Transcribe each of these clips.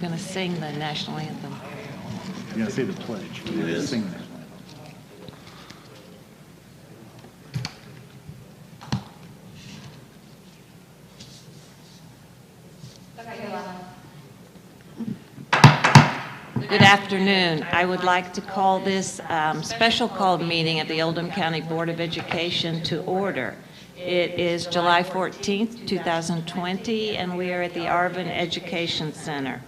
Going to sing the national anthem. You're going to say the pledge. It is. Sing the national anthem. Good afternoon. I would like to call this special called meeting of the Oldham County Board of Education to order. It is July 14th, 2020, and we are at the Arvin Education Center.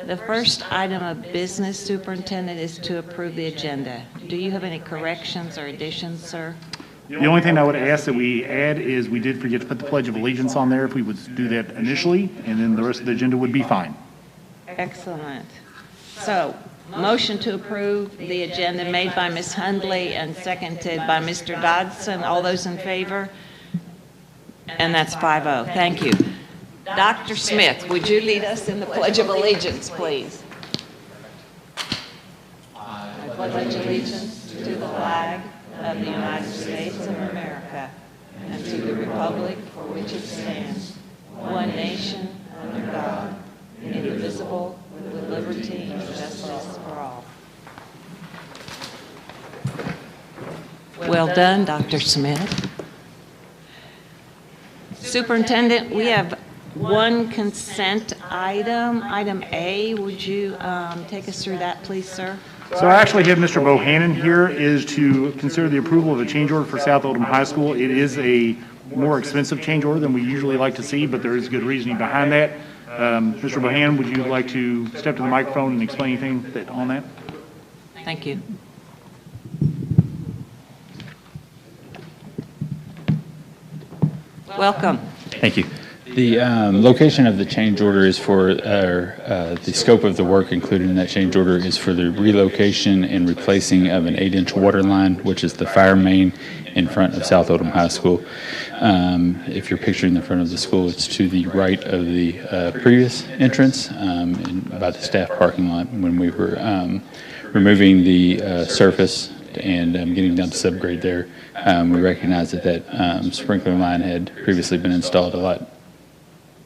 The first item of business, Superintendent, is to approve the agenda. Do you have any corrections or additions, sir? The only thing I would ask that we add is we did forget to put the Pledge of Allegiance on there. If we would do that initially, and then the rest of the agenda would be fine. Excellent. So, motion to approve the agenda made by Ms. Hundley and seconded by Mr. Dodson. All those in favor? And that's 5-0. Thank you. Dr. Smith, would you lead us in the Pledge of Allegiance, please? I pledge allegiance to the flag of the United States of America and to the republic for which it stands, one nation, under God, indivisible, with liberty and justice for all. Well done, Dr. Smith. Superintendent, we have one consent item, item A. Would you take us through that, please, sir? So I actually have Mr. Bohannon here is to consider the approval of a change order for South Oldham High School. It is a more expensive change order than we usually like to see, but there is good reasoning behind that. Mr. Bohannon, would you like to step to the microphone and explain anything on that? Thank you. Welcome. Thank you. The location of the change order is for, the scope of the work included in that change order is for the relocation and replacing of an 8-inch water line, which is the fire main in front of South Oldham High School. If you're picturing the front of the school, it's to the right of the previous entrance by the staff parking lot. When we were removing the surface and getting down to subgrade there, we recognized that sprinkler line had previously been installed a lot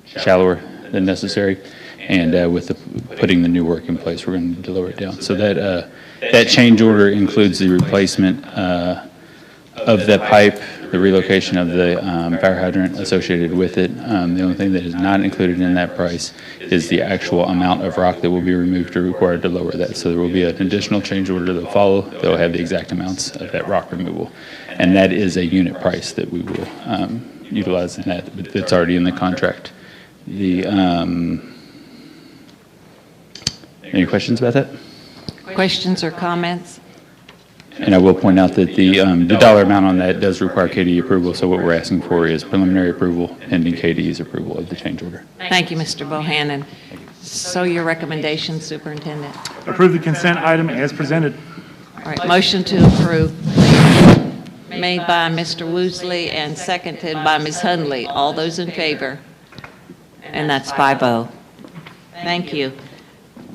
shallower than necessary, and with putting the new work in place, we're going to lower it down. So that change order includes the replacement of that pipe, the relocation of the fire hydrant associated with it. The only thing that is not included in that price is the actual amount of rock that will be removed or required to lower that. So there will be an additional change order that will follow that will have the exact amounts of that rock removal. And that is a unit price that we will utilize in that. It's already in the contract. Any questions about that? Questions or comments? And I will point out that the dollar amount on that does require KDE approval, so what we're asking for is preliminary approval pending KDE's approval of the change order. Thank you, Mr. Bohannon. So your recommendation, Superintendent? Approve the consent item as presented. All right, motion to approve made by Mr. Woosley and seconded by Ms. Hundley. All those in favor? And that's 5-0. Thank you.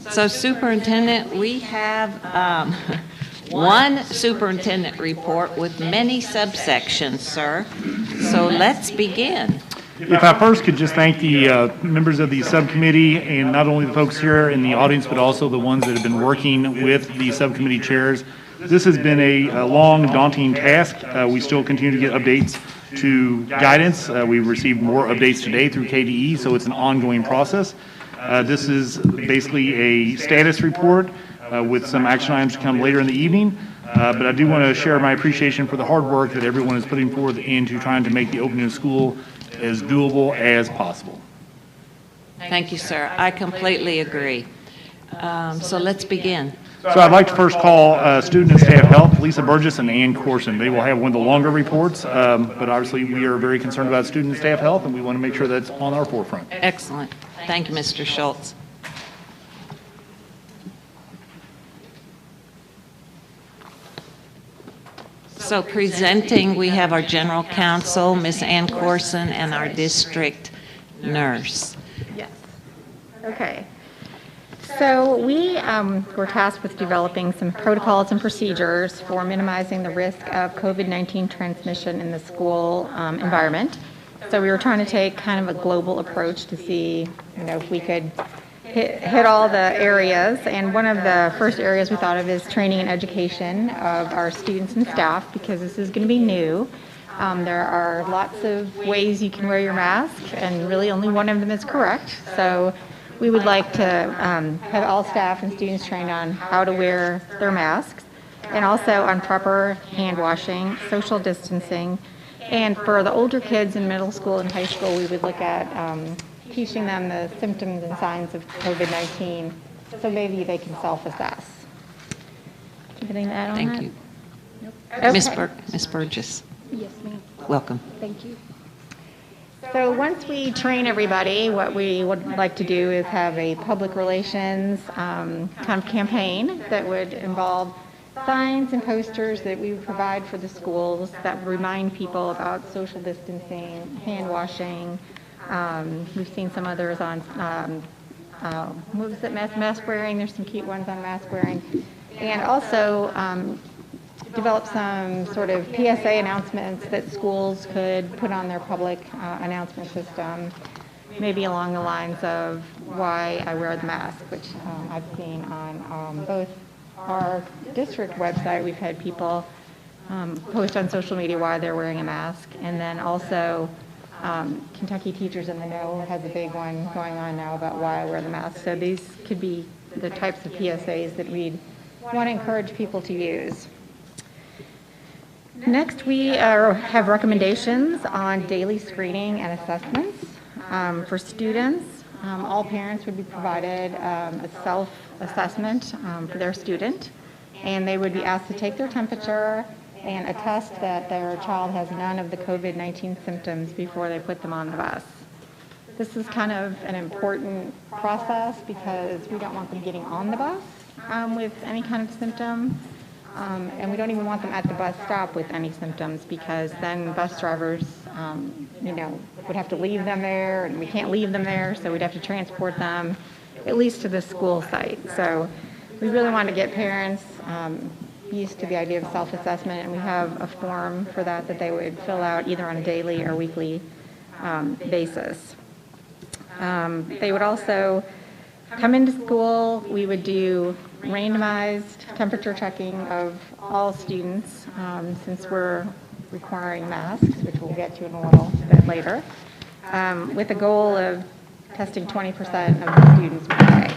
So Superintendent, we have one superintendent report with many subsections, sir. So let's begin. If I first could just thank the members of the subcommittee, and not only the folks here in the audience, but also the ones that have been working with the subcommittee chairs. This has been a long, daunting task. We still continue to get updates to guidance. We've received more updates today through KDE, so it's an ongoing process. This is basically a status report with some action items to come later in the evening. But I do want to share my appreciation for the hard work that everyone is putting forth into trying to make the opening of school as doable as possible. Thank you, sir. I completely agree. So let's begin. So I'd like to first call Student and Staff Health, Lisa Burgess and Ann Corson. They will have one of the longer reports, but obviously we are very concerned about student and staff health, and we want to make sure that's on our forefront. Excellent. Thank you, Mr. Schultz. So presenting, we have our general counsel, Ms. Ann Corson, and our district nurse. Yes. Okay. So we were tasked with developing some protocols and procedures for minimizing the risk of COVID-19 transmission in the school environment. So we were trying to take kind of a global approach to see, if we could hit all the areas, and one of the first areas we thought of is training and education of our students and staff, because this is going to be new. There are lots of ways you can wear your mask, and really only one of them is correct. So we would like to have all staff and students trained on how to wear their masks, and also on proper hand washing, social distancing. And for the older kids in middle school and high school, we would look at teaching them the symptoms and signs of COVID-19, so maybe they can self-assess. Anything to add on that? Thank you. Okay. Ms. Burgess, Yes, ma'am. welcome. Thank you. So once we train everybody, what we would like to do is have a public relations kind of campaign that would involve signs and posters that we would provide for the schools that would remind people about social distancing, hand washing. We've seen some others on, what was it, mask wearing. There's some cute ones on mask wearing. And also develop some sort of PSA announcements that schools could put on their public announcement system, maybe along the lines of why I wear the mask, which I've seen on both our district website. We've had people post on social media why they're wearing a mask, and then also Kentucky Teachers in the Know has a big one going on now about why I wear the mask. So these could be the types of PSAs that we'd want to encourage people to use. Next, we have recommendations on daily screening and assessments. For students, all parents would be provided a self-assessment for their student, and they would be asked to take their temperature and attest that their child has none of the COVID-19 symptoms before they put them on the bus. This is kind of an important process because we don't want them getting on the bus with any kind of symptom. And we don't even want them at the bus stop with any symptoms, because then bus drivers, would have to leave them there, and we can't leave them there, so we'd have to transport them at least to the school site. So we really want to get parents used to the idea of self-assessment, and we have a form for that they would fill out either on a daily or weekly basis. They would also come into school. We would do randomized temperature checking of all students, since we're requiring masks, which we'll get to in a little bit later, with the goal of testing 20% of the students per day.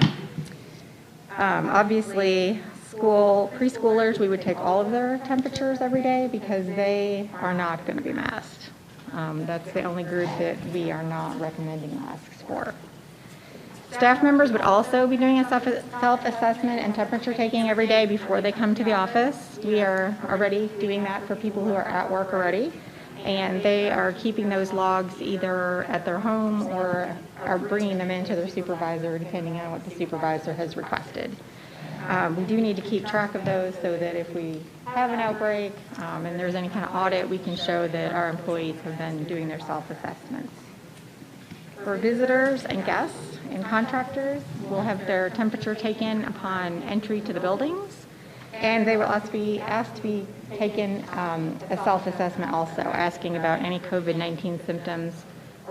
Obviously, preschoolers, we would take all of their temperatures every day because they are not going to be masked. That's the only group that we are not recommending masks for. Staff members would also be doing a self-assessment and temperature taking every day before they come to the office. We are already doing that for people who are at work already, and they are keeping those logs either at their home or are bringing them into their supervisor, depending on what the supervisor has requested. We do need to keep track of those so that if we have an outbreak and there's any kind of audit, we can show that our employees have been doing their self-assessments. For visitors and guests and contractors, we'll have their temperature taken upon entry to the buildings, and they will also be asked to be taken a self-assessment also, asking about any COVID-19 symptoms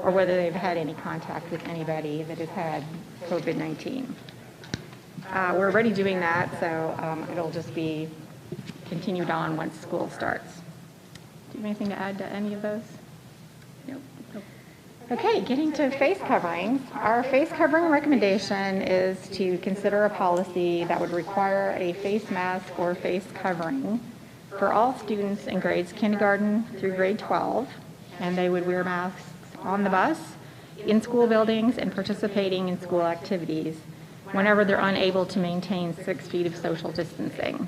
or whether they've had any contact with anybody that has had COVID-19. We're already doing that, so it'll just be continued on once school starts. Do you have anything to add to any of those? Nope. Okay, getting to face coverings. Our face covering recommendation is to consider a policy that would require a face mask or face covering for all students in grades kindergarten through grade 12, and they would wear masks on the bus, in school buildings, and participating in school activities whenever they're unable to maintain 6 feet of social distancing.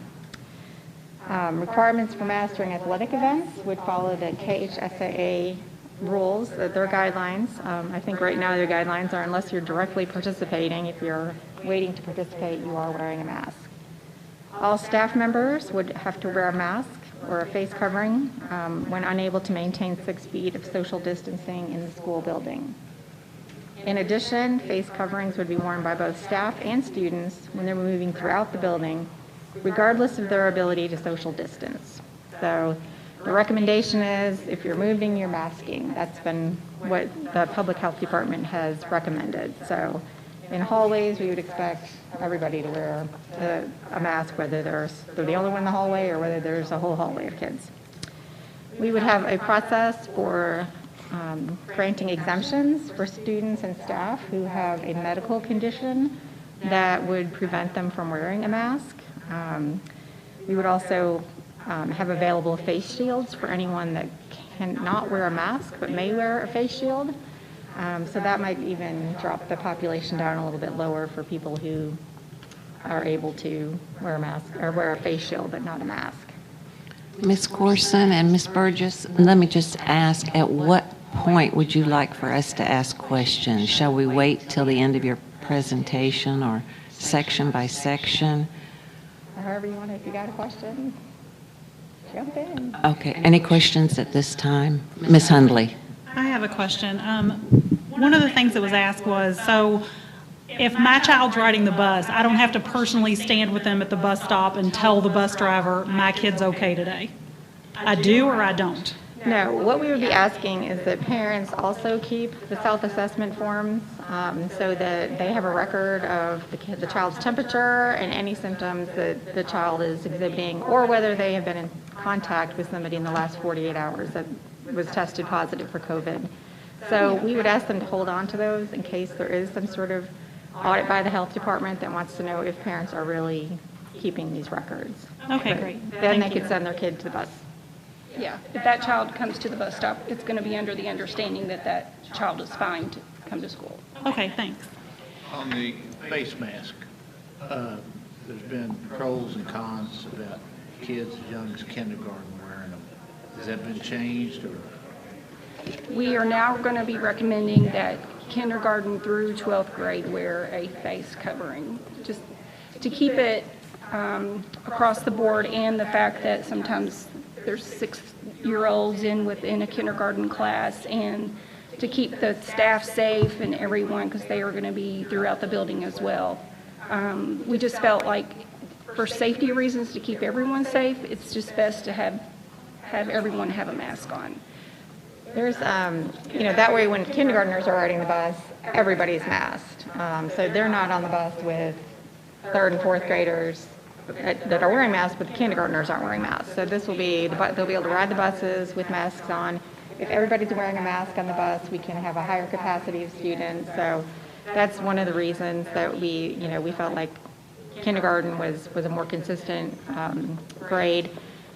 Requirements for masks during athletic events would follow the KHSAA rules, their guidelines. I think right now their guidelines are unless you're directly participating, if you're waiting to participate, you are wearing a mask. All staff members would have to wear a mask or a face covering when unable to maintain 6 feet of social distancing in the school building. In addition, face coverings would be worn by both staff and students when they're moving throughout the building, regardless of their ability to social distance. So the recommendation is if you're moving, you're masking. That's been what the public health department has recommended. So In hallways, we would expect everybody to wear a mask, whether they're the only one in the hallway or whether there's a whole hallway of kids. We would have a process for granting exemptions for students and staff who have a medical condition that would prevent them from wearing a mask. We would also have available face shields for anyone that cannot wear a mask but may wear a face shield. So that might even drop the population down a little bit lower for people who are able to wear a mask or wear a face shield but not a mask. Ms. Corson and Ms. Burgess, let me just ask, at what point would you like for us to ask questions? Shall we wait till the end of your presentation or section by section? However you want it. If you got a question, jump in. Okay, any questions at this time? Ms. Hundley? I have a question. One of the things that was asked was, so if my child's riding the bus, I don't have to personally stand with them at the bus stop and tell the bus driver, my kid's okay today. I do or I don't? No, what we would be asking is that parents also keep the self-assessment forms so that they have a record of the child's temperature and any symptoms that the child is exhibiting, or whether they have been in contact with somebody in the last 48 hours that was tested positive for COVID. So we would ask them to hold on to those in case there is some sort of audit by the health department that wants to know if parents are really keeping these records. Okay, But great. Then they Thank you. could send their kid to the bus. Yeah, if that child comes to the bus stop, it's going to be under the understanding that that child is fine to come to school. Okay, thanks. On the face mask, there's been pros and cons about kids as young as kindergarten wearing them. Has that been changed, or? We are now going to be recommending that kindergarten through 12th grade wear a face covering, just to keep it across the board, and the fact that sometimes there's 6-year-olds within a kindergarten class, and to keep the staff safe and everyone, because they are going to be throughout the building as well. We just felt like for safety reasons, to keep everyone safe, it's just best to have everyone have a mask on. There's, that way when kindergartners are riding the bus, everybody's masked. So they're not on the bus with 3rd and 4th graders that are wearing masks, but the kindergartners aren't wearing masks. So this will be, they'll be able to ride the buses with masks on. If everybody's wearing a mask on the bus, we can have a higher capacity of students. So that's one of the reasons that we felt like kindergarten was a more consistent grade.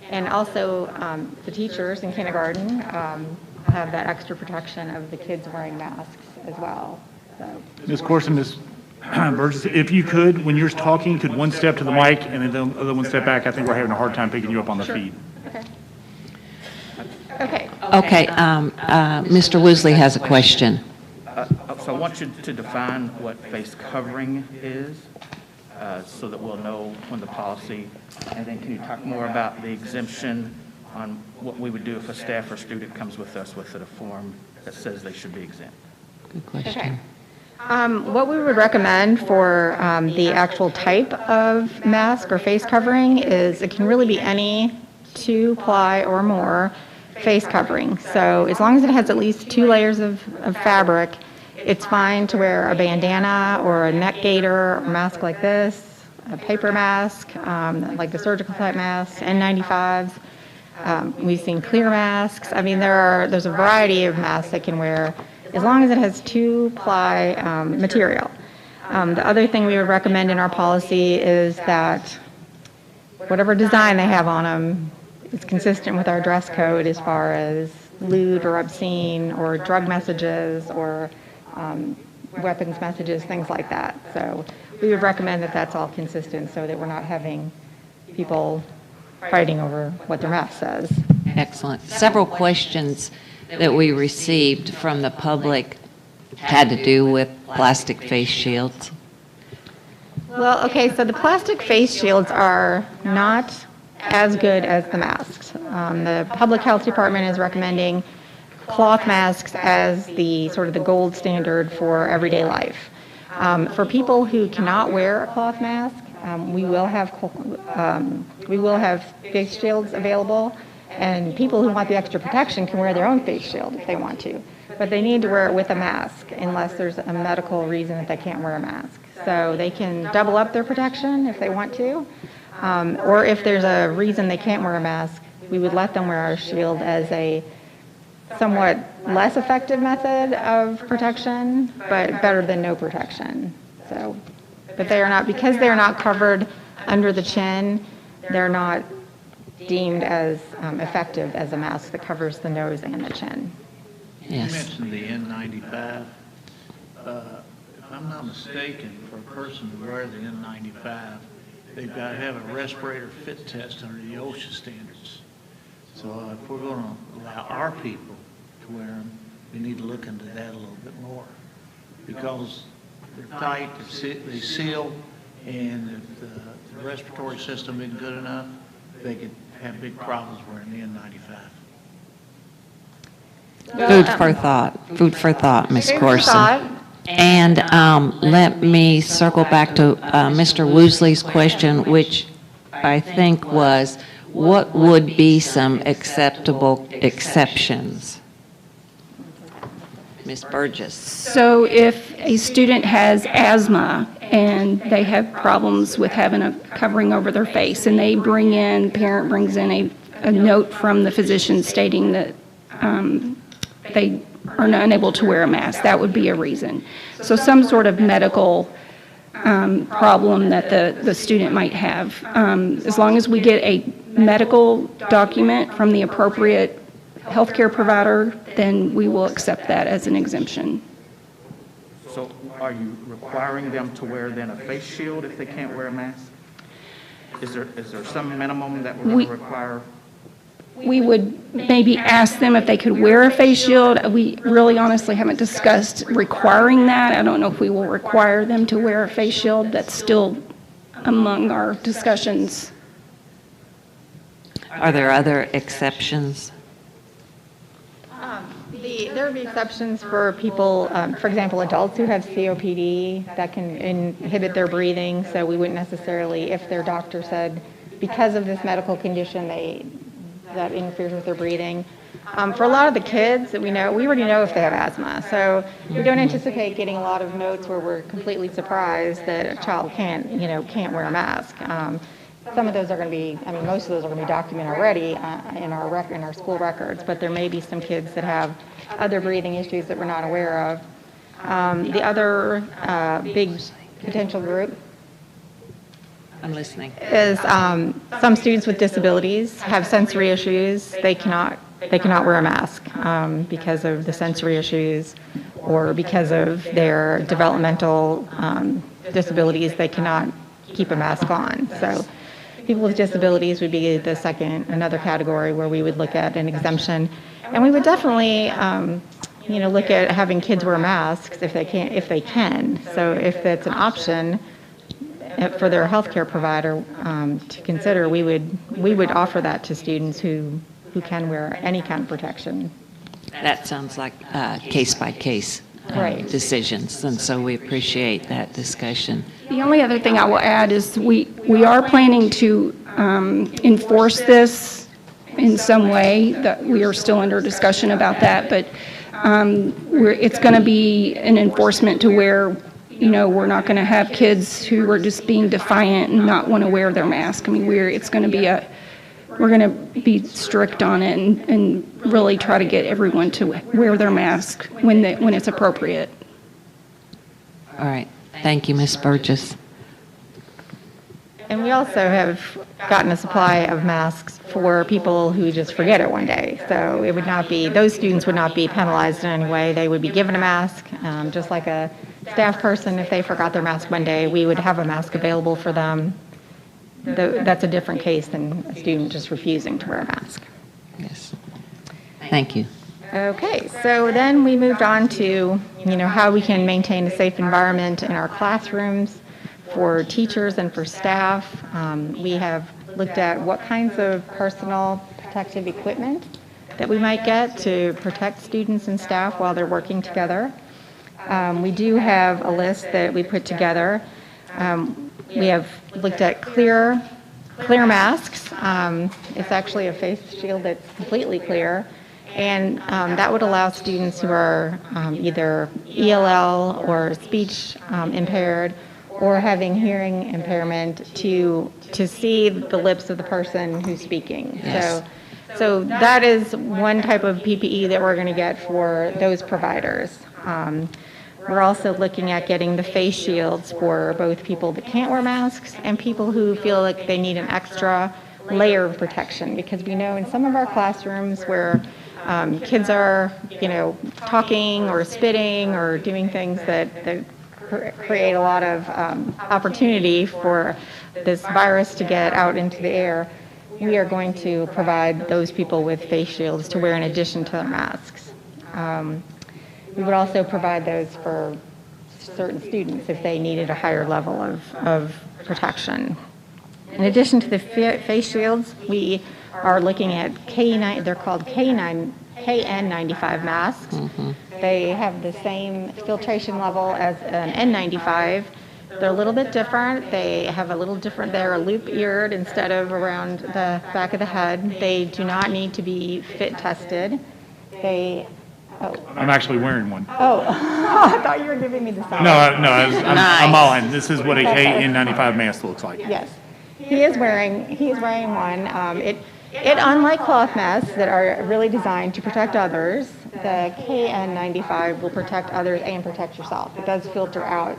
And also the teachers in kindergarten have that extra protection of the kids wearing masks as well. So. Ms. Corson, Ms. Burgess, if you could, when you're talking, could one step to the mic and then the other one step back? I think we're having a hard time picking you up on the feed. Okay. Okay, Mr. Woosley has a question. So I want you to define what face covering is, so that we'll know when the policy, and then can you talk more about the exemption on what we would do if a staff or student comes with us with a form that says they should be exempt? Good question. Okay. What we would recommend for the actual type of mask or face covering is it can really be any 2-ply or more face covering. So as long as it has at least 2 layers of fabric, it's fine to wear a bandana or a neck gaiter or mask like this, a paper mask, like the surgical type masks, N95s. We've seen clear masks. I mean, there's a variety of masks they can wear as long as it has 2-ply material. The other thing we would recommend in our policy is that whatever design they have on them is consistent with our dress code as far as lewd or obscene or drug messages or weapons messages, things like that. So we would recommend that that's all consistent so that we're not having people fighting over what their mask says. Excellent. Several questions that we received from the public had to do with plastic face shields. Well, okay, so the plastic face shields are not as good as the masks. The Public Health Department is recommending cloth masks as the sort of the gold standard for everyday life. For people who cannot wear a cloth mask, we will have face shields available, and people who want the extra protection can wear their own face shield if they want to. but they need to wear it with a mask unless there's a medical reason that they can't wear a mask. So they can double up their protection if they want to, or if there's a reason they can't wear a mask, we would let them wear our shield as a somewhat less effective method of protection, but better than no protection. So, but they are not, because they are not covered under the chin, they're not deemed as effective as a mask that covers the nose and the chin. You Yes. mentioned the N95. If I'm not mistaken, for a person to wear the N95, they've got to have a respirator fit test under the OSHA standards. So if we're going to allow our people to wear them, we need to look into that a little bit more. Because they're tight, they seal, and if the respiratory system isn't good enough, they could have big problems wearing the N95. Food for thought, Ms. Food for Corson. thought. And let me circle back to Mr. Woosley's question, which I think was, what would be some acceptable exceptions? Ms. Burgess. So if a student has asthma and they have problems with having a covering over their face, and they parent brings in a note from the physician stating that they are unable to wear a mask, that would be a reason. So some sort of medical problem that the student might have. As long as we get a medical document from the appropriate healthcare provider, then we will accept that as an exemption. So are you requiring them to wear then a face shield if they can't wear a mask? Is there some minimum that we're going to require? We would maybe ask them if they could wear a face shield. We really honestly haven't discussed requiring that. I don't know if we will require them to wear a face shield. That's still among our discussions. Are there other exceptions? There would be exceptions for people, for example, adults who have COPD that can inhibit their breathing. So we wouldn't necessarily, if their doctor said, because of this medical condition, that interferes with their breathing. For a lot of the kids that we already know if they have asthma. So we don't anticipate getting a lot of notes where we're completely surprised that a child can't wear a mask. Some of those are going to be, most of those are going to be documented already in our school records, but there may be some kids that have other breathing issues that we're not aware of. The other big potential group I'm listening. is some students with disabilities have sensory issues. They cannot wear a mask because of the sensory issues or because of their developmental disabilities. They cannot keep a mask on. So people with disabilities would be another category where we would look at an exemption. And we would definitely look at having kids wear masks if they can. So if that's an option for their healthcare provider to consider, we would offer that to students who can wear any kind of protection. That sounds like case-by-case Right. decisions, and so we appreciate that discussion. The only other thing I will add is we are planning to enforce this in some way. That we are still under discussion about that, but it's going to be an enforcement to where we're not going to have kids who are just being defiant and not want to wear their mask. We're going to be strict on it and really try to get everyone to wear their mask when it's appropriate. All right. Thank you, Ms. Burgess. And we also have gotten a supply of masks for people who just forget it one day. So it would not be, those students would not be penalized in any way. They would be given a mask, just like a staff person. If they forgot their mask one day, we would have a mask available for them. That's a different case than a student just refusing to wear a mask. Yes. Thank you. Okay, so then we moved on to, how we can maintain a safe environment in our classrooms for teachers and for staff. We have looked at what kinds of personal protective equipment that we might get to protect students and staff while they're working together. We do have a list that we put together. We have looked at clear masks. It's actually a face shield that's completely clear. And that would allow students who are either ELL or speech impaired or having hearing impairment to see the lips of the person who's speaking. Yes. So that is one type of PPE that we're going to get for those providers. We're also looking at getting the face shields for both people that can't wear masks and people who feel like they need an extra layer of protection, because we know in some of our classrooms where kids are, talking or spitting or doing things that create a lot of opportunity for this virus to get out into the air, we are going to provide those people with face shields to wear in addition to their masks. We would also provide those for certain students if they needed a higher level of protection. In addition to the face shields, we are looking at they're called KN95 masks. They have the same filtration level as an N95. They're a little bit different. They have a little different, they're loop-eared instead of around the back of the head. They do not need to be fit tested. I'm actually wearing one. I thought you were giving me the sign. No, I'm Nice. Mullen. This is what a KN95 mask looks like. Yes, he is wearing one. It unlike cloth masks that are really designed to protect others, the KN95 will protect others and protect yourself. It does filter out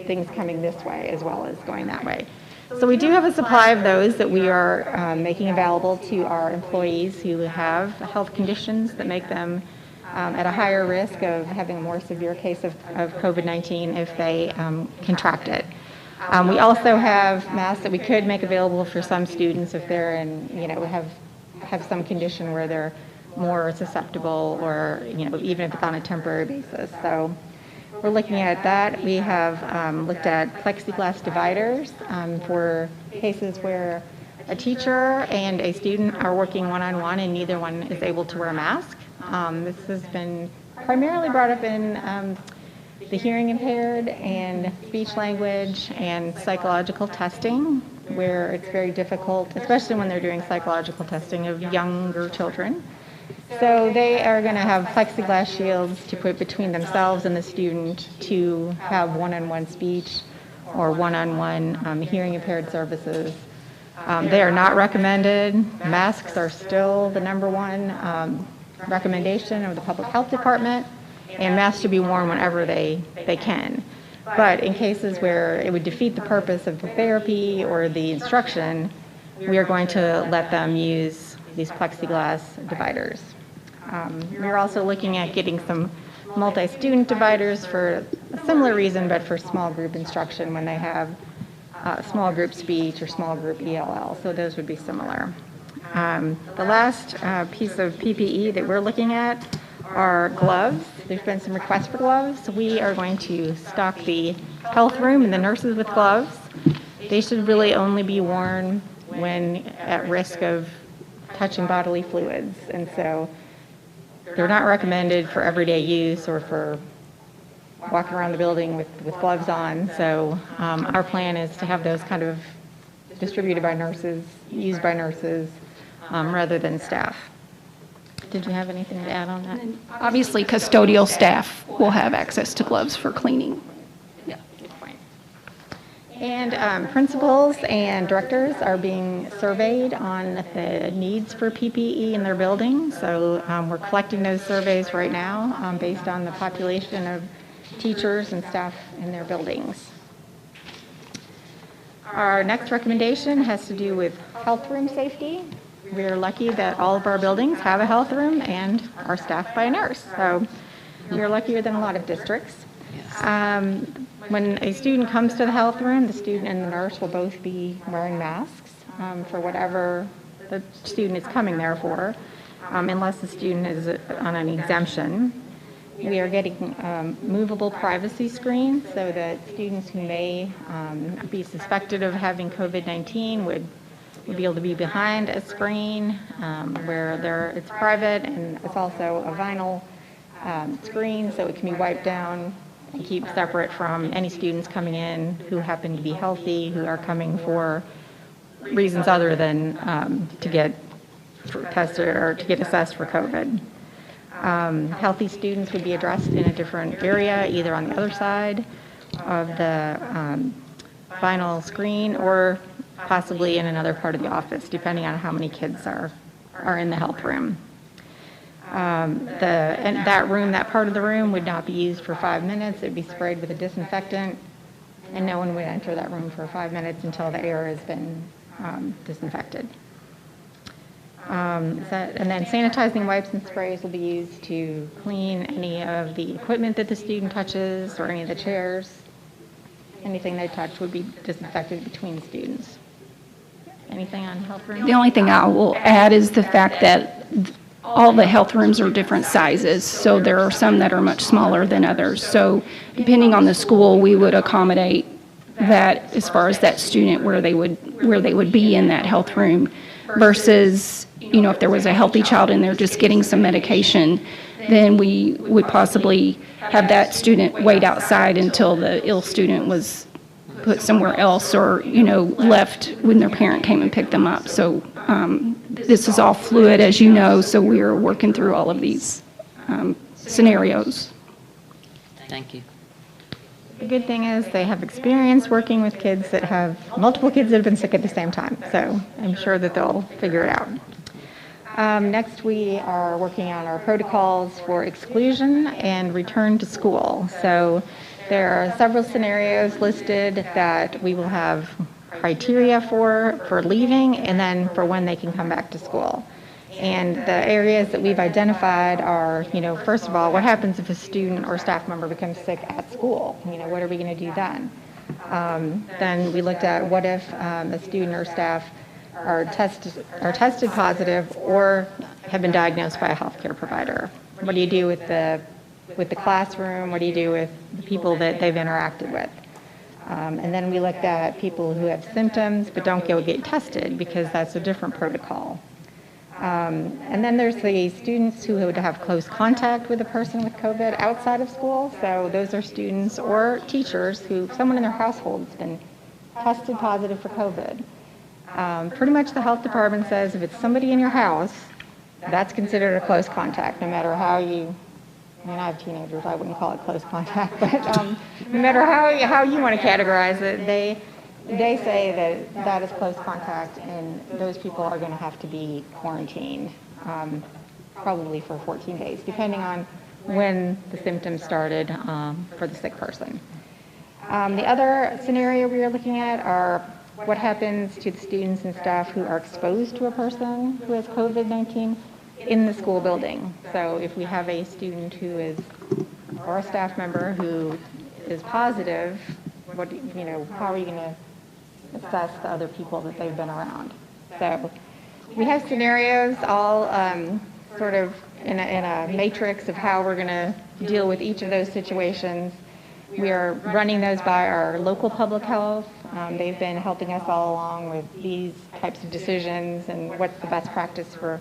things coming this way as well as going that way. So we do have a supply of those that we are making available to our employees who have health conditions that make them at a higher risk of having a more severe case of COVID-19 if they contract it. We also have masks that we could make available for some students if they're in, have some condition where they're more susceptible, or, even if it's on a temporary basis. So we're looking at that. We have looked at plexiglass dividers for cases where a teacher and a student are working one-on-one and neither one is able to wear a mask. This has been primarily brought up in the hearing impaired and speech language and psychological testing, where it's very difficult, especially when they're doing psychological testing of younger children. So they are going to have plexiglass shields to put between themselves and the student to have one-on-one speech or one-on-one hearing impaired services. They are not recommended. Masks are still the number one recommendation of the Public Health Department, and masks should be worn whenever they can. But in cases where it would defeat the purpose of the therapy or the instruction, we are going to let them use these plexiglass dividers. We're also looking at getting some multi-student dividers for a similar reason, but for small group instruction when they have small group speech or small group ELL, so those would be similar. The last piece of PPE that we're looking at are gloves. There's been some requests for gloves. We are going to stock the health room and the nurses with gloves. They should really only be worn when at risk of touching bodily fluids, and so they're not recommended for everyday use or for walking around the building with gloves on. So our plan is to have those kind of distributed by nurses, used by nurses, rather than staff. Did you have anything to add on that? Obviously, custodial staff will have access to gloves for cleaning. Yeah, good point. And principals and directors are being surveyed on the needs for PPE in their building. So we're collecting those surveys right now based on the population of teachers and staff in their buildings. Our next recommendation has to do with health room safety. We're lucky that all of our buildings have a health room and are staffed by a nurse. So we're luckier than a lot of districts. When a student comes to the health room, the student and the nurse will both be wearing masks for whatever the student is coming there for, unless the student is on an exemption. We are getting movable privacy screens so that students who may be suspected of having COVID-19 would be able to be behind a screen where it's private, and it's also a vinyl screen, so it can be wiped down and keep separate from any students coming in who happen to be healthy, who are coming for reasons other than to get tested or to get assessed for COVID. Healthy students would be addressed in a different area, either on the other side of the vinyl screen or possibly in another part of the office, depending on how many kids are in the health room. And that part of the room would not be used for 5 minutes. It would be sprayed with a disinfectant, and no one would enter that room for 5 minutes until the air has been disinfected. And then sanitizing wipes and sprays will be used to clean any of the equipment that the student touches or any of the chairs. Anything they touch would be disinfected between students. Anything on health room? The only thing I will add is the fact that all the health rooms are different sizes, so there are some that are much smaller than others. So depending on the school, we would accommodate that as far as that student where they would be in that health room versus, you know, if there was a healthy child in there just getting some medication, then we would possibly have that student wait outside until the ill student was put somewhere else or, you know, left when their parent came and picked them up. So this is all fluid, as you know, so we are working through all of these scenarios. Thank you. The good thing is they have experience working with kids that have multiple kids that have been sick at the same time, so I'm sure that they'll figure it out. Next, we are working on our protocols for exclusion and return to school. So there are several scenarios listed that we will have criteria for leaving and then for when they can come back to school. And the areas that we've identified are, you know, first of all, what happens if a student or staff member becomes sick at school? You know, what are we going to do then? Then we looked at what if a student or staff are tested positive or have been diagnosed by a healthcare provider. What do you do with the classroom? What do you do with the people that they've interacted with? And then we looked at people who have symptoms but don't go get tested because that's a different protocol. And then there's the students who would have close contact with a person with COVID outside of school. So those are students or teachers who someone in their household has been tested positive for COVID. Pretty much the health department says if it's somebody in your house, that's considered a close contact, no matter how you, I mean, I have teenagers, I wouldn't call it close contact, but no matter how you want to categorize it, they say that is close contact, and those people are going to have to be quarantined, probably for 14 days, depending on when the symptoms started for the sick person. The other scenario we are looking at are what happens to the students and staff who are exposed to a person who has COVID-19 in the school building. So if we have a student who is, or a staff member who is positive, how are you going to assess the other people that they've been around? So we have scenarios all sort of in a matrix of how we're going to deal with each of those situations. We are running those by our local public health. They've been helping us all along with these types of decisions and what's the best practice for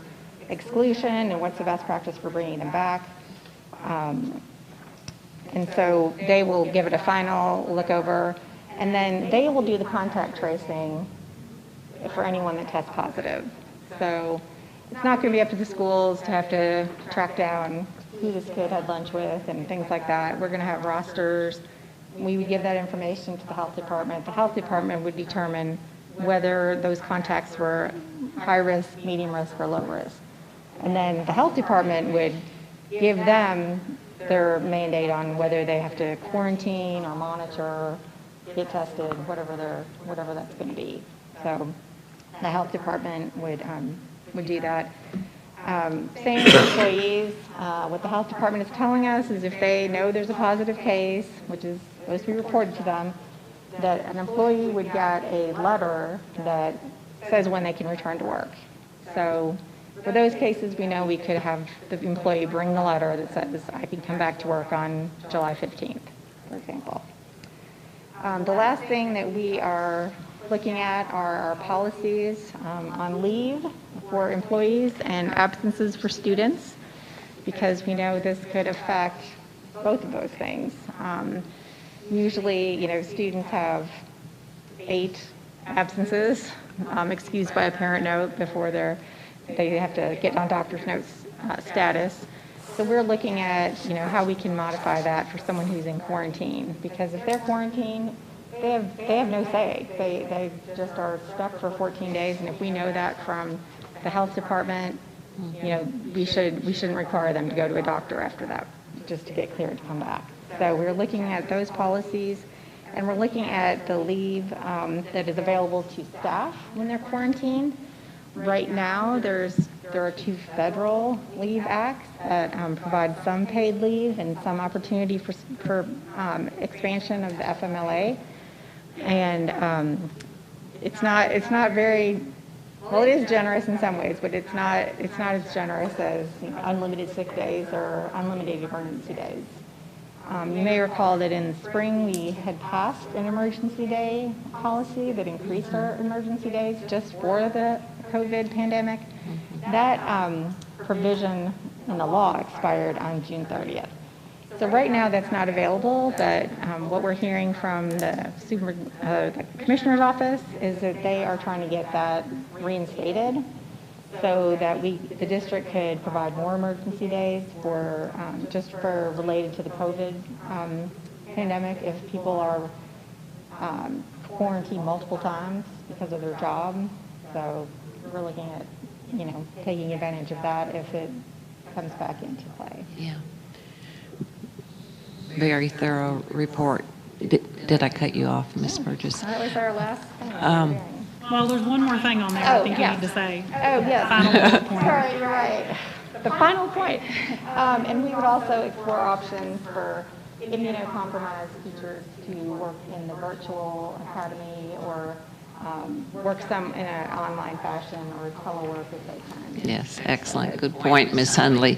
exclusion and what's the best practice for bringing them back. And so they will give it a final look over, and then they will do the contact tracing for anyone that tests positive. So it's not going to be up to the schools to have to track down who this kid had lunch with and things like that. We're going to have rosters. We would give that information to the health department. The health department would determine whether those contacts were high risk, medium risk, or low risk. And then the health department would give them their mandate on whether they have to quarantine or monitor, get tested, whatever that's going to be. So the health department would do that. Same with employees. What the health department is telling us is if they know there's a positive case, which is supposed to be reported to them, that an employee would get a letter that says when they can return to work. So for those cases, we know we could have the employee bring the letter that says I can come back to work on July 15th, for example. The last thing that we are looking at are our policies on leave for employees and absences for students, because we know this could affect both of those things. Usually, students have 8 absences excused by a parent note before they have to get on doctor's notes status. So we're looking at, how we can modify that for someone who's in quarantine, because if they're quarantined, they have no say. They just are stuck for 14 days, and if we know that from the health department, we shouldn't require them to go to a doctor after that, just to get cleared to come back. So we're looking at those policies, and we're looking at the leave that is available to staff when they're quarantined. Right now, there are 2 federal leave acts that provide some paid leave and some opportunity for expansion of the FMLA. And it's not very, well, it is generous in some ways, but it's not as generous as unlimited sick days or unlimited emergency days. You may recall that in the spring, we had passed an emergency day policy that increased our emergency days just for the COVID pandemic. That provision in the law expired on June 30th. So right now, that's not available, but what we're hearing from the commissioner's office is that they are trying to get that reinstated so that the district could provide more emergency days for related to the COVID pandemic if people are quarantined multiple times because of their job. So we're looking at, taking advantage of that if it comes back into play. Yeah. Very thorough report. Did I cut you off, Ms. Burgess? That was our last thing. Well, there's one more thing on there I think you need to say. Oh, yes. Final bullet point. Sorry, you're right. The final point. And we would also explore options for immunocompromised teachers to work in the virtual academy or work some in an online fashion or telework if they can. Yes, excellent. Good point, Ms. Hundley.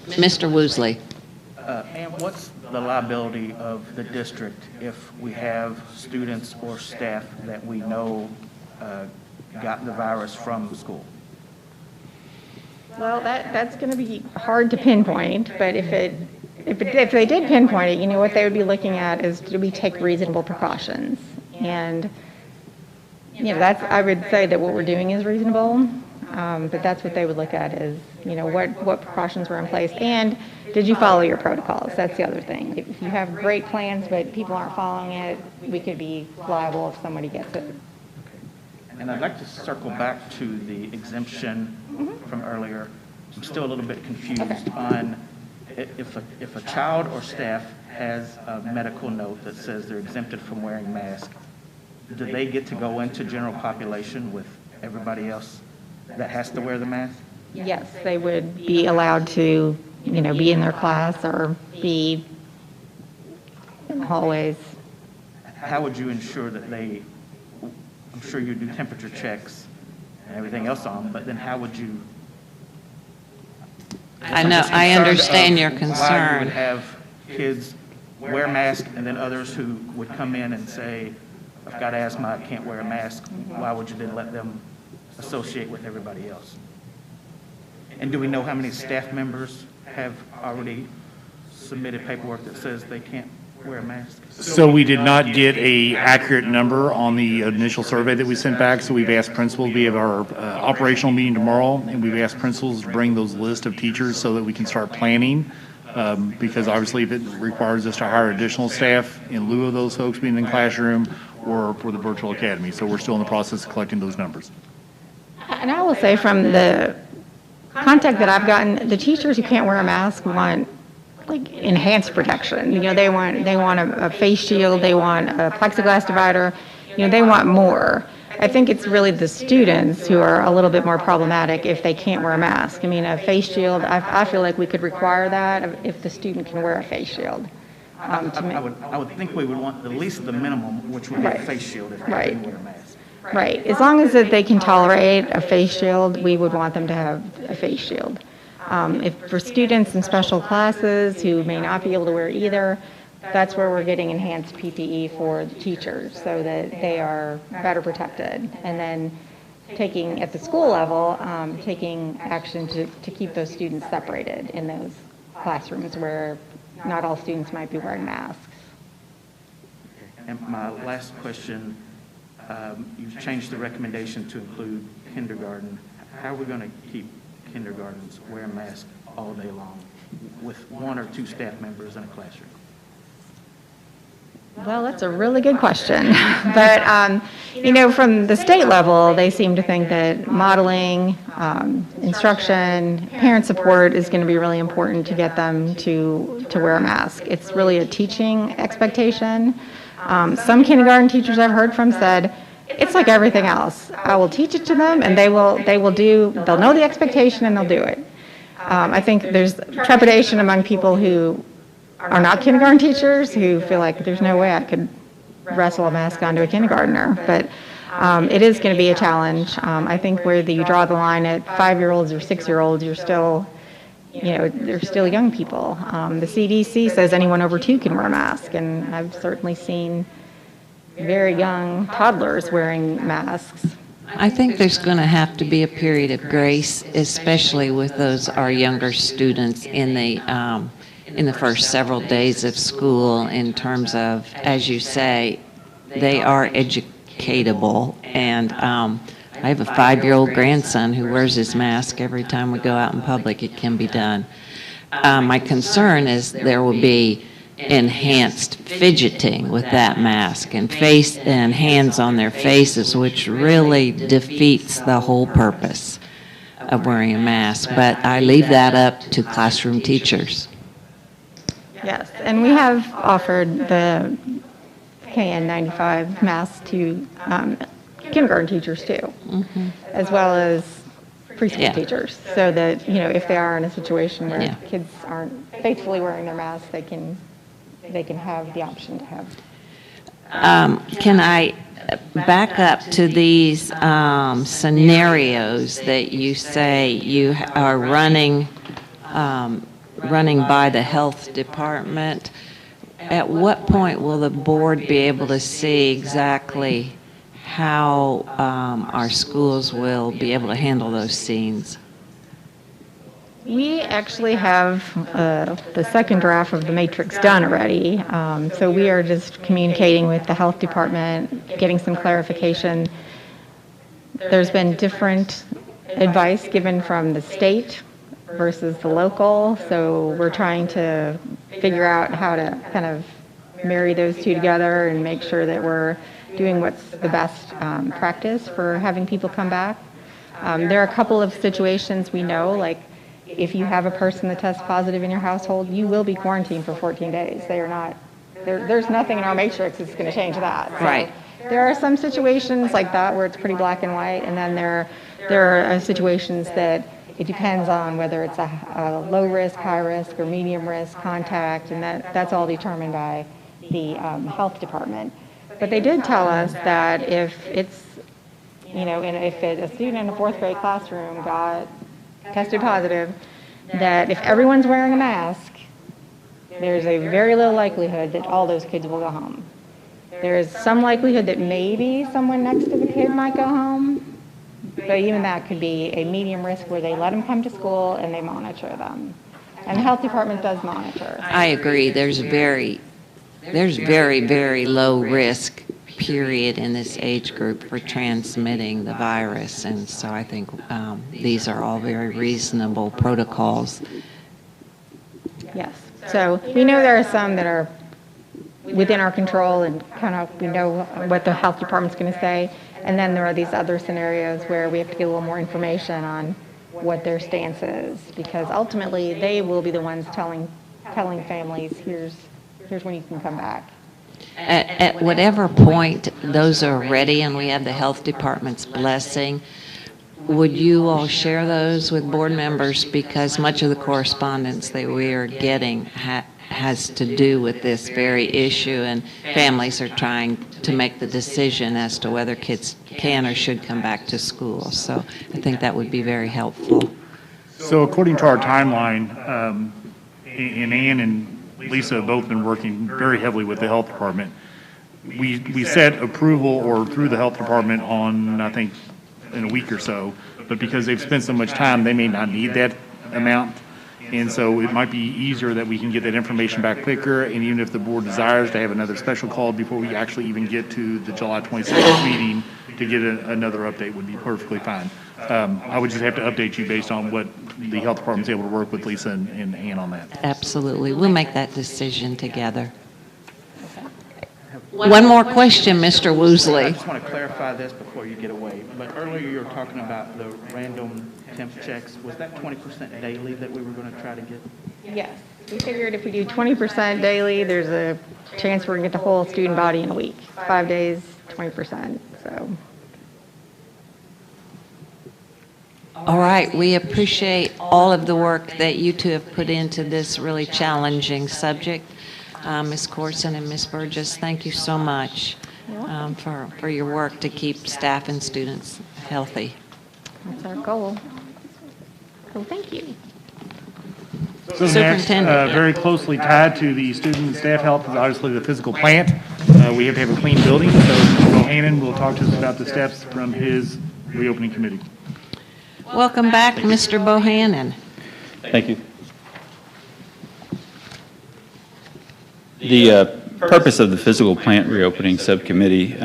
Mr. Woosley. And what's the liability of the district if we have students or staff that we know got the virus from school? Well, that's going to be hard to pinpoint, but if they did pinpoint it, what they would be looking at is, do we take reasonable precautions? And I would say that what we're doing is reasonable, but that's what they would look at is, what precautions were in place, and did you follow your protocols? That's the other thing. If you have great plans, but people aren't following it, we could be liable if somebody gets it. And I'd like to circle back to the exemption from earlier. I'm still a little bit confused on if a child or staff has a medical note that says they're exempted from wearing masks, do they get to go into general population with everybody else that has to wear the mask? Yes, they would be allowed to, be in their class or be in the hallways. How would you ensure that I'm sure you do temperature checks and everything else on them, but then how would you? I understand your Why you concern. would have kids wear masks and then others who would come in and say, I've got asthma, I can't wear a mask. Why would you then let them associate with everybody else? And do we know how many staff members have already submitted paperwork that says they can't wear a mask? So we did not get a accurate number on the initial survey that we sent back, so we've asked principals, we have our operational meeting tomorrow, and we've asked principals to bring those lists of teachers so that we can start planning, because obviously if it requires us to hire additional staff in lieu of those folks being in the classroom or for the virtual academy. So we're still in the process of collecting those numbers. And I will say from the contact that I've gotten, the teachers who can't wear a mask want enhanced protection. They want a face shield, they want a plexiglass divider, they want more. I think it's really the students who are a little bit more problematic if they can't wear a mask. A face shield, I feel like we could require that if the student can wear a face shield. I would think we would want at least the minimum, which would be a face shield if they didn't wear a mask. Right. As long as they can tolerate a face shield, we would want them to have a face shield. If for students in special classes who may not be able to wear either, that's where we're getting enhanced PPE for the teachers so that they are better protected. And then taking, at the school level, taking action to keep those students separated in those classrooms where not all students might be wearing masks. And my last question, you've changed the recommendation to include kindergarten. How are we going to keep kindergartens wearing masks all day long? with 1 or 2 staff members in a classroom? Well, that's a really good question. But, from the state level, they seem to think that modeling, instruction, parent support is going to be really important to get them to wear a mask. It's really a teaching expectation. Some kindergarten teachers I've heard from said, it's like everything else. I will teach it to them and they'll know the expectation and they'll do it. I think there's trepidation among people who are not kindergarten teachers who feel like there's no way I could wrestle a mask onto a kindergartner. But it is going to be a challenge. I think where you draw the line at 5-year-olds or 6-year-olds, you're still, they're still young people. The CDC says anyone over 2 can wear a mask, and I've certainly seen very young toddlers wearing masks. I think there's going to have to be a period of grace, especially with our younger students in the first several days of school, in terms of, as you say, they are educatable. And I have a 5-year-old grandson who wears his mask every time we go out in public. It can be done. My concern is there will be enhanced fidgeting with that mask and face and hands on their faces, which really defeats the whole purpose of wearing a mask. But I leave that up to classroom teachers. Yes, and we have offered the KN95 mask to kindergarten teachers too, as well as preschool teachers, so that, if they are in a situation where kids aren't faithfully wearing their masks, they can have the option to have. Can I back up to these scenarios that you say you are running by the health department? At what point will the board be able to see exactly how our schools will be able to handle those scenes? We actually have the second draft of the matrix done already. So we are just communicating with the health department, getting some clarification. There's been different advice given from the state versus the local, so we're trying to figure out how to kind of marry those two together and make sure that we're doing what's the best practice for having people come back. There are a couple of situations we know, like if you have a person that tests positive in your household, you will be quarantined for 14 days. They are not, there's nothing in our matrix that's going to change that. So right. There are some situations like that where it's pretty black and white, and then there are situations that it depends on whether it's a low risk, high risk, or medium risk contact, and that's all determined by the health department. But they did tell us that if it's, if a student in a 4th grade classroom got tested positive, that if everyone's wearing a mask, there's a very low likelihood that all those kids will go home. There is some likelihood that maybe someone next to the kid might go home, but even that could be a medium risk where they let them come to school and they monitor them. And the health department does monitor. I agree. There's very, very low risk period in this age group for transmitting the virus, and so I think these are all very reasonable protocols. Yes. So we know there are some that are within our control and kind of we know what the health department's going to say, and then there are these other scenarios where we have to get a little more information on what their stance is, because ultimately they will be the ones telling families, here's when you can come back. At whatever point those are ready and we have the health department's blessing, would you all share those with board members? Because much of the correspondence that we are getting has to do with this very issue, and families are trying to make the decision as to whether kids can or should come back to school. So I think that would be very helpful. So according to our timeline, and Ann and Lisa have both been working very heavily with the health department. We set approval or through the health department on, I think, in a week or so, but because they've spent so much time, they may not need that amount. And so it might be easier that we can get that information back quicker, and even if the board desires to have another special call before we actually even get to the July 26th meeting to get another update would be perfectly fine. I would just have to update you based on what the health department's able to work with Lisa and Ann on that. Absolutely. We'll make that decision together. One more question, Mr. I Woosley. just want to clarify this before you get away, but earlier you were talking about the random temp checks. Was that 20% daily that we were going to try to get? Yes. We figured if we do 20% daily, there's a chance we're going to get the whole student body in a week. 5 days, 20%, so. All right, we appreciate all of the work that you two have put into this really challenging subject. Ms. Corson and Ms. Burgess, thank you so much for your work to keep staff and students healthy. That's our goal. So thank you. So next, Superintendent. very closely tied to the student and staff health is obviously the physical plant. We have to have a clean building, so Bohannon will talk to us about the steps from his reopening committee. Welcome back, Mr. Bohannon. Thank you. The purpose of the physical plant reopening subcommittee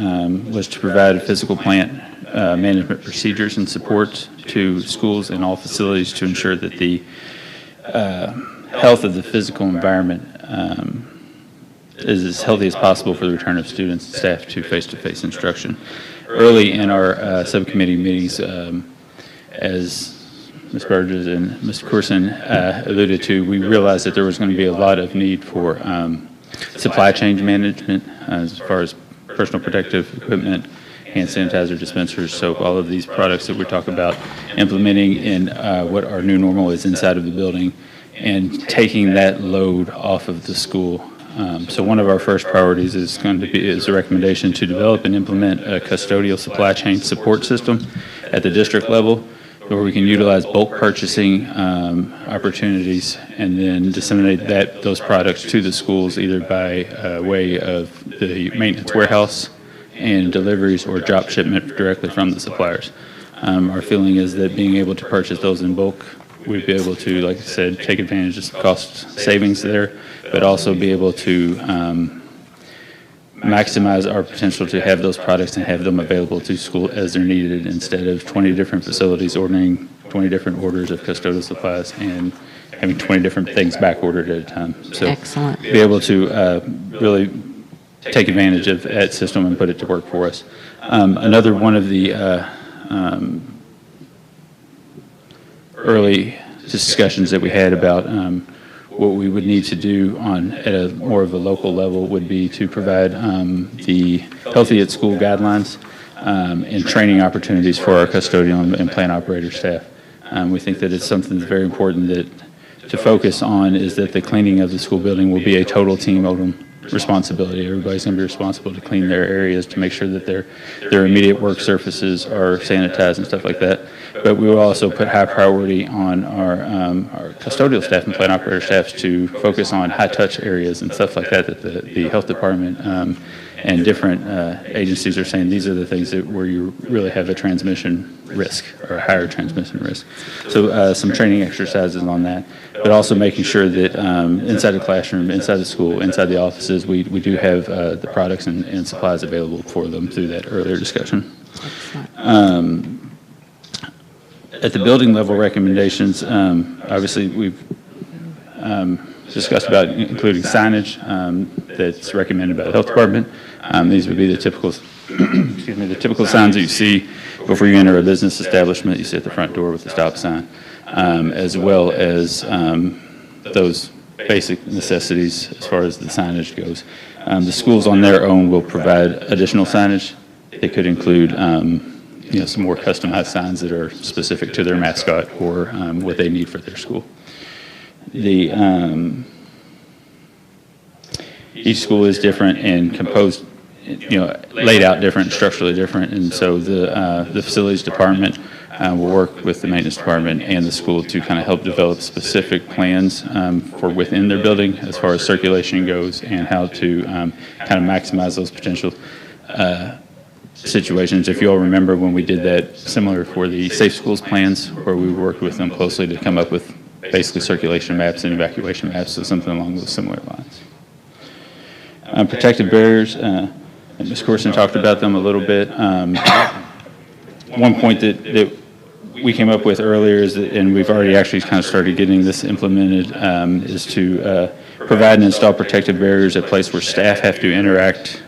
was to provide physical plant management procedures and support to schools and all facilities to ensure that the health of the physical environment is as healthy as possible for the return of students and staff to face-to-face instruction. Early in our subcommittee meetings, as Ms. Burgess and Mr. Corson alluded to, we realized that there was going to be a lot of need for supply chain management as far as personal protective equipment, hand sanitizer dispensers, soap, all of these products that we're talking about implementing in what our new normal is inside of the building and taking that load off of the school. So one of our first priorities is going to be a recommendation to develop and implement a custodial supply chain support system at the district level, where we can utilize bulk purchasing opportunities and then disseminate those products to the schools either by way of the maintenance warehouse and deliveries or drop shipment directly from the suppliers. Our feeling is that being able to purchase those in bulk, we'd be able to, like I said, take advantage of some cost savings there, but also be able to maximize our potential to have those products and have them available to school as they're needed instead of 20 different facilities ordering 20 different orders of custodial supplies and having 20 different things back ordered at a time. So Excellent. be able to really take advantage of that system and put it to work for us. Another one of the early discussions that we had about what we would need to do at a more of a local level would be to provide the Healthy at School guidelines and training opportunities for our custodial and plant operator staff. We think that it's something that's very important to focus on is that the cleaning of the school building will be a total team responsibility. Everybody's going to be responsible to clean their areas to make sure that their immediate work surfaces are sanitized and stuff like that. But we will also put high priority on our custodial staff and plant operator staffs to focus on high-touch areas and stuff like that the health department and different agencies are saying these are the things where you really have a transmission risk or a higher transmission risk. So some training exercises on that, but also making sure that inside the classroom, inside the school, inside the offices, we do have the products and supplies available for them through that earlier discussion. At the building level recommendations, obviously we've discussed about including signage that's recommended by the health department. These would be the typical, excuse me, the typical signs that you see before you enter a business establishment. You see at the front door with the stop sign, as well as those basic necessities as far as the signage goes. The schools on their own will provide additional signage. They could include some more customized signs that are specific to their mascot or what they need for their school. Each school is different and composed, laid out different, structurally different, and so the facilities department will work with the maintenance department and the school to kind of help develop specific plans for within their building as far as circulation goes and how to kind of maximize those potential situations. If you all remember when we did that similar for the Safe Schools plans, where we worked with them closely to come up with basically circulation maps and evacuation maps, so something along those similar lines. Protective barriers, Ms. Corson talked about them a little bit. One point that we came up with earlier is that, and we've already actually kind of started getting this implemented, is to provide and install protective barriers at places where staff have to interact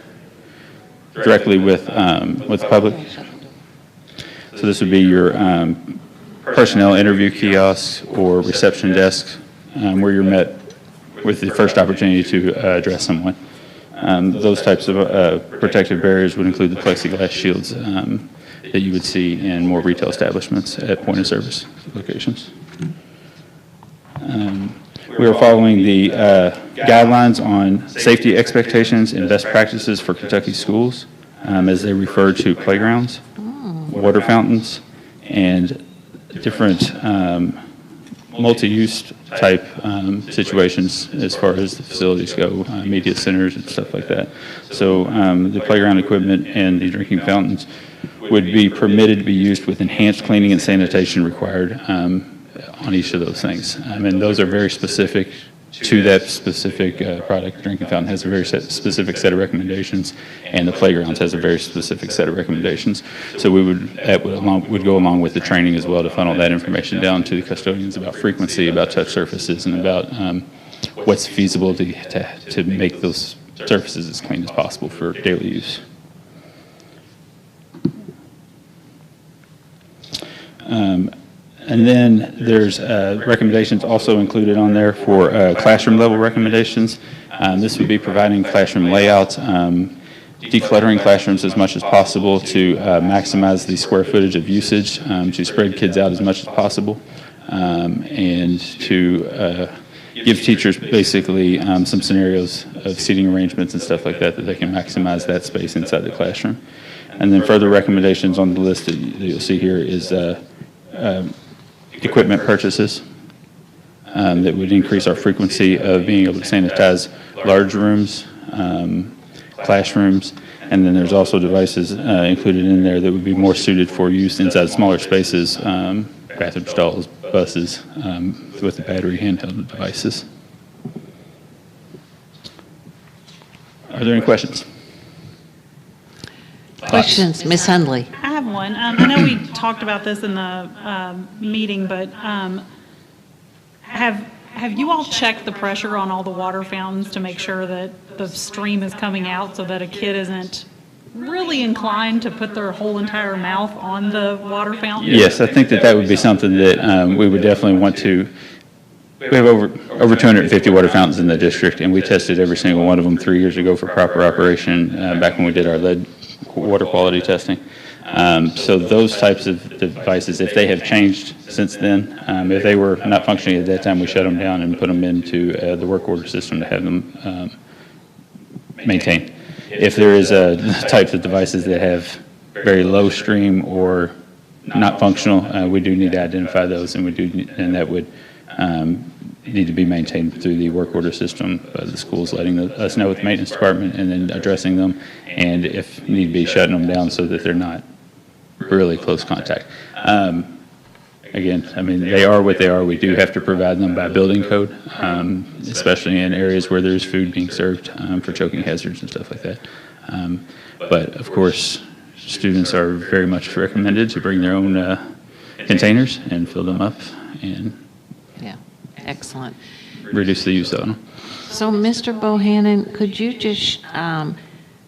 directly with the public. So this would be your personnel interview kiosks or reception desks where you're met with the first opportunity to address someone. Those types of protective barriers would include the plexiglass shields that you would see in more retail establishments at point-of-service locations. We are following the guidelines on safety expectations and best practices for Kentucky schools as they refer to playgrounds, water fountains, and different multi-use type situations as far as the facilities go, media centers and stuff like that. So the playground equipment and the drinking fountains would be permitted to be used with enhanced cleaning and sanitation required on each of those things. And those are very specific to that specific product. The drinking fountain has a very specific set of recommendations, and the playgrounds has a very specific set of recommendations. So that would go along with the training as well to funnel that information down to the custodians about frequency, about touch surfaces, and about what's feasible to make those surfaces as clean as possible for daily use. And then there's recommendations also included on there for classroom level recommendations. This would be providing classroom layouts, decluttering classrooms as much as possible to maximize the square footage of usage, to spread kids out as much as possible, and to give teachers basically some scenarios of seating arrangements and stuff like that they can maximize that space inside the classroom. And then further recommendations on the list that you'll see here is equipment purchases that would increase our frequency of being able to sanitize large rooms, classrooms, and then there's also devices included in there that would be more suited for use inside smaller spaces, bathroom stalls, buses, with the battery handheld devices. Are there any questions? Questions, Ms. Hundley? I have one. I know we talked about this in the meeting, but have you all checked the pressure on all the water fountains to make sure that the stream is coming out so that a kid isn't really inclined to put their whole entire mouth on the water fountain? Yes, I think that would be something that we would definitely want to. We have over 250 water fountains in the district, and we tested every single one of them 3 years ago for proper operation back when we did our lead water quality testing. So those types of devices, if they have changed since then, if they were not functioning at that time, we shut them down and put them into the work order system to have them maintained. If there is types of devices that have very low stream or not functional, we do need to identify those, and that would need to be maintained through the work order system. The school's letting us know with the maintenance department and then addressing them, and if need be, shutting them down so that they're not really close contact. Again, I mean, they are what they are. We do have to provide them by building code, especially in areas where there's food being served for choking hazards and stuff like that. But of course, students are very much recommended to bring their own containers and fill them up and Yeah, excellent. reduce the use of them. So, Mr. Bohannon, could you just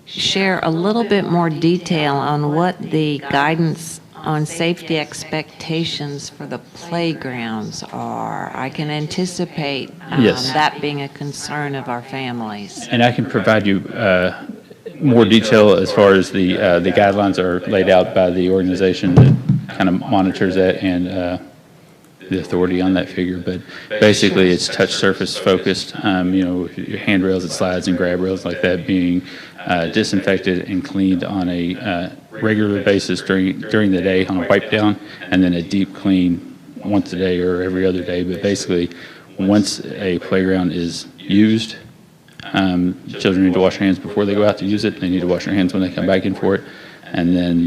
share a little bit more detail on what the guidance on safety expectations for the playgrounds are? I can anticipate Yes. that being a concern of our families. And I can provide you more detail as far as the guidelines are laid out by the organization that kind of monitors that and the authority on that figure. But basically, it's touch surface focused. Your handrails and slides and grab rails like that being disinfected and cleaned on a regular basis during the day on a wipe down, and then a deep clean once a day or every other day. But basically, once a playground is used, children need to wash their hands before they go out to use it. They need to wash their hands when they come back in for it. And then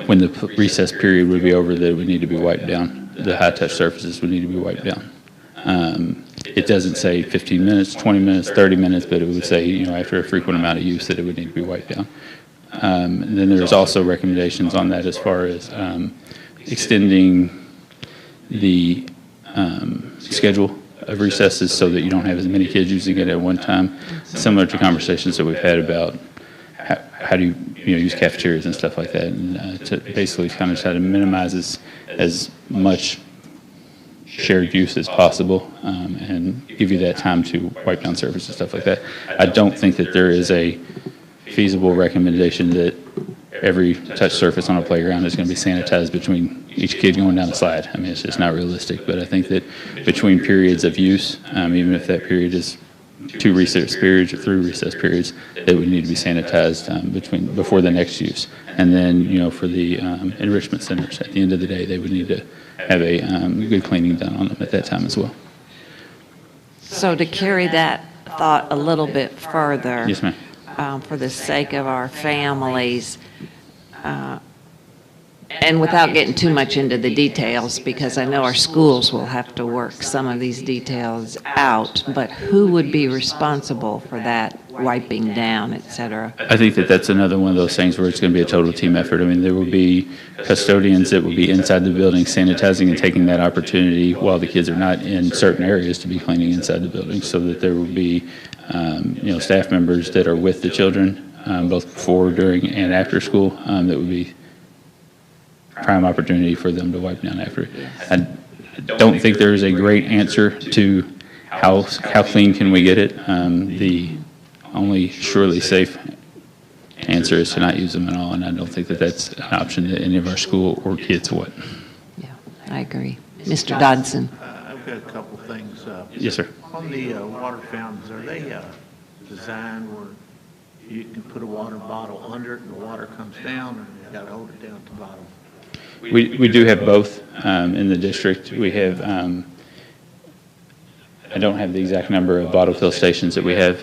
when the recess period would be over, that would need to be wiped down. The high-touch surfaces would need to be wiped down. It doesn't say 15 minutes, 20 minutes, 30 minutes, but it would say, after a frequent amount of use that it would need to be wiped down. And then there's also recommendations on that as far as extending the schedule of recesses so that you don't have as many kids using it at one time, similar to conversations that we've had about how do you use cafeterias and stuff like that, and to basically kind of try to minimize as much shared use as possible, and give you that time to wipe down surface and stuff like that. I don't think that there is a feasible recommendation that every touch surface on a playground is going to be sanitized between each kid going down the slide. I mean, it's just not realistic, but I think that between periods of use, even if that period is 2 recess periods or 3 recess periods, that would need to be sanitized before the next use. And then, for the enrichment centers, at the end of the day, they would need to have a good cleaning done on them at that time as well. So to carry that thought a little bit further. Yes, ma'am. For the sake of our families, and without getting too much into the details, because I know our schools will have to work some of these details out, but who would be responsible for that wiping down, et cetera? I think that that's another one of those things where it's going to be a total team effort. I mean, there will be custodians that will be inside the building sanitizing and taking that opportunity while the kids are not in certain areas to be cleaning inside the building, so that there will be staff members that are with the children, both before, during, and after school, that would be prime opportunity for them to wipe down after. I don't think there is a great answer to how clean can we get it. The only surely safe answer is to not use them at all, and I don't think that that's an option that any of our school or kids want. Yeah, I agree. Mr. Dodson. I've got a couple things. Yes, sir. On the water fountains, are they designed where you can put a water bottle under it and the water comes down, or you got to hold it down at the bottom? We do have both in the district. We have, I don't have the exact number of bottle fill stations that we have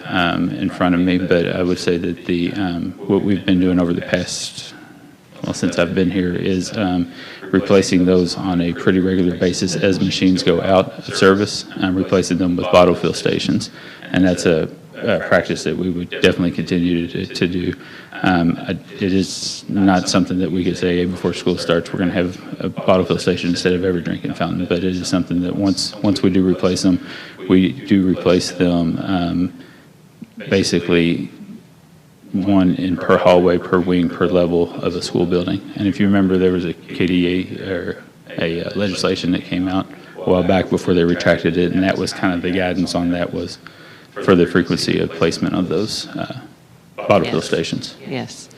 in front of me, but I would say that what we've been doing over the past, since I've been here, is replacing those on a pretty regular basis as machines go out of service, replacing them with bottle fill stations. And that's a practice that we would definitely continue to do. It is not something that we could say, hey, before school starts, we're going to have a bottle fill station instead of every drinking fountain, but it is something that once we do replace them, we do replace them basically one in per hallway, per wing, per level of a school building. And if you remember, there was a KDA or a legislation that came out a while back before they retracted it, and that was kind of the guidance on that, was for the frequency of placement of those bottle fill stations. Yes.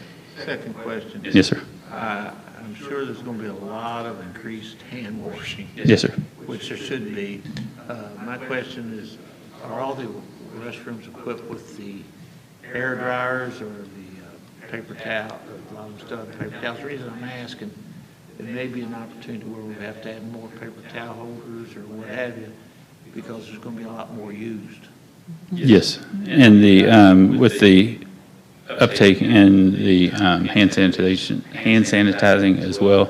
Second question. Yes, sir. I'm sure there's going to be a lot of increased hand washing. Yes, sir. Which there should be. My question is, are all the restrooms equipped with the air dryers or the paper towel, a lot of them still have paper towels? The reason I'm asking, it may be an opportunity where we have to add more paper towel holders or what have you, because there's going to be a lot more used. Yes, and with the uptake in the hand sanitizing as well,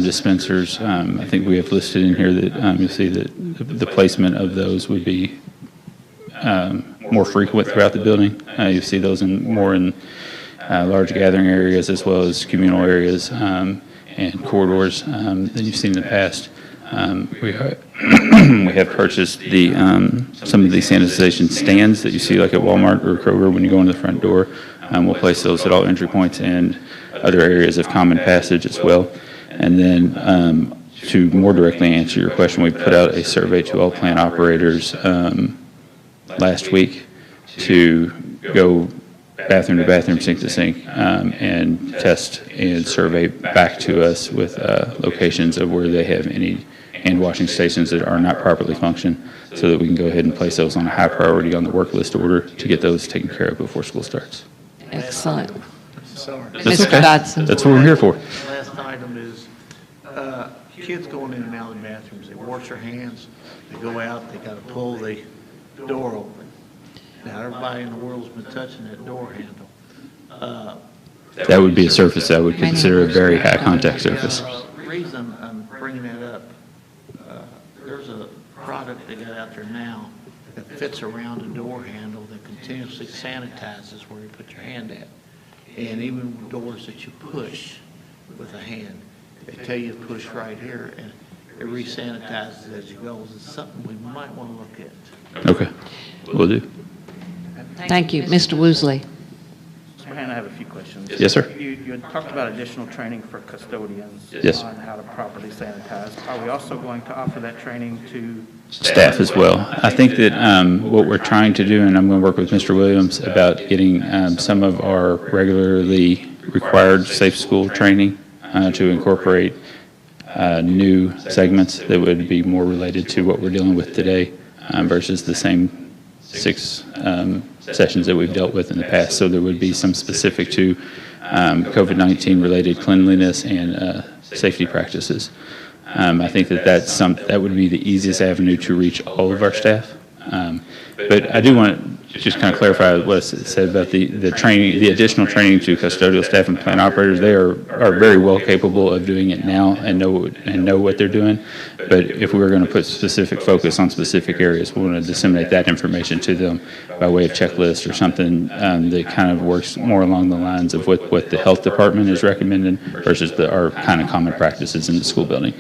dispensers, I think we have listed in here that you'll see that the placement of those would be more frequent throughout the building. You see those more in large gathering areas as well as communal areas and corridors than you've seen in the past. We have purchased some of the sanitization stands that you see like at Walmart or Kroger when you go in the front door. We'll place those at all entry points and other areas of common passage as well. And then to more directly answer your question, we put out a survey to all plant operators last week to go bathroom to bathroom, sink to sink, and test and survey back to us with locations of where they have any hand washing stations that are not properly functioning, so that we can go ahead and place those on a high priority on the work list order to get those taken care of before school starts. Excellent. Sorry. That's Mr. okay. Dodson. That's what we're here for. Last item is, kids going in and out of the bathrooms, they wash their hands, they go out, they got to pull the door open. Now, everybody in the world's been touching that door handle. That would be a surface I would consider a very high contact surface. The reason I'm bringing that up, there's a product they got out there now that fits around the door handle that continuously sanitizes where you put your hand at. And even doors that you push with a hand, they tell you to push right here, and it re-sanitizes as you go. It's something we might want to look at. Okay, will do. Thank you. Mr. Woosley? Mr. Mahan, I have a few questions. Yes, sir. You had talked about additional training for custodians Yes. on how to properly sanitize. Are we also going to offer that training to Staff as well. I think that what we're trying to do, and I'm going to work with Mr. Williams about getting some of our regularly required safe school training to incorporate new segments that would be more related to what we're dealing with today versus the same 6 sessions that we've dealt with in the past. So there would be some specific to COVID-19 related cleanliness and safety practices. I think that that would be the easiest avenue to reach all of our staff. But I do want to just kind of clarify what I said about the training, the additional training to custodial staff and plant operators. They are very well capable of doing it now and know what they're doing. But if we were going to put specific focus on specific areas, we want to disseminate that information to them by way of checklist or something that kind of works more along the lines of what the health department is recommending versus our kind of common practices in the school building.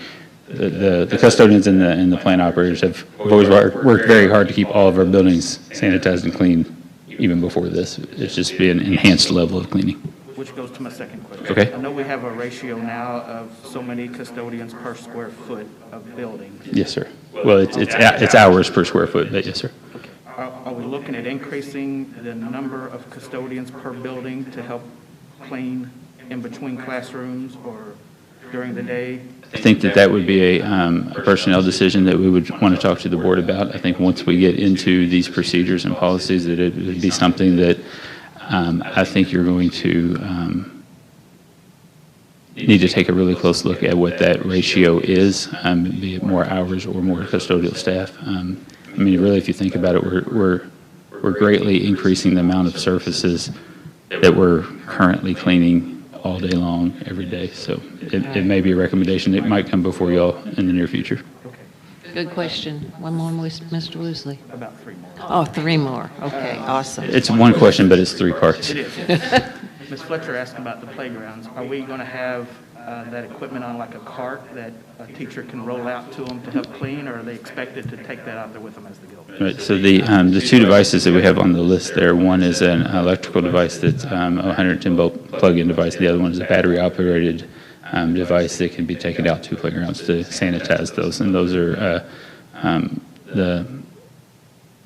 The custodians and the plant operators have always worked very hard to keep all of our buildings sanitized and clean even before this. It's just been an enhanced level of cleaning. Which goes to my second question. Okay. I know we have a ratio now of so many custodians per square foot of building. Yes, sir. Well, it's hours per square foot, but yes, sir. Okay. Are we looking at increasing the number of custodians per building to help clean in between classrooms or during the day? I think that would be a personnel decision that we would want to talk to the board about. I think once we get into these procedures and policies, that it would be something that I think you're going to need to take a really close look at what that ratio is, be it more hours or more custodial staff. I mean, really, if you think about it, we're greatly increasing the amount of surfaces that we're currently cleaning all day long, every day. So it may be a recommendation that might come before y'all in the near future. Good question. One more, Mr. Woosley. About 3 more. Oh, 3 more. Okay, awesome. It's one question, but it's 3 parts. It is. Ms. Fletcher asked about the playgrounds. Are we going to have that equipment on like a cart that a teacher can roll out to them to help clean, or are they expected to take that out there with them as they go? Right, so the 2 devices that we have on the list there, one is an electrical device that's a 110 volt plug-in device. The other one is a battery operated device that can be taken out to playgrounds to sanitize those. And those are the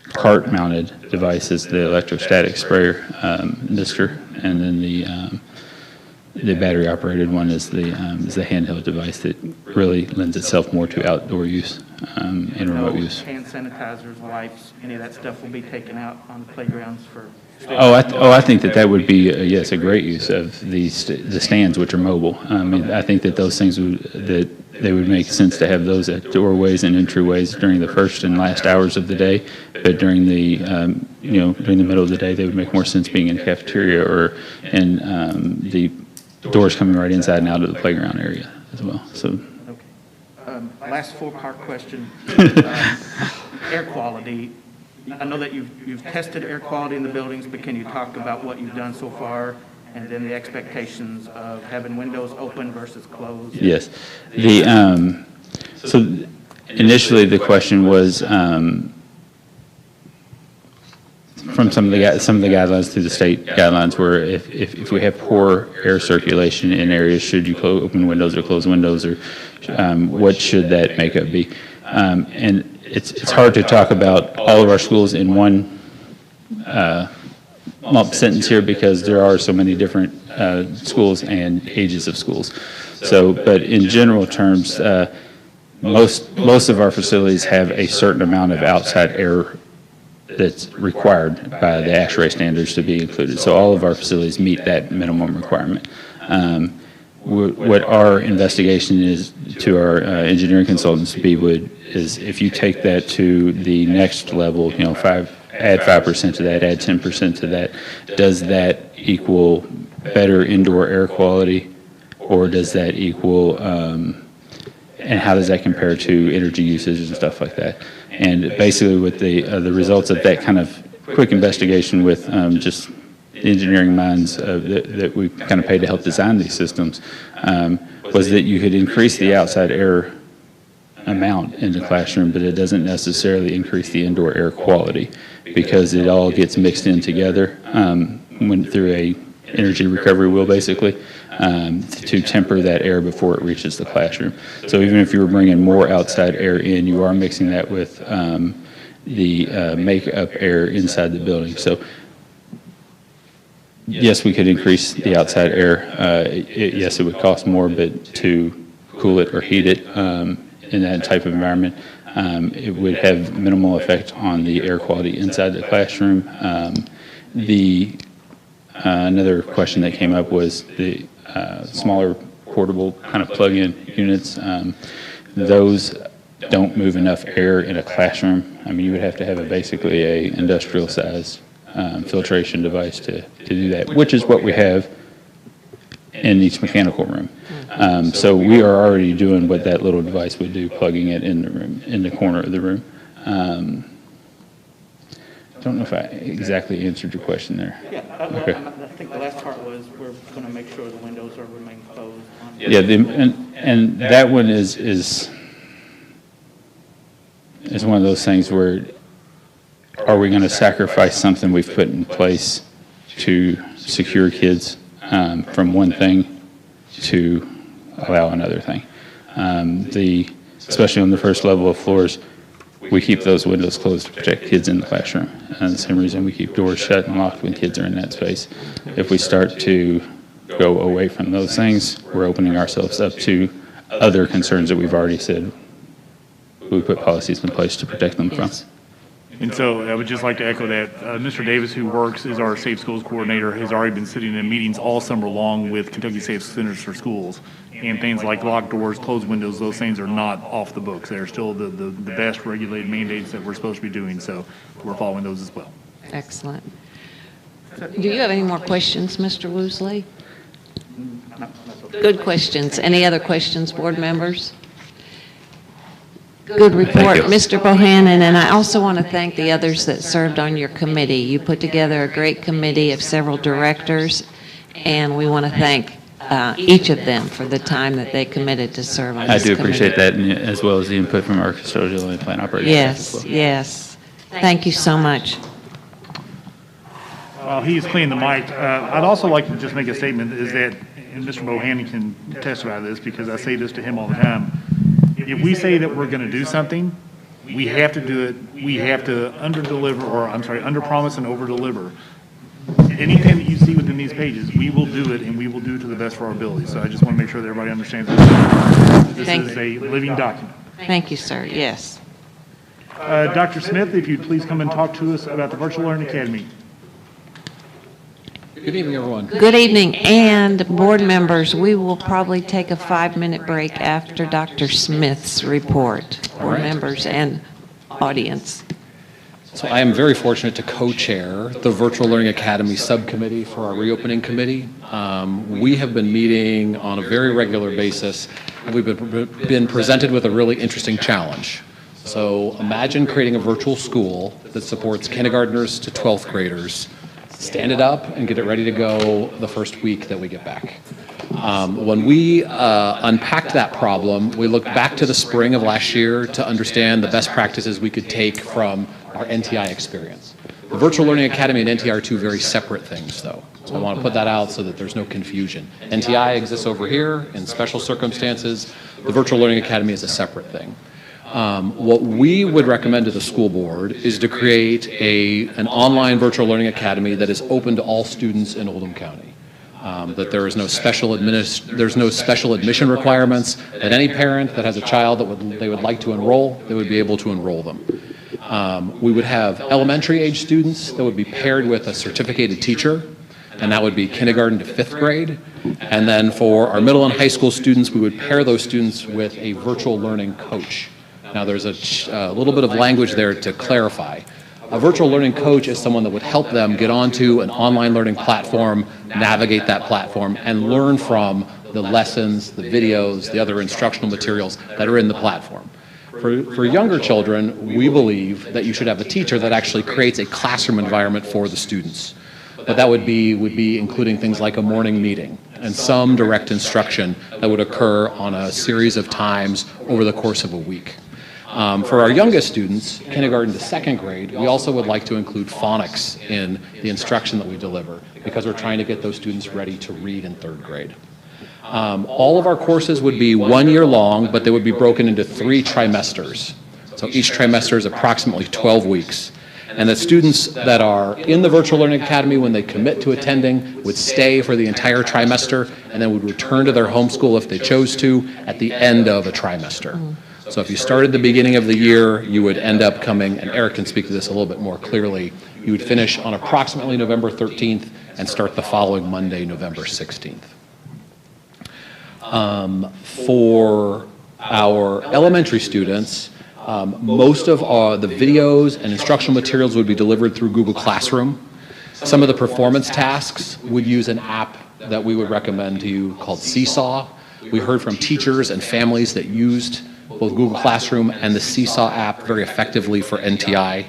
cart mounted devices, the electrostatic sprayer mister, and then the battery operated one is the handheld device that really lends itself more to outdoor use and remote use. Hand sanitizers, wipes, any of that stuff will be taken out on the playgrounds for? I think that would be, yes, a great use of the stands, which are mobile. I mean, I think that those things they would make sense to have those at doorways and entryways during the first and last hours of the day. But during the, during the middle of the day, they would make more sense being in the cafeteria or in the doors coming right inside and out of the playground area as well. So. Okay. Last 4-part question. Air quality. I know that you've tested air quality in the buildings, but can you talk about what you've done so far and then the expectations of having windows open versus closed? Yes. So initially the question was from some of the guidelines through the state guidelines were if we have poor air circulation in areas, should you open windows or close windows, or what should that makeup be? And it's hard to talk about all of our schools in one sentence here because there are so many different schools and ages of schools. So, but in general terms, most of our facilities have a certain amount of outside air that's required by the ASHRAE standards to be included. So all of our facilities meet that minimum requirement. What our investigation is to our engineering consultants is if you take that to the next level, add 5% to that, add 10% to that, does that equal better indoor air quality, or does that equal, and how does that compare to energy usage and stuff like that? And basically with the results of that kind of quick investigation with just engineering minds that we kind of paid to help design these systems, was that you could increase the outside air amount in the classroom, but it doesn't necessarily increase the indoor air quality because it all gets mixed in together through a energy recovery wheel, basically, to temper that air before it reaches the classroom. So even if you were bringing more outside air in, you are mixing that with the make-up air inside the building. So yes, we could increase the outside air. Yes, it would cost more, but to cool it or heat it in that type of environment, it would have minimal effect on the air quality inside the classroom. Another question that came up was the smaller portable kind of plug-in units. Those don't move enough air in a classroom. I mean, you would have to have basically a industrial-sized filtration device to do that, which is what we have in each mechanical room. So we are already doing what that little device would do, plugging it in the room, in the corner of the room. I don't know if I exactly answered your question there. Yeah, Okay. I think the last part was we're going to make sure the windows are remain closed. Yeah, and that one is one of those things where are we going to sacrifice something we've put in place to secure kids from one thing to allow another thing? Especially on the first level of floors, we keep those windows closed to protect kids in the classroom. And the same reason we keep doors shut and locked when kids are in that space. If we start to go away from those things, we're opening ourselves up to other concerns that we've already said we put policies in place to protect them from. And so I would just like to echo that. Mr. Davis, who works as our Safe Schools Coordinator, has already been sitting in meetings all summer long with Kentucky Safe Centers for Schools. And things like locked doors, closed windows, those things are not off the books. They're still the best regulated mandates that we're supposed to be doing. So we're following those as well. Excellent. Do you have any more questions, Mr. Woosley? Good questions. Any other questions, board members? Good report, Mr. Bohannon, and I also want to thank the others that served on your committee. You put together a great committee of several directors, and we want to thank each of them for the time that they committed to serve on this I do committee. appreciate that, and as well as the input from our custodial and plant operating staff as Yes, well. yes. Thank you so much. While he's cleaning the mic, I'd also like to just make a statement is that, and Mr. Bohannon can testify to this because I say this to him all the time, if we say that we're going to do something, we have to do it. We have to under-promise and over-deliver. Anything that you see within these pages, we will do it, and we will do it to the best of our ability. So I just want to make sure that everybody understands that this is a living document. Thank you, sir. Yes. Dr. Smith, if you'd please come and talk to us about the Virtual Learning Academy. Good evening, everyone. Good evening, and board members, we will probably take a 5-minute break after Dr. Smith's report. Board members and audience. So I am very fortunate to co-chair the Virtual Learning Academy subcommittee for our reopening committee. We have been meeting on a very regular basis, and we've been presented with a really interesting challenge. So imagine creating a virtual school that supports kindergartners to 12th graders. Stand it up and get it ready to go the first week that we get back. When we unpacked that problem, we looked back to the spring of last year to understand the best practices we could take from our NTI experience. The Virtual Learning Academy and NTI are two very separate things, though. So I want to put that out so that there's no confusion. NTI exists over here in special circumstances. The Virtual Learning Academy is a separate thing. What we would recommend to the school board is to create an online virtual learning academy that is open to all students in Oldham County. That there is no special admission requirements, that any parent that has a child that they would like to enroll, they would be able to enroll them. We would have elementary age students that would be paired with a certificated teacher, and that would be kindergarten to 5th grade. And then for our middle and high school students, we would pair those students with a virtual learning coach. Now, there's a little bit of language there to clarify. A virtual learning coach is someone that would help them get onto an online learning platform, navigate that platform, and learn from the lessons, the videos, the other instructional materials that are in the platform. For younger children, we believe that you should have a teacher that actually creates a classroom environment for the students. but that would be including things like a morning meeting and some direct instruction that would occur on a series of times over the course of a week. For our youngest students, kindergarten to second grade, we also would like to include phonics in the instruction that we deliver because we're trying to get those students ready to read in third grade. All of our courses would be 1 year long, but they would be broken into 3 trimesters. So each trimester is approximately 12 weeks. And the students that are in the Virtual Learning Academy, when they commit to attending, would stay for the entire trimester and then would return to their home school if they chose to at the end of a trimester. So if you started the beginning of the year, you would end up coming, and Eric can speak to this a little bit more clearly, you would finish on approximately November 13th and start the following Monday, November 16th. For our elementary students, most of the videos and instructional materials would be delivered through Google Classroom. Some of the performance tasks would use an app that we would recommend to you called Seesaw. We heard from teachers and families that used both Google Classroom and the Seesaw app very effectively for NTI.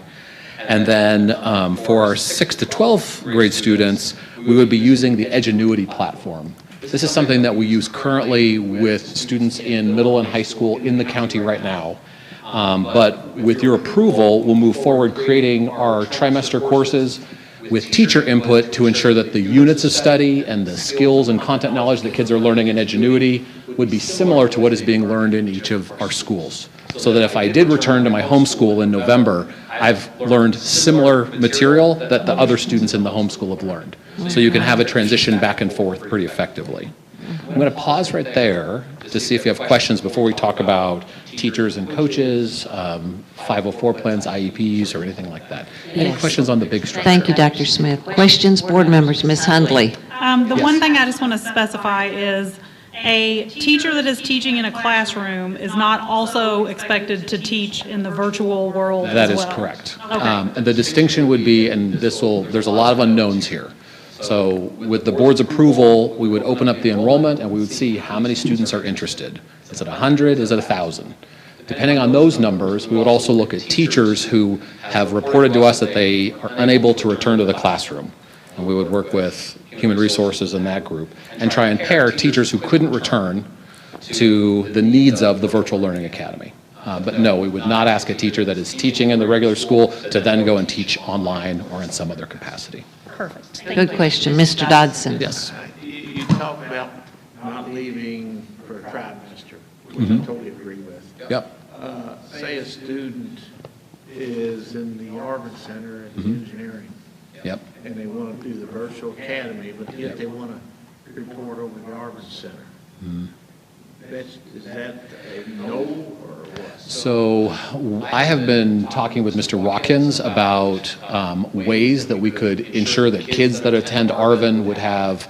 And then for our 6 to 12th grade students, we would be using the Edgenuity platform. This is something that we use currently with students in middle and high school in the county right now. But with your approval, we'll move forward creating our trimester courses with teacher input to ensure that the units of study and the skills and content knowledge that kids are learning in Edgenuity would be similar to what is being learned in each of our schools. So that if I did return to my home school in November, I've learned similar material that the other students in the home school have learned. So you can have a transition back and forth pretty effectively. I'm going to pause right there to see if you have questions before we talk about teachers and coaches, 504 plans, IEPs, or anything like that. Any Yes. questions on the big structure? Thank you, Dr. Smith. Questions, board members? Ms. Hundley? The one thing I just want to specify is a teacher that is teaching in a classroom is not also expected to teach in the virtual world as well. That is correct. Okay. And the distinction would be, and there's a lot of unknowns here. So with the board's approval, we would open up the enrollment and we would see how many students are interested. Is it 100? Is it 1,000? Depending on those numbers, we would also look at teachers who have reported to us that they are unable to return to the classroom. And we would work with human resources in that group and try and pair teachers who couldn't return to the needs of the Virtual Learning Academy. But no, we would not ask a teacher that is teaching in the regular school to then go and teach online or in some other capacity. Perfect. Good question. Mr. Dodson? Yes. You talk about not leaving for a trimester, which I totally agree with. Yep. Say a student is in the Arvin Center in engineering, Yep. and they want to do the virtual academy, but yet they want to report over the Arvin Center. Is that a no or what? So I have been talking with Mr. Watkins about ways that we could ensure that kids that attend Arvin would have,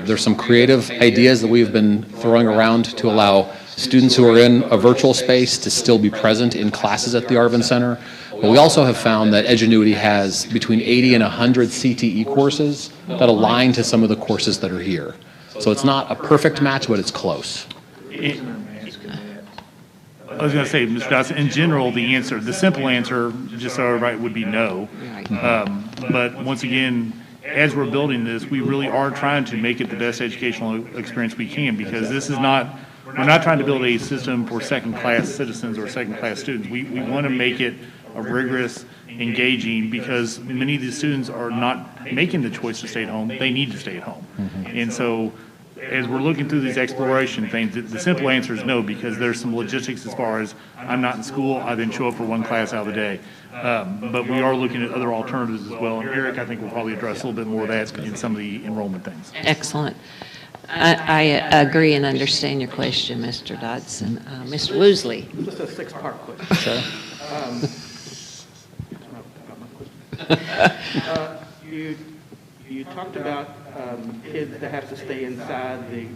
there's some creative ideas that we've been throwing around to allow students who are in a virtual space to still be present in classes at the Arvin Center. But we also have found that Edgenuity has between 80 and 100 CTE courses that align to some of the courses that are here. So it's not a perfect match, but it's close. I was going to say, Mr. Dodson, in general, the simple answer, just so everybody, would be no. But once again, as we're building this, we really are trying to make it the best educational experience we can, because this is not, we're not trying to build a system for second-class citizens or second-class students. We want to make it a rigorous, engaging, because many of these students are not making the choice to stay at home. They need to stay at home. And so as we're looking through these exploration things, the simple answer is no, because there's some logistics as far as I'm not in school, I then show up for one class out of the day. But we are looking at other alternatives as well. And Eric, I think, will probably address a little bit more of that in some of the enrollment things. Excellent. I agree and understand your question, Mr. Dodson. Mr. Woosley? Just a 6-part question. You talked about kids that have to stay inside the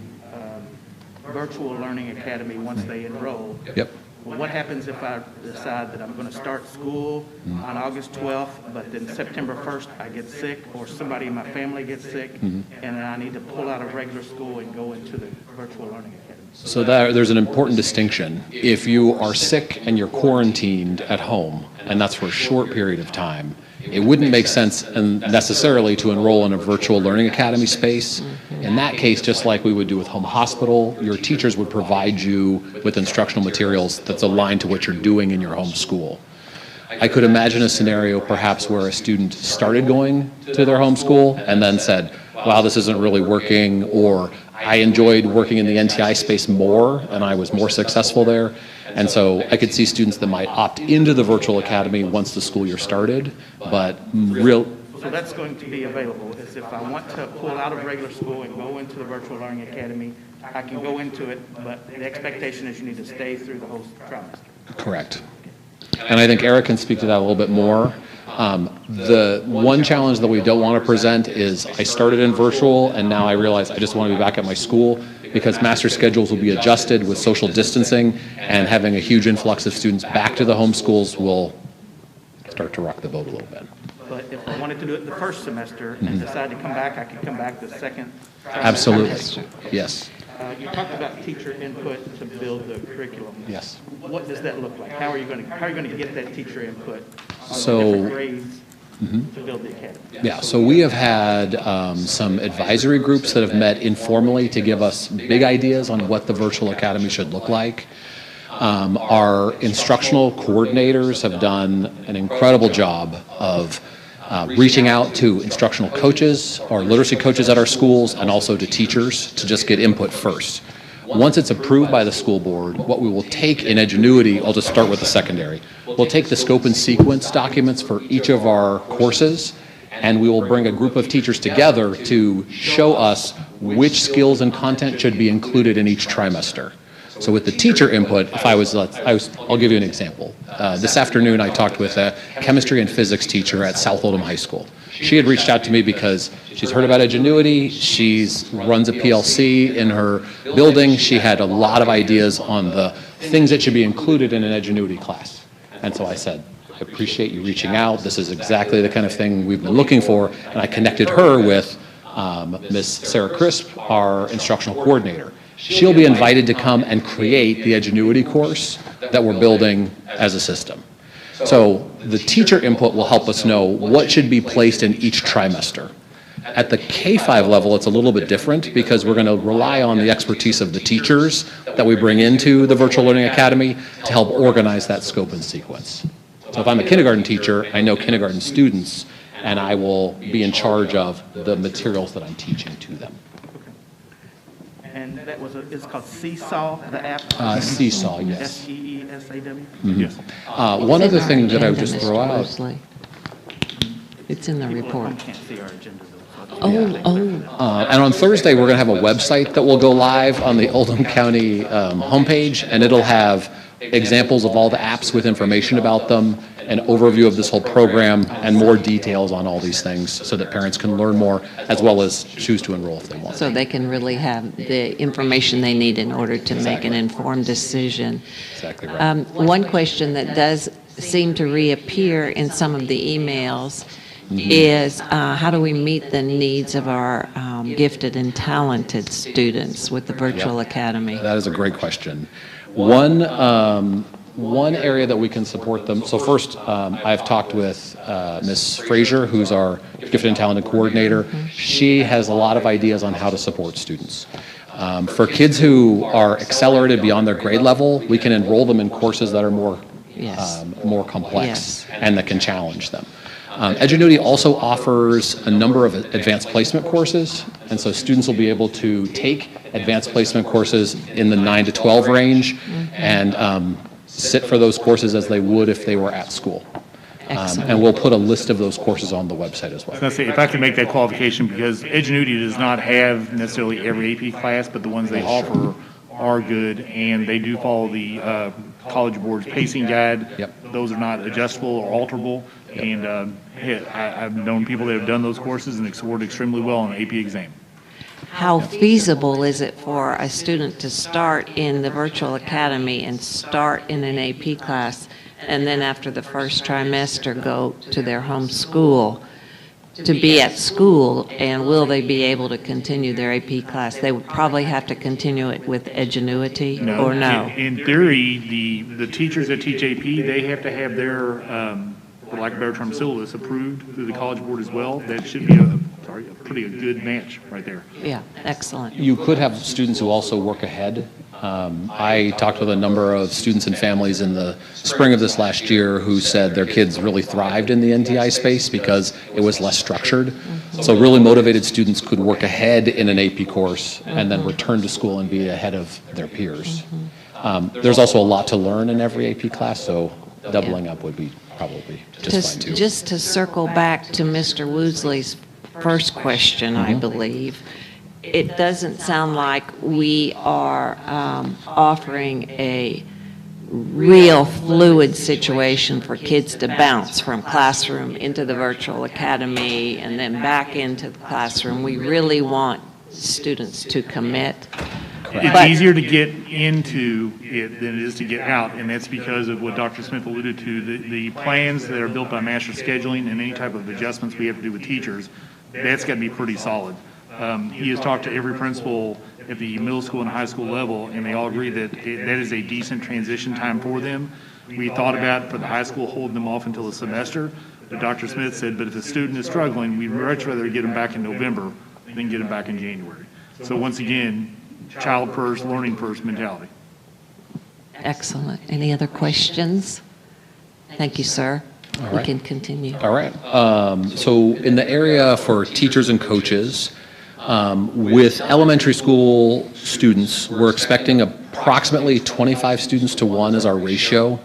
virtual learning academy once they enroll. Yep. Well, what happens if I decide that I'm going to start school on August 12th, but then September 1st I get sick, or somebody in my family gets sick, and then I need to pull out of regular school and go into the virtual learning academy? So there's an important distinction. If you are sick and you're quarantined at home, and that's for a short period of time, It wouldn't make sense necessarily to enroll in a virtual learning academy space. In that case, just like we would do with home hospital, your teachers would provide you with instructional materials that's aligned to what you're doing in your home school. I could imagine a scenario perhaps where a student started going to their home school and then said, wow, this isn't really working, or I enjoyed working in the NTI space more and I was more successful there. And so I could see students that might opt into the virtual academy once the school year started, but So that's going to be available, is if I want to pull out of regular school and go into the virtual learning academy, I can go into it, but the expectation is you need to stay through the whole trimester. Correct. And I think Eric can speak to that a little bit more. The one challenge that we don't want to present is I started in virtual and now I realize I just want to be back at my school, because master schedules will be adjusted with social distancing, and having a huge influx of students back to the home schools will start to rock the boat a little bit. But if I wanted to do it the first semester and decide to come back, I could come back the second. Absolutely. Yes. You talked about teacher input to build the curriculum. Yes. What does that look like? How are you going to get that teacher input on So- the different grades to build the academy? Yeah, so we have had some advisory groups that have met informally to give us big ideas on what the virtual academy should look like. Our instructional coordinators have done an incredible job of reaching out to instructional coaches or literacy coaches at our schools, and also to teachers to just get input first. Once it's approved by the school board, what we will take in Edgenuity, I'll just start with the secondary. We'll take the scope and sequence documents for each of our courses, and we will bring a group of teachers together to show us which skills and content should be included in each trimester. So with the teacher input, if I'll give you an example. This afternoon, I talked with a chemistry and physics teacher at South Oldham High School. She had reached out to me because she's heard about Edgenuity. She runs a PLC in her building. She had a lot of ideas on the things that should be included in an Edgenuity class. And so I said, I appreciate you reaching out. This is exactly the kind of thing we've been looking for. And I connected her with Miss Sarah Crisp, our instructional coordinator. She'll be invited to come and create the Edgenuity course that we're building as a system. So the teacher input will help us know what should be placed in each trimester. At the K-5 level, it's a little bit different, because we're going to rely on the expertise of the teachers that we bring into the Virtual Learning Academy to help organize that scope and sequence. So if I'm a kindergarten teacher, I know kindergarten students, and I will be in charge of the materials that I'm teaching to them. And that was it's called Seesaw, the app? Seesaw, yes. SEESAW? Yes. One It's other in our thing that I would agenda, just throw Mr. out. Mosley. It's in the People at home report. can't see our agenda though. And on Thursday, we're going to have a website that will go live on the Oldham County homepage, and it'll have examples of all the apps with information about them, an overview of this whole program, and more details on all these things, so that parents can learn more, as well as choose to enroll if they want. So they can really have the information they need in order to make an informed decision. Exactly right. One question that does seem to reappear in some of the emails is how do we meet the needs of our gifted and talented students with the virtual academy? That is a great question. One area that we can support them, so first, I've talked with Ms. Frazier, who's our Gifted and Talented Coordinator. She has a lot of ideas on how to support students. For kids who are accelerated beyond their grade level, we can enroll them in courses that are more complex Yes. and that can challenge them. Edgenuity also offers a number of advanced placement courses, and so students will be able to take advanced placement courses in the 9 to 12 range and sit for those courses as they would if they were at school. And we'll put a list of those courses on the website as well. I was going to say, if I could make that qualification, because Edgenuity does not have necessarily every AP class, but the ones they offer are good, and they do follow the College Board's pacing guide. Yep. Those are not adjustable or alterable, and I've known people that have done those courses and scored extremely well on the AP exam. How feasible is it for a student to start in the virtual academy and start in an AP class, and then after the first trimester go to their home school to be at school, and will they be able to continue their AP class? They would probably have to continue it with Edgenuity, or no? In theory, the teachers that teach AP, they have to have their for lack of a better term, syllabus approved through the College Board as well, that should be a pretty good match right there. Yeah, excellent. You could have students who also work ahead. I talked with a number of students and families in the spring of this last year who said their kids really thrived in the NTI space because it was less structured. So really motivated students could work ahead in an AP course and then return to school and be ahead of their peers. There's also a lot to learn in every AP class, so doubling up would be probably just fine too. Just to circle back to Mr. Woosley's first question, I believe, it doesn't sound like we are offering a real fluid situation for kids to bounce from classroom into the virtual academy and then back into the classroom. We really want students to commit. It's easier to get into it than it is to get out, and that's because of what Dr. Smith alluded to, the plans that are built by master scheduling and any type of adjustments we have to do with teachers, that's got to be pretty solid. He has talked to every principal at the middle school and high school level, and they all agree that that is a decent transition time for them. We thought about for the high school holding them off until the semester, but Dr. Smith said, but if a student is struggling, we'd much rather get them back in November than get them back in January. So once again, child first, learning first mentality. Excellent. Any other questions? Thank you, sir. All We right. can continue. All right. So in the area for teachers and coaches, with elementary school students, we're expecting approximately 25 students to 1 as our ratio.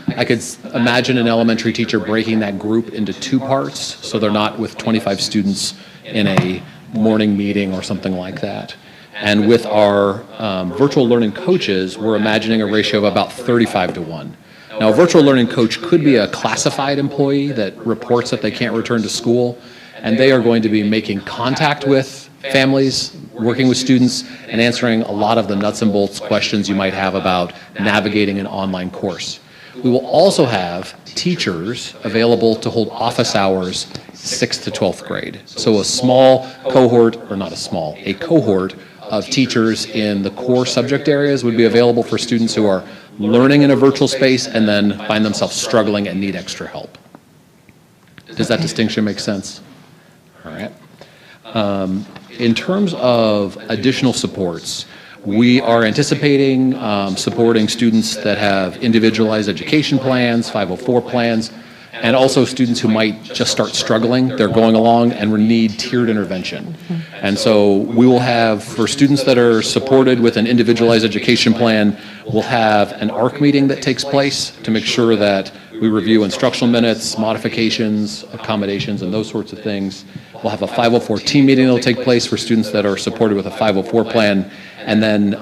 I could imagine an elementary teacher breaking that group into 2 parts, so they're not with 25 students in a morning meeting or something like that. And with our virtual learning coaches, we're imagining a ratio of about 35 to 1. Now, a virtual learning coach could be a classified employee that reports that they can't return to school, and they are going to be making contact with families, working with students, and answering a lot of the nuts and bolts questions you might have about navigating an online course. We will also have teachers available to hold office hours 6th to 12th grade. So a small cohort, or not a small, a cohort of teachers in the core subject areas would be available for students who are learning in a virtual space and then find themselves struggling and need extra help. Does that distinction make sense? All right. In terms of additional supports, we are anticipating supporting students that have individualized education plans, 504 plans, and also students who might just start struggling. They're going along and will need tiered intervention. And so we will have, for students that are supported with an individualized education plan, we'll have an ARC meeting that takes place to make sure that we review instructional minutes, modifications, accommodations, and those sorts of things. We'll have a 504 team meeting that will take place for students that are supported with a 504 plan. And then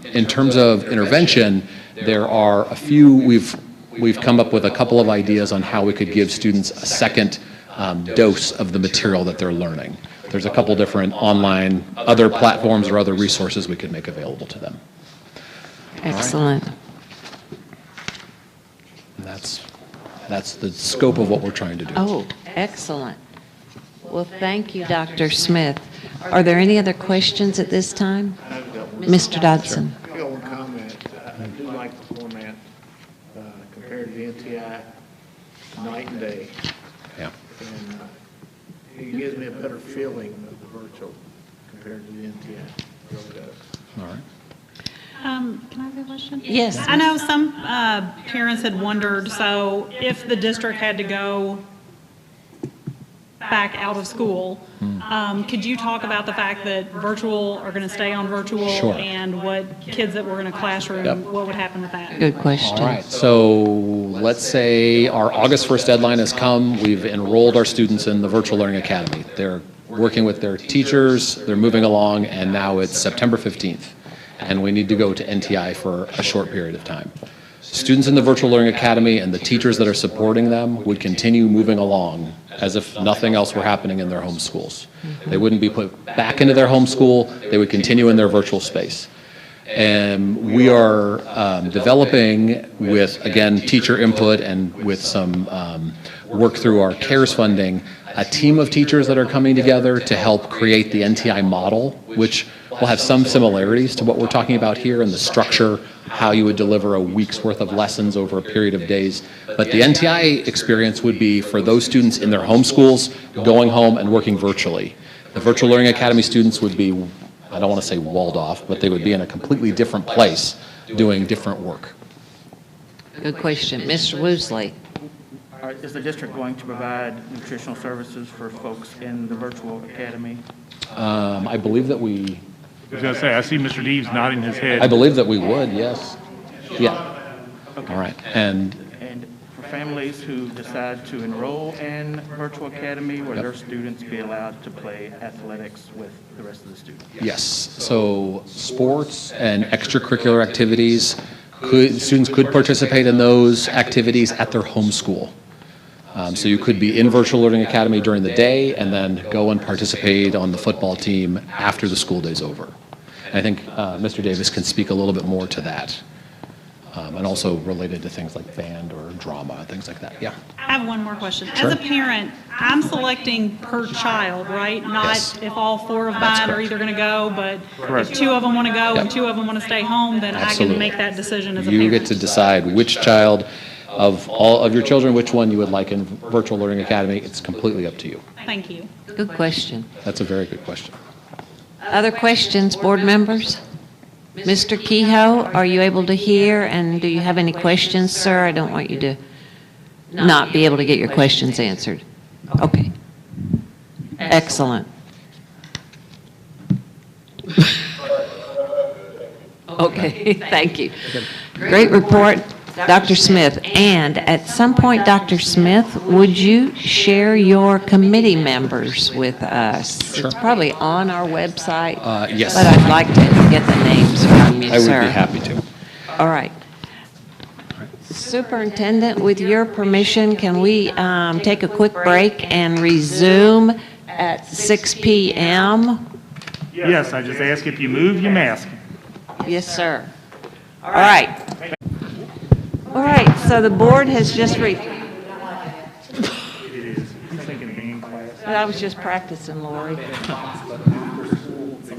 in terms of intervention, there are a few, we've come up with a couple of ideas on how we could give students a second dose of the material that they're learning. There's a couple different online, other platforms or other resources we could make available to them. Excellent. And that's the scope of what we're trying to do. Oh, excellent. Well, thank you, Dr. Smith. Are there any other questions at this time? Mr. Dodson. One comment. I do like the format compared to the NTI, night and day. Yeah. And it gives me a better feeling of the virtual compared to the NTI. It really does. All right. Can I have a question? Yes. I know some parents had wondered, so if the district had to go back out of school, could you talk about the fact that virtual are going to stay on virtual? Sure. And what kids that were in a classroom, Yep. what would happen with that? Good question. All right, so let's say our August 1st deadline has come. We've enrolled our students in the Virtual Learning Academy. They're working with their teachers, they're moving along, and now it's September 15th, and we need to go to NTI for a short period of time. Students in the Virtual Learning Academy and the teachers that are supporting them would continue moving along as if nothing else were happening in their home schools. They wouldn't be put back into their home school, they would continue in their virtual space. And we are developing with, again, teacher input and with some work through our CARES funding, a team of teachers that are coming together to help create the NTI model, which will have some similarities to what we're talking about here in the structure how you would deliver a week's worth of lessons over a period of days. But the NTI experience would be for those students in their home schools, going home and working virtually. The Virtual Learning Academy students would be, I don't want to say walled off, but they would be in a completely different place doing different work. Good question. Mr. Woosley? Is the district going to provide nutritional services for folks in the virtual academy? I believe that we, I was going to say, I see Mr. Deves nodding his head. I believe that we would, yes. Yeah. All right. And And for families who decide to enroll in virtual academy, will their students be allowed to play athletics with the rest of the students? yes, so sports and extracurricular activities, students could participate in those activities at their home school. So you could be in Virtual Learning Academy during the day and then go and participate on the football team after the school day's over. And I think Mr. Davis can speak a little bit more to that, and also related to things like band or drama, things like that. Yeah. I have one more question. Sure. As a parent, I'm selecting per child, right? Not Yes. if all four of That's mine are correct. either going to go, but Correct. if two of them want to go and Yep. two of them want to stay home, then I Absolutely. can make that decision as a You parent. get to decide which child of all of your children, which one you would like in Virtual Learning Academy. It's completely up to you. Thank you. Good question. That's a very good question. Other questions, board members? Mr. Kehoe, are you able to hear, and do you have any questions, sir? I don't want you to not be able to get your questions answered. Okay. Excellent. Okay, thank you. Great report, Dr. Smith. And at some point, Dr. Smith, would you share your committee members with us? Sure. It's probably on our website. Yes. But I'd like to get the names from you, I would sir. be happy to. All right. Superintendent, with your permission, can we take a quick break and resume at 6 p.m.? Yes, I just ask if you move your mask. Yes, sir. All right. All right, so the board has just It is. He's thinking band class. I was just practicing, Lori. They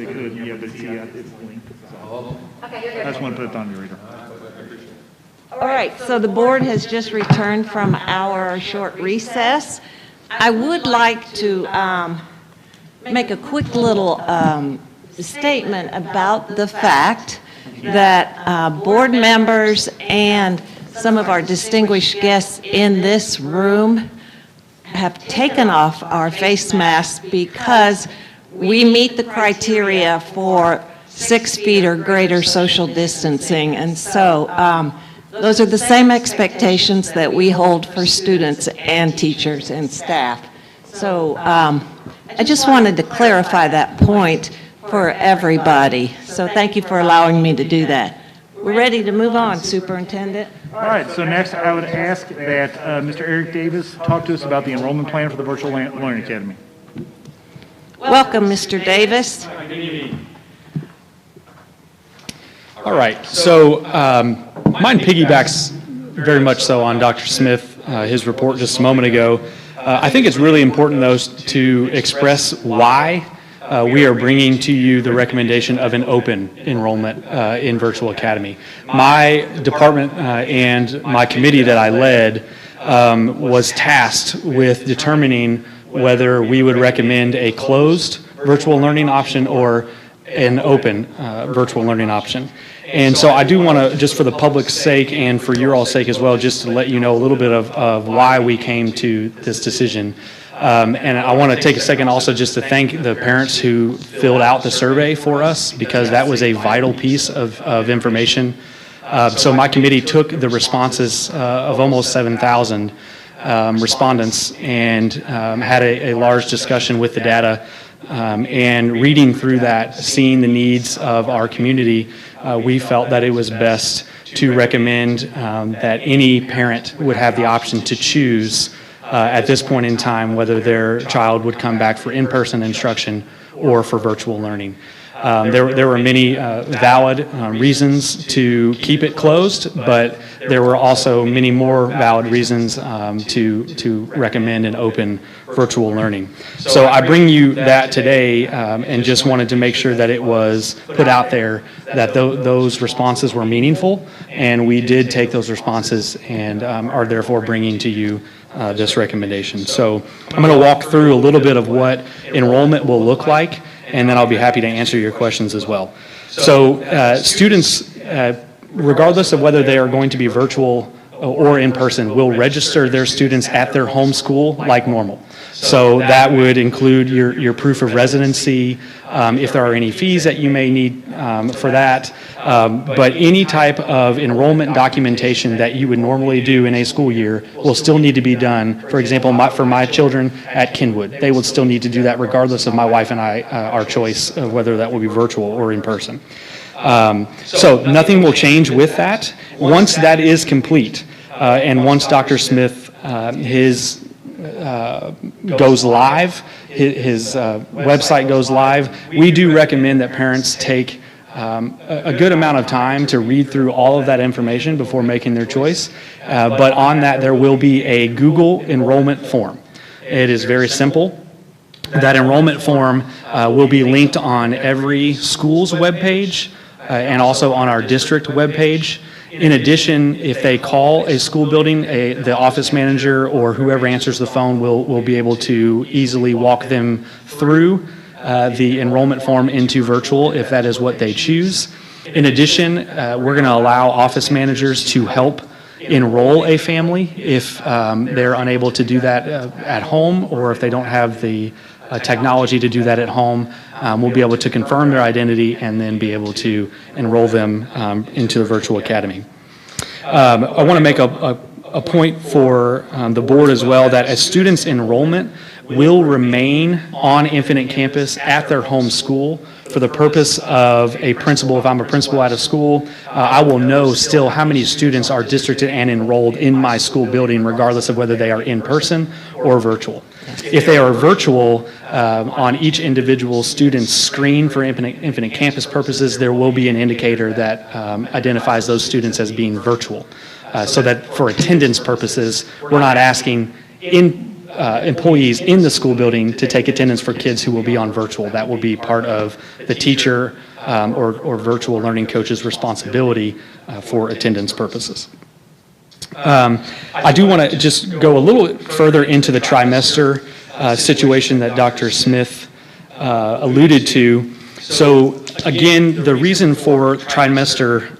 could, yeah, but see, it's linked. So. I just want to put it on your reader. All right, so the board has just returned from our short recess. I would like to make a quick little statement about the fact that board members and some of our distinguished guests in this room have taken off our face masks because we meet the criteria for 6 feet or greater social distancing. And so those are the same expectations that we hold for students and teachers and staff. So I just wanted to clarify that point for everybody. So thank you for allowing me to do that. We're ready to move on, Superintendent. All right, so next I would ask that Mr. Eric Davis talk to us about the enrollment plan for the Virtual Learning Academy. Welcome, Mr. Davis. All right, so mine piggybacks very much so on Dr. Smith, his report just a moment ago. I think it's really important, though, to express why we are bringing to you the recommendation of an open enrollment in Virtual Academy. My department and my committee that I led was tasked with determining whether we would recommend a closed virtual learning option or an open virtual learning option. And so I do want to, just for the public's sake and for your all's sake as well, just to let you know a little bit of why we came to this decision. And I want to take a second also just to thank the parents who filled out the survey for us, because that was a vital piece of information. So my committee took the responses of almost 7,000 respondents and had a large discussion with the data. And reading through that, seeing the needs of our community, we felt that it was best to recommend that any parent would have the option to choose at this point in time whether their child would come back for in-person instruction or for virtual learning. There were many valid reasons to keep it closed, but there were also many more valid reasons to recommend and open virtual learning. So I bring you that today and just wanted to make sure that it was put out there that those responses were meaningful, and we did take those responses and are therefore bringing to you this recommendation. So I'm going to walk through a little bit of what enrollment will look like, and then I'll be happy to answer your questions as well. So students, regardless of whether they are going to be virtual or in person, will register their students at their home school like normal. So that would include your proof of residency, if there are any fees that you may need for that, but any type of enrollment documentation that you would normally do in a school year will still need to be done. For example, for my children at Kenwood, they would still need to do that regardless of my wife and I, our choice of whether that will be virtual or in person. So nothing will change with that. Once that is complete, and once Dr. Smith, goes live, his website goes live, we do recommend that parents take a good amount of time to read through all of that information before making their choice. But on that, there will be a Google enrollment form. It is very simple. That enrollment form will be linked on every school's webpage and also on our district webpage. In addition, if they call a school building, the office manager or whoever answers the phone will be able to easily walk them through the enrollment form into virtual if that is what they choose. In addition, we're going to allow office managers to help enroll a family if they're unable to do that at home, or if they don't have the technology to do that at home. We'll be able to confirm their identity and then be able to enroll them into the virtual academy. I want to make a point for the board as well, that as students' enrollment will remain on Infinite Campus at their home school for the purpose of a principal. If I'm a principal out of school, I will know still how many students are districted and enrolled in my school building, regardless of whether they are in person or virtual. If they are virtual, on each individual student's screen for Infinite Campus purposes, there will be an indicator that identifies those students as being virtual. So that for attendance purposes, we're not asking employees in the school building to take attendance for kids who will be on virtual. That will be part of the teacher or virtual learning coach's responsibility for attendance purposes. I do want to just go a little further into the trimester situation that Dr. Smith alluded to. So again, the reason for trimester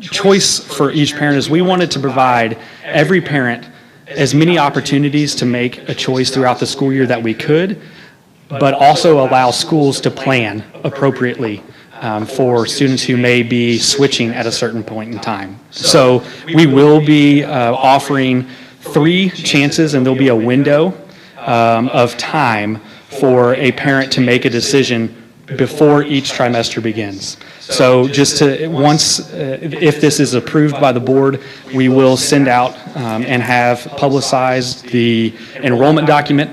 choice for each parent is we wanted to provide every parent as many opportunities to make a choice throughout the school year that we could, but also allow schools to plan appropriately for students who may be switching at a certain point in time. So we will be offering 3 chances, and there'll be a window of time for a parent to make a decision before each trimester begins. So just to, once, if this is approved by the board, we will send out and have publicized the enrollment document,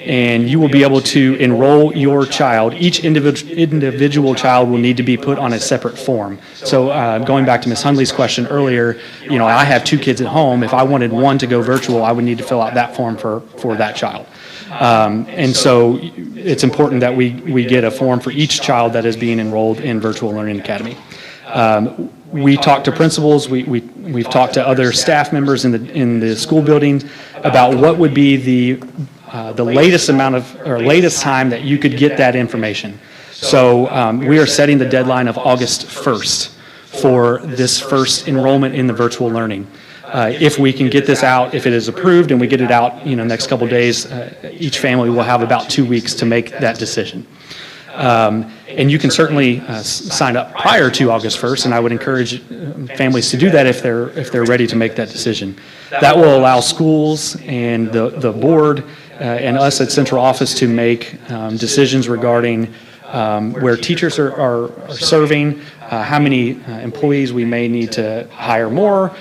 and you will be able to enroll your child. Each individual child will need to be put on a separate form. So going back to Ms. Hundley's question earlier, you know, I have 2 kids at home. If I wanted one to go virtual, I would need to fill out that form for that child. And so it's important that we get a form for each child that is being enrolled in Virtual Learning Academy. We talked to principals, we've talked to other staff members in the school building about what would be the latest amount of, or latest time that you could get that information. So we are setting the deadline of August 1st for this first enrollment in the virtual learning. If we can get this out, if it is approved and we get it out, you know, next couple days, each family will have about 2 weeks to make that decision. And you can certainly sign up prior to August 1st, and I would encourage families to do that if they're ready to make that decision. That will allow schools and the board and us at central office to make decisions regarding where teachers are serving, how many employees we may need to hire more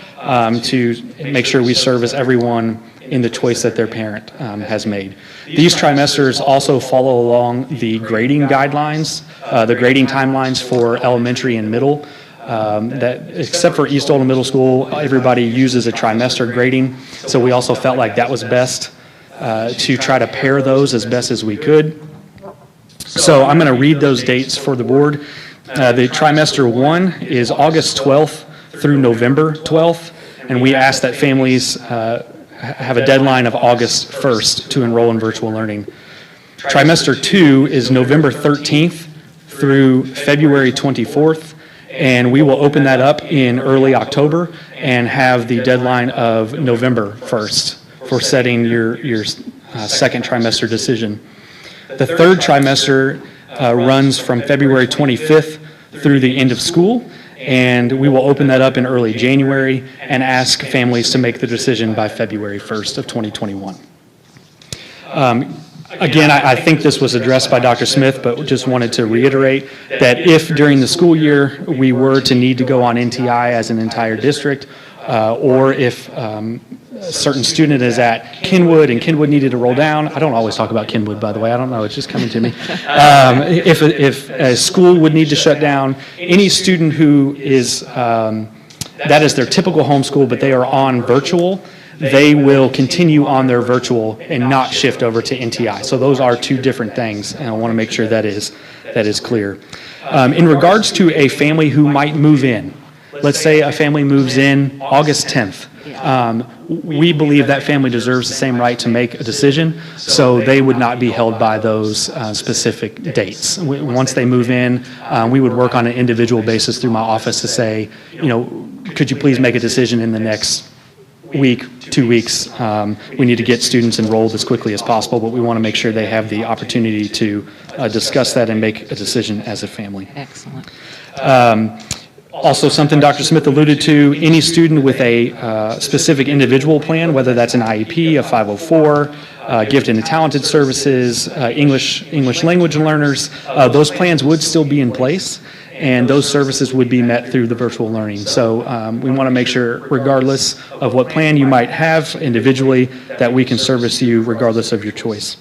to make sure we service everyone in the choice that their parent has made. These trimesters also follow along the grading guidelines, the grading timelines for elementary and middle. That except for East Oldham Middle School, everybody uses a trimester grading. So we also felt like that was best to try to pair those as best as we could. So I'm going to read those dates for the board. The trimester 1 is August 12th through November 12th, and we ask that families have a deadline of August 1st to enroll in virtual learning. Trimester 2 is November 13th through February 24th, and we will open that up in early October and have the deadline of November 1st for setting your second trimester decision. The third trimester runs from February 25th through the end of school, and we will open that up in early January and ask families to make the decision by February 1st of 2021. Again, I think this was addressed by Dr. Smith, but just wanted to reiterate that if during the school year we were to need to go on NTI as an entire district, or if a certain student is at Kenwood and Kenwood needed to roll down. I don't always talk about Kenwood, by the way. I don't know. It's just coming to me. If a school would need to shut down, any student who is, that is their typical homeschool, but they are on virtual, they will continue on their virtual and not shift over to NTI. So those are two different things, and I want to make sure that is clear. In regards to a family who might move in, let's say a family moves in August 10th. We believe that family deserves the same right to make a decision, so they would not be held by those specific dates. Once they move in, we would work on an individual basis through my office to say, could you please make a decision in the next week, 2 weeks. We need to get students enrolled as quickly as possible, but we want to make sure they have the opportunity to discuss that and make a decision as a family. Excellent. Also, something Dr. Smith alluded to, any student with a specific individual plan, whether that's an IEP, a 504, gifted and talented services, English language learners, those plans would still be in place, and those services would be met through the virtual learning. So we want to make sure, regardless of what plan you might have individually, that we can service you regardless of your choice.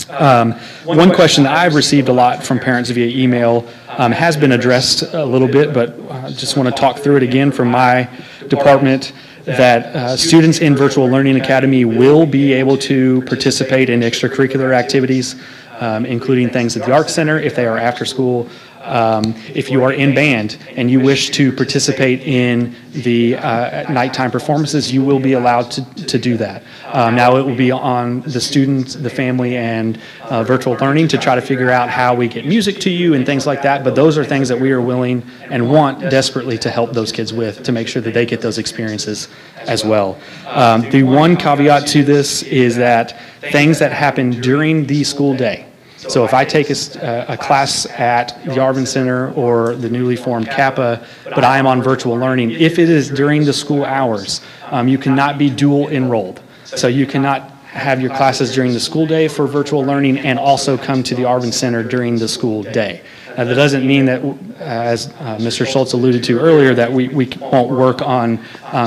One question that I've received a lot from parents via email has been addressed a little bit, but I just want to talk through it again from my department, that students in Virtual Learning Academy will be able to participate in extracurricular activities, including things at the Art Center if they are after school. If you are in band and you wish to participate in the nighttime performances, you will be allowed to do that. Now it will be on the students, the family, and virtual learning to try to figure out how we get music to you and things like that, but those are things that we are willing and want desperately to help those kids with to make sure that they get those experiences as well. The one caveat to this is that things that happen during the school day, so if I take a class at the Arvin Center or the newly formed Kappa, but I am on virtual learning, if it is during the school hours, you cannot be dual enrolled. So you cannot have your classes during the school day for virtual learning and also come to the Arvin Center during the school day. Now, that doesn't mean that, as Mr. Schultz alluded to earlier, that we won't work on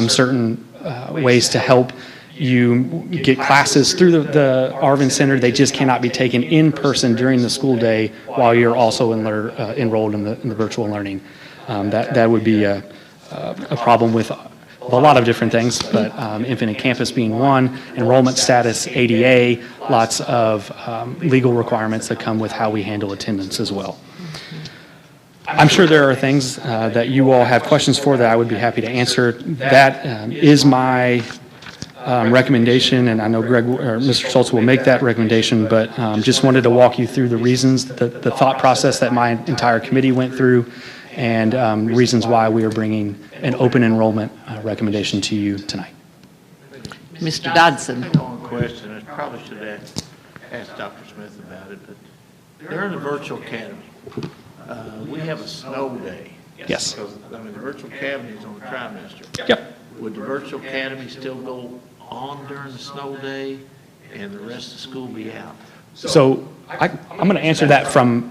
certain ways to help you get classes through the Arvin Center. They just cannot be taken in person during the school day while you're also enrolled in the virtual learning. That would be a problem with a lot of different things, but Infinite Campus being one, enrollment status, ADA, lots of legal requirements that come with how we handle attendance as well. I'm sure there are things that you all have questions for that I would be happy to answer. That is my recommendation, and I know Greg or Mr. Schultz will make that recommendation, but just wanted to walk you through the reasons, the thought process that my entire committee went through, and reasons why we are bringing an open enrollment recommendation to you tonight. Mr. Dodson. One question, I probably should have asked Dr. Smith about it, but during the virtual academy, we have a snow day. Yes. Because, the virtual academy is on the trimester. Yep. Would the virtual academy still go on during the snow day and the rest of school be out? So I'm going to answer that from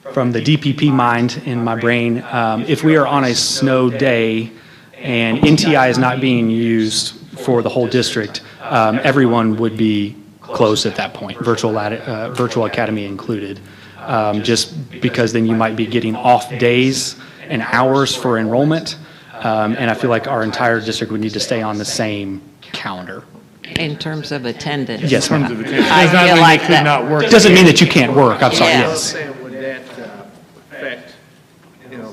the DPP mind in my brain. If we are on a snow day and NTI is not being used for the whole district, everyone would be closed at that point, virtual academy included. Just because then you might be getting off days and hours for enrollment. And I feel like our entire district would need to stay on the same calendar. In terms of attendance. Yes, In terms of attendance. I Does not feel mean like they could that. not work. Doesn't mean that you can't work, I'm sorry, Yeah. I'm yes. saying, would that affect,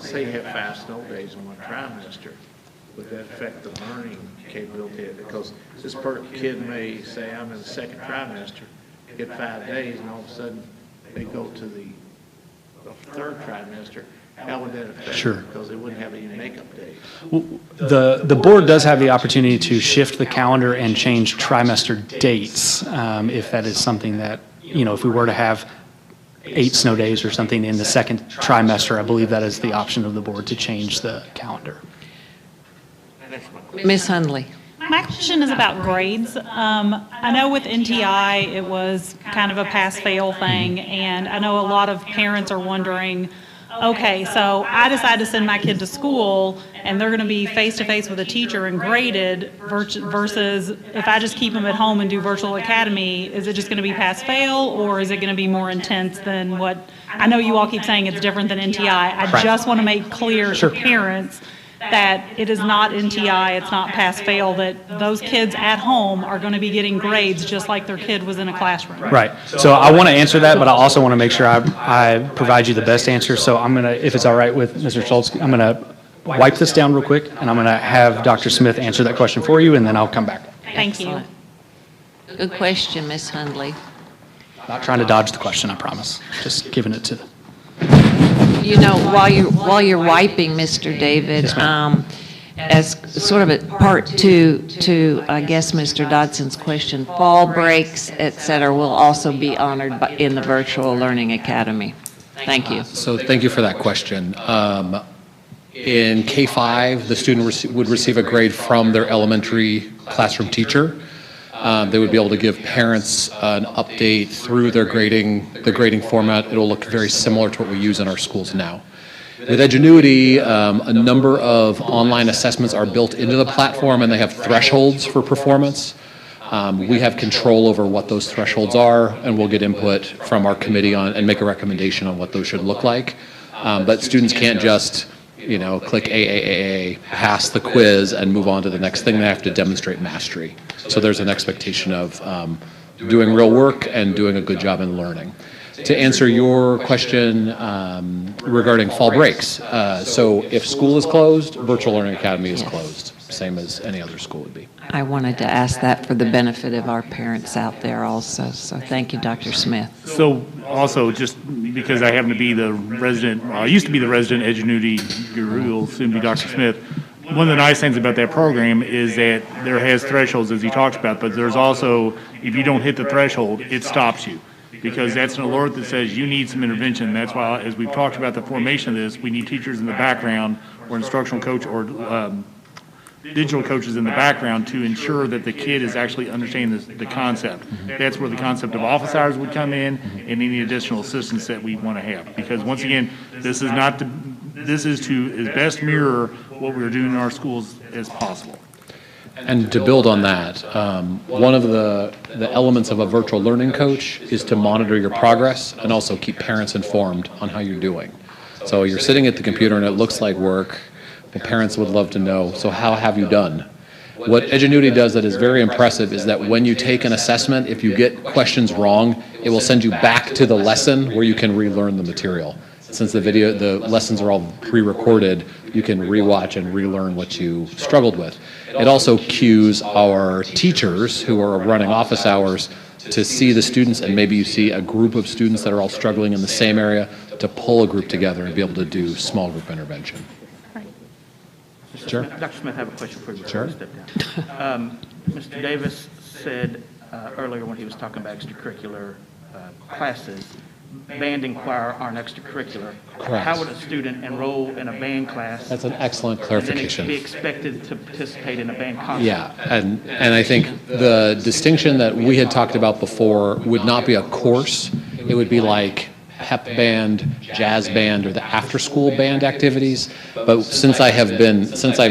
say you have 5 snow days in one trimester, would that affect the learning capability? Because this kid may say, I'm in the second trimester, get 5 days, and all of a sudden, they go to the third trimester. How would that affect Sure. them? Because they wouldn't have any makeup days. The board does have the opportunity to shift the calendar and change trimester dates, if that is something that, if we were to have 8 snow days or something in the second trimester, I believe that is the option of the board to change the calendar. Ms. Hundley. My question is about grades. I know with NTI, it was kind of a pass-fail thing, and I know a lot of parents are wondering, okay, so I decide to send my kid to school, and they're going to be face-to-face with a teacher and graded, versus if I just keep them at home and do virtual academy, is it just going to be pass-fail, or is it going to be more intense than what, I know you all keep saying it's different than NTI. I just want to make clear to parents that it is not NTI, it's not pass-fail, that those kids at home are going to be getting grades just like their kid was in a classroom. Right. So I want to answer that, but I also want to make sure I provide you the best answer. So I'm going to, if it's all right with Mr. Schultz, I'm going to wipe this down real quick, and I'm going to have Dr. Smith answer that question for you, and then I'll come back. Thank you. Excellent. Good question, Ms. Hundley. Not trying to dodge the question, I promise. Just giving it to. While you're wiping, Mr. David, as sort of a part to, I guess, Mr. Dodson's question, fall breaks, et cetera, will also be honored in the Virtual Learning Academy. Thank you. So thank you for that question. In K-5, the student would receive a grade from their elementary classroom teacher. They would be able to give parents an update through the grading format. It'll look very similar to what we use in our schools now. With Edgenuity, a number of online assessments are built into the platform, and they have thresholds for performance. We have control over what those thresholds are, and we'll get input from our committee on and make a recommendation on what those should look like. But students can't just click AAAA, pass the quiz, and move on to the next thing. They have to demonstrate mastery. So there's an expectation of doing real work and doing a good job in learning. To answer your question regarding fall breaks, so if school is closed, Virtual Learning Academy is closed, same as any other school would be. I wanted to ask that for the benefit of our parents out there also, so thank you, Dr. Smith. So also, just because I happen to be the resident, I used to be the resident Edgenuity guru, will soon be Dr. Smith. One of the nice things about that program is that there has thresholds, as he talks about, but there's also, if you don't hit the threshold, it stops you. Because that's an alert that says you need some intervention. That's why, as we've talked about the formation of this, we need teachers in the background or instructional coach or digital coaches in the background to ensure that the kid is actually understanding the concept. That's where the concept of office hours would come in and any additional assistance that we want to have. Because once again, this is to as best mirror what we're doing in our schools as possible. And to build on that, one of the elements of a virtual learning coach is to monitor your progress and also keep parents informed on how you're doing. So you're sitting at the computer and it looks like work. The parents would love to know, so how have you done? What Edgenuity does that is very impressive is that when you take an assessment, if you get questions wrong, it will send you back to the lesson where you can relearn the material. Since the lessons are all pre-recorded, you can rewatch and relearn what you struggled with. It also cues our teachers who are running office hours to see the students, and maybe you see a group of students that are all struggling in the same area, to pull a group together and be able to do small group intervention. Sure. Dr. Smith, I have a question for you. Sure. Step down. Mr. Davis said earlier when he was talking about extracurricular classes, band and choir aren't extracurricular. Correct. How would a student enroll in a band class? That's an excellent clarification. And then be expected to participate in a band concert? Yeah, and I think the distinction that we had talked about before would not be a course. It would be like pep band, jazz band, or the after-school band activities. But since I've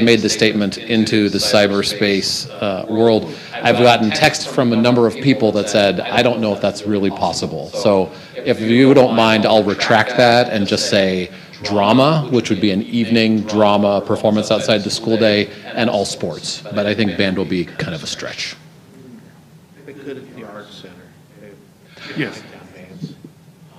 made the statement into the cyberspace world, I've gotten text from a number of people that said, I don't know if that's really possible. So if you don't mind, I'll retract that and just say drama, which would be an evening drama performance outside the school day, and all sports. But I think band will be kind of a stretch. They could at the Arts Center. Yes.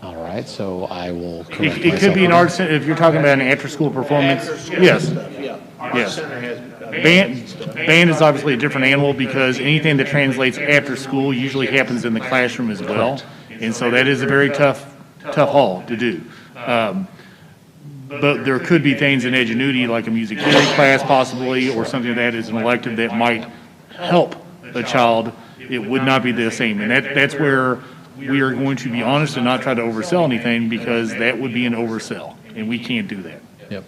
All right, so I will correct It could be an arts, if you're talking about an after-school performance, yes. Yeah. Arts Yes. Center has. Band is obviously a different animal because anything that translates after school usually happens in the classroom as well. And so that is a very tough haul to do. But there could be things in Edgenuity, like a music theory class possibly, or something that is an elective that might help a child. It would not be the same. And that's where we are going to be honest and not try to oversell anything, because that would be an oversell, and we can't do that. Yep.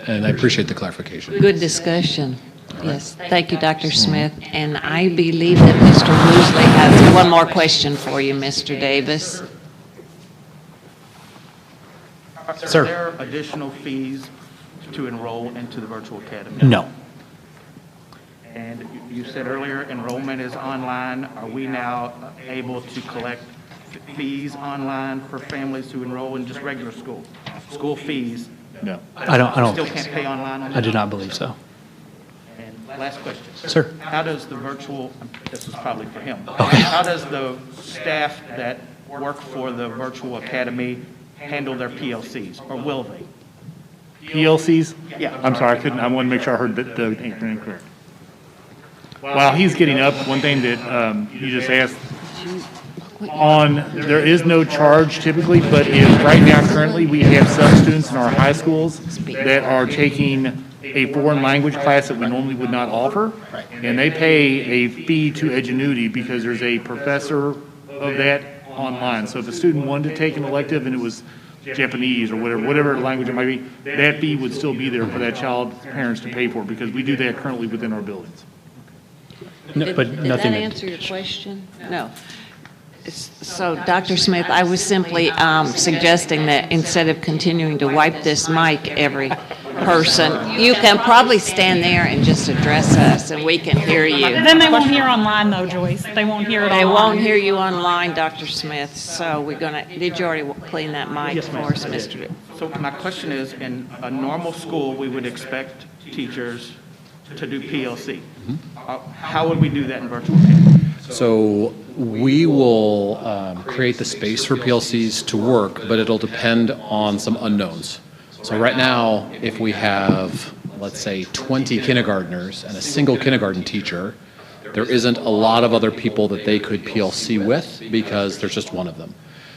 And I appreciate the clarification. Good discussion. Yes, thank you, Dr. Smith. And I believe that Mr. Woosley has one more question for you, Mr. Davis. Sir. Are there additional fees to enroll into the virtual academy? No. And you said earlier enrollment is online. Are we now able to collect fees online for families who enroll in just regular school? School fees? No. I don't Still think can't so. pay online on that? I do not believe so. And last question. Sir. How does the virtual, this is probably for him. How does the staff that work for the virtual academy handle their PLCs, or will they? PLCs? Yeah. I'm sorry, I want to make sure I heard the acronym correct. While he's getting up, one thing that you just asked, there is no charge typically, but right now currently we have some students in our high schools that are taking a foreign language class that we normally would not offer, and they pay a fee to Edgenuity because there's a professor of that online. So if a student wanted to take an elective and it was Japanese or whatever language it might be, that fee would still be there for that child's parents to pay for, because we do that currently within our buildings. No, but Did that nothing. answer your question? No. So, Dr. Smith, I was simply suggesting that instead of continuing to wipe this mic every person, you can probably stand there and just address us, and we can hear you. Then they won't hear online though, Joyce. They won't hear it They online. won't hear you online, Dr. Smith, so we're gonna, did you already clean that mic for us, Mr.? So my question is, in a normal school, we would expect teachers to do PLC. How would we do that in virtual academy? So we will create the space for PLCs to work, but it'll depend on some unknowns. So right now, if we have, let's say, 20 kindergartners and a single kindergarten teacher, there isn't a lot of other people that they could PLC with because there's just one of them.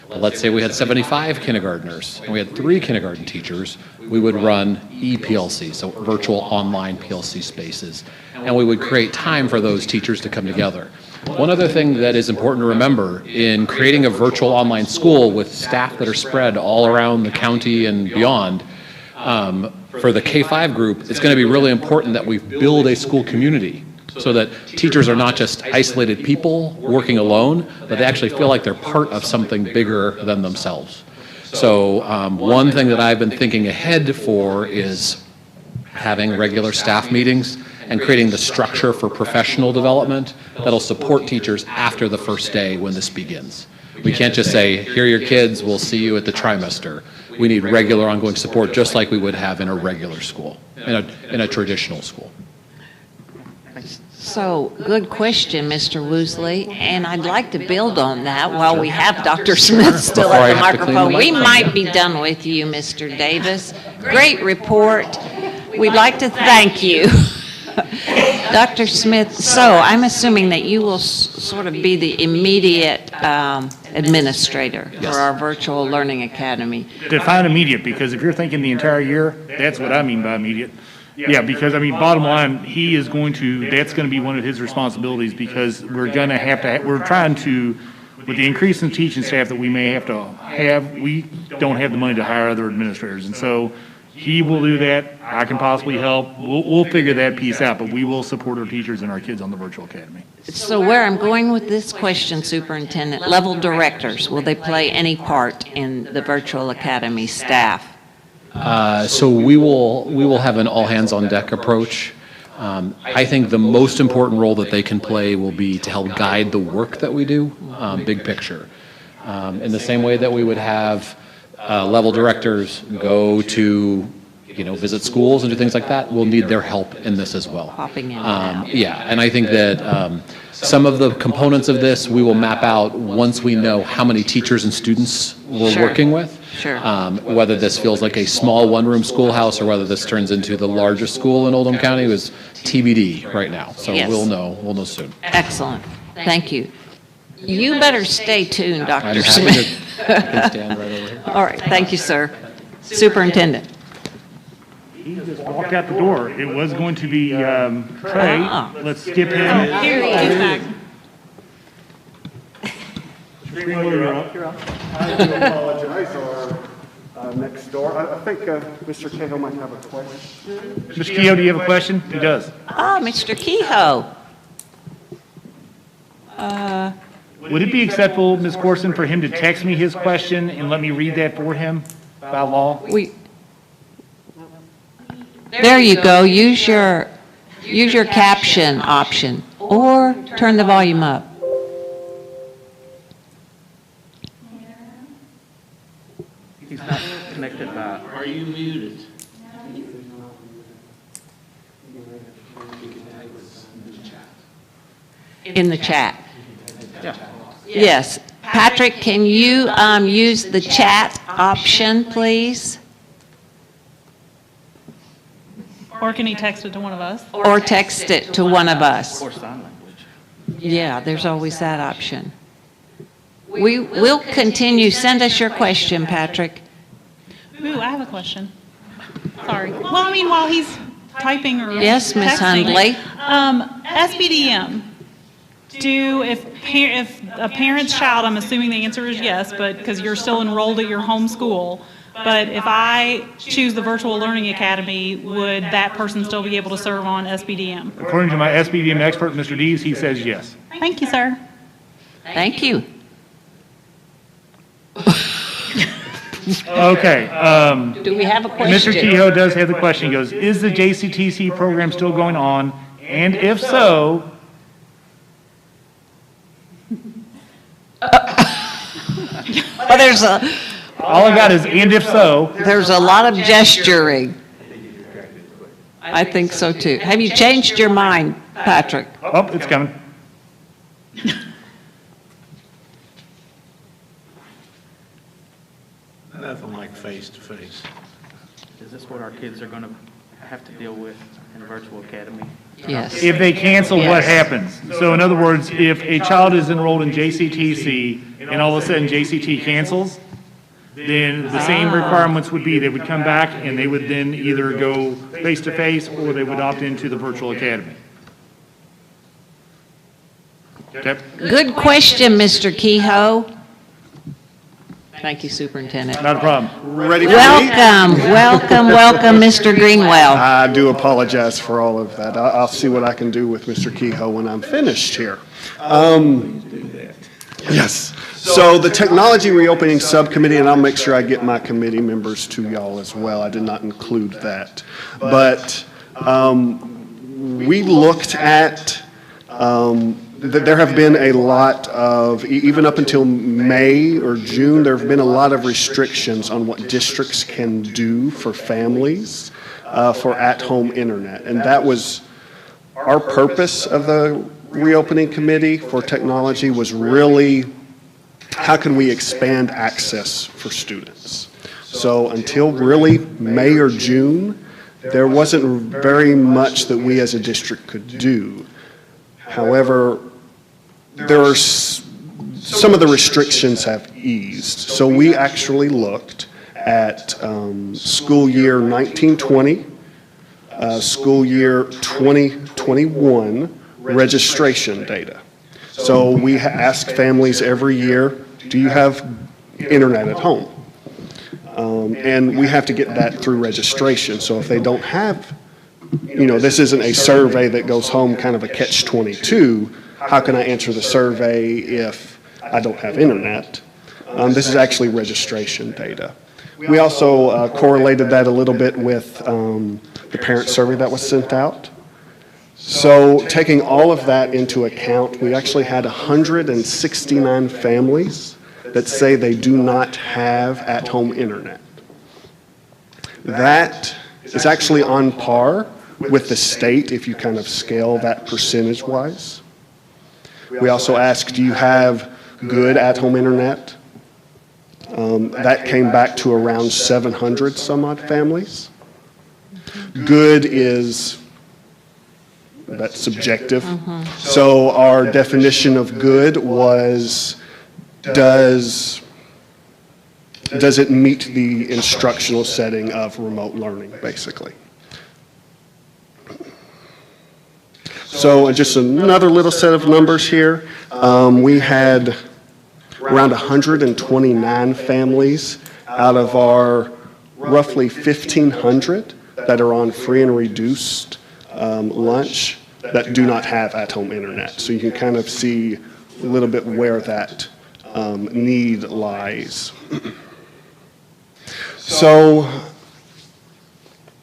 But let's say we had 75 kindergartners and we had 3 kindergarten teachers, we would run ePLC, so virtual online PLC spaces, and we would create time for those teachers to come together. One other thing that is important to remember in creating a virtual online school with staff that are spread all around the county and beyond, for the K-5 group, it's going to be really important that we build a school community so that teachers are not just isolated people working alone, but they actually feel like they're part of something bigger than themselves. So one thing that I've been thinking ahead for is having regular staff meetings and creating the structure for professional development that'll support teachers after the first day when this begins. We can't just say, here are your kids, we'll see you at the trimester. We need regular ongoing support, just like we would have in a regular school, in a traditional school. So, good question, Mr. Woosley, and I'd like to build on that while we have Dr. Smith still Before I at the have to clean the microphone. We mic. might be done with you, Mr. Davis. Great report. We'd like to thank you. Dr. Smith, so I'm assuming that you will sort of be the immediate administrator for our Virtual Learning Academy. Define immediate, because if you're thinking the entire year, that's what I mean by immediate. Yeah, because, I mean, bottom line, that's going to be one of his responsibilities, because we're going to have to, we're trying to, with the increase in teaching staff that we may have to have, we don't have the money to hire other administrators. And so He will do that. I can possibly help. We'll figure that piece out, but we will support our teachers and our kids on the virtual academy. So where I'm going with this question, Superintendent, level directors, will they play any part in the virtual academy staff? So we will have an all-hands-on-deck approach. I think the most important role that they can play will be to help guide the work that we do, big picture. In the same way that we would have level directors go to, visit schools and do things like that, we'll need their help in this as well. Popping in and out. Yeah, and I think that some of the components of this, we will map out once we know how many teachers and students we're Sure. working with. Sure. Whether this feels like a small one-room schoolhouse or whether this turns into the largest school in Oldham County is TBD right now. So Yes. we'll know soon. Excellent. Thank you. You better stay tuned, Dr. I'm happy Smith. to- I can stand right over here. All right, thank you, sir. Superintendent. He just walked out the door. It was going to be Trey. Ah. Let's skip him. Here he is back. I do apologize, or next door. I think Mr. Cahill might have a question. Mr. Keough, do you have a question? He does. Ah, Mr. Kehoe. Would it be acceptable, Ms. Corson, for him to text me his question and let me read that for him by law? There you go. Use your caption option or turn the volume up. He's not connected by. Are you muted? In the chat. Yeah. Yes. Patrick, can you use the chat option, please? Or can he text it to one of us? Or text it to one of us? Or sign language. Yeah, there's always that option. We will continue. Send us your question, Patrick. Ooh, I have a question. Sorry. Well, I mean, while he's typing or Yes, Ms. texting, Hundley. SBDM. If a parent's child, I'm assuming the answer is yes, but because you're still enrolled at your home school, but if I choose the Virtual Learning Academy, would that person still be able to serve on SBDM? According to my SBDM expert, Mr. Dees, he says yes. Thank you, sir. Thank you. Okay. Do we have a question? Mr. Kehoe does have the question. He goes, is the JCTC program still going on? And if so, Well, there's all I got is, and if so. There's a lot of gesturing. I think so too. Have you changed your mind, Patrick? Oh, it's coming. Nothing like face-to-face. Is this what our kids are going to have to deal with in the virtual academy? Yes. If they cancel, what Yes. happens? So in other words, if a child is enrolled in JCTC and all of a sudden JCT cancels, then the same requirements would be, they would come back and they would then either go face-to-face or they would opt into the virtual academy. Okay? Good question, Mr. Kehoe. Thank you, Superintendent. Not a problem. Ready for me? Welcome, Mr. Greenwell. I do apologize for all of that. I'll see what I can do with Mr. Kehoe when I'm finished here. Yes. So the Technology Reopening Subcommittee, and I'll make sure I get my committee members to y'all as well. I did not include that. But we looked at, there have been a lot of, even up until May or June, there have been a lot of restrictions on what districts can do for families for at-home internet. And that was our purpose of the reopening committee for technology, was really how can we expand access for students. So until really May or June, there wasn't very much that we as a district could do. However, there are some of the restrictions have eased. So we actually looked at school year 1920, school year 2021 registration data. So we ask families every year, do you have internet at home? And we have to get that through registration. So if they don't have, this isn't a survey that goes home kind of a catch-22. How can I answer the survey if I don't have internet? This is actually registration data. We also correlated that a little bit with the parent survey that was sent out. So taking all of that into account, we actually had 169 families that say they do not have at-home internet. That is actually on par with the state if you kind of scale that percentage-wise. We also asked, do you have good at-home internet? That came back to around 700 some odd families. Good is, that's subjective. So our definition of good was, does it meet the instructional setting of remote learning, basically? So just another little set of numbers here. We had around 129 families out of our roughly 1,500 that are on free and reduced lunch that do not have at-home internet. So you can kind of see a little bit where that need lies. So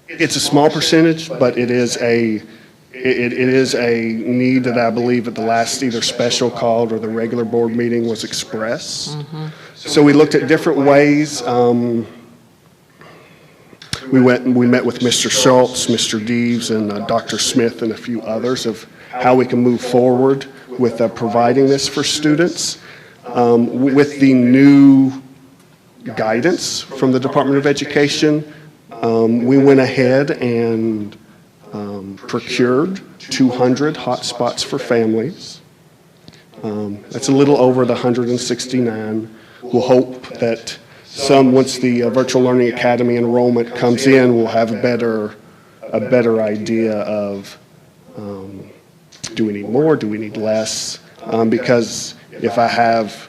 it's a small percentage, but it is a need that I believe at the last either special call or the regular board meeting was expressed. So we looked at different ways. We met with Mr. Schultz, Mr. Deves, and Dr. Smith and a few others of how we can move forward with providing this for students. With the new guidance from the Department of Education, we went ahead and procured 200 hotspots for families. That's a little over the 169. We'll hope that once the Virtual Learning Academy enrollment comes in, we'll have a better idea of do we need more, do we need less? Because if I have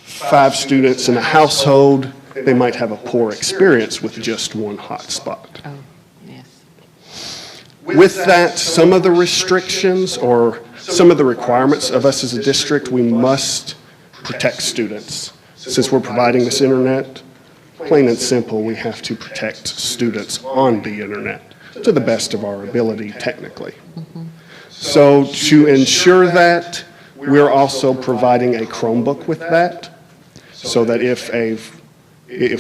5 students in a household, they might have a poor experience with just one hotspot. Oh, yes. With that, some of the restrictions or some of the requirements of us as a district, we must protect students. Since we're providing this internet, plain and simple, we have to protect students on the internet to the best of our ability technically. So to ensure that, we're also providing a Chromebook with that, so that if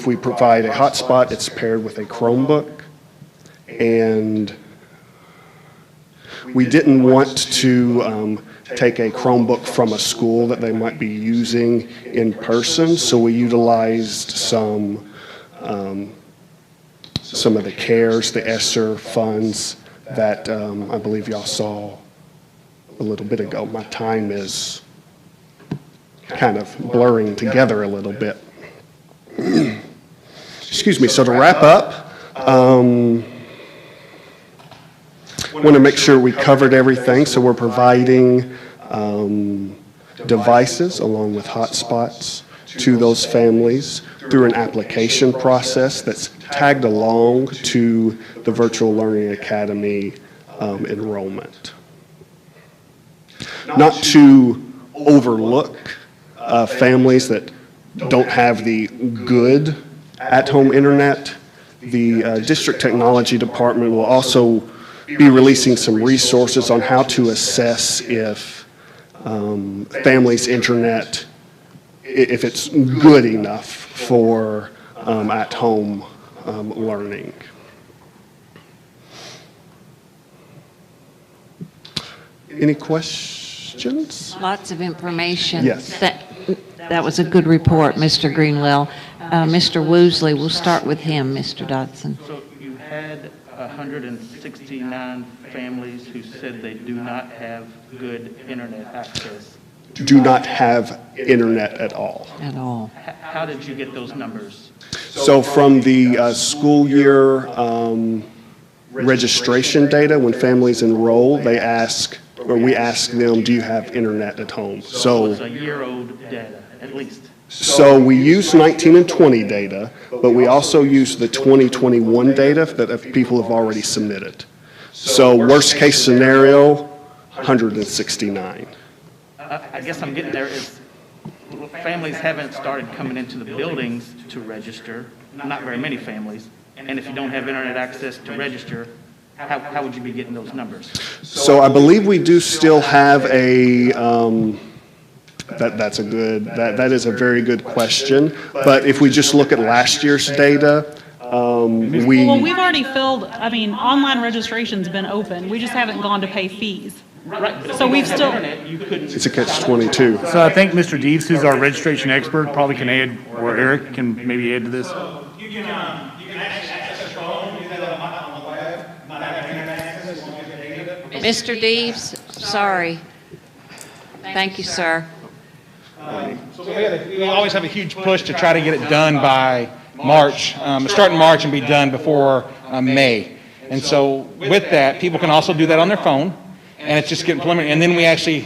we provide a hotspot, it's paired with a Chromebook. And we didn't want to take a Chromebook from a school that they might be using in person, so we utilized some of the CARES, the ESSER funds that I believe y'all saw a little bit ago. My time is kind of blurring together a little bit. Excuse me. So to wrap up, want to make sure we covered everything. So we're providing devices along with hotspots to those families through an application process that's tagged along to the Virtual Learning Academy enrollment. Not to overlook families that don't have the good at-home internet. The District Technology Department will also be releasing some resources on how to assess if families' internet, if it's good enough for at-home learning. Any questions? Lots of information. Yes. That was a good report, Mr. Greenwell. Mr. Woosley, we'll start with him, Mr. Dodson. So you had 169 families who said they do not have good internet access. Do not have internet at all. At all. How did you get those numbers? So from the school year registration data, when families enroll, we ask them, do you have internet at home? So it's a year-old data, at least. So we use 19 and 20 data, but we also use the 2021 data that people have already submitted. So worst case scenario, 169. I guess I'm getting there is families haven't started coming into the buildings to register, not very many families. And if you don't have internet access to register, how would you be getting those numbers? So I believe we do still have a, that is a very good question. But if we just look at last year's data, Well, we've already filled, I mean, online registration's been open. We just haven't gone to pay fees. Right, but if So you we've don't still- have internet, you couldn't. it's a catch-22. So I think Mr. Deves, who's our registration expert, probably can add, or Eric can maybe add to this. You can actually access your phone, do that on the web, not have internet access, won't get the data. Mr. Deves, sorry. Thank you, sir. So we always have a huge push to try to get it done by March, start in March and be done before May. And so with that, people can also do that on their phone, and it's just getting preliminary. And then we actually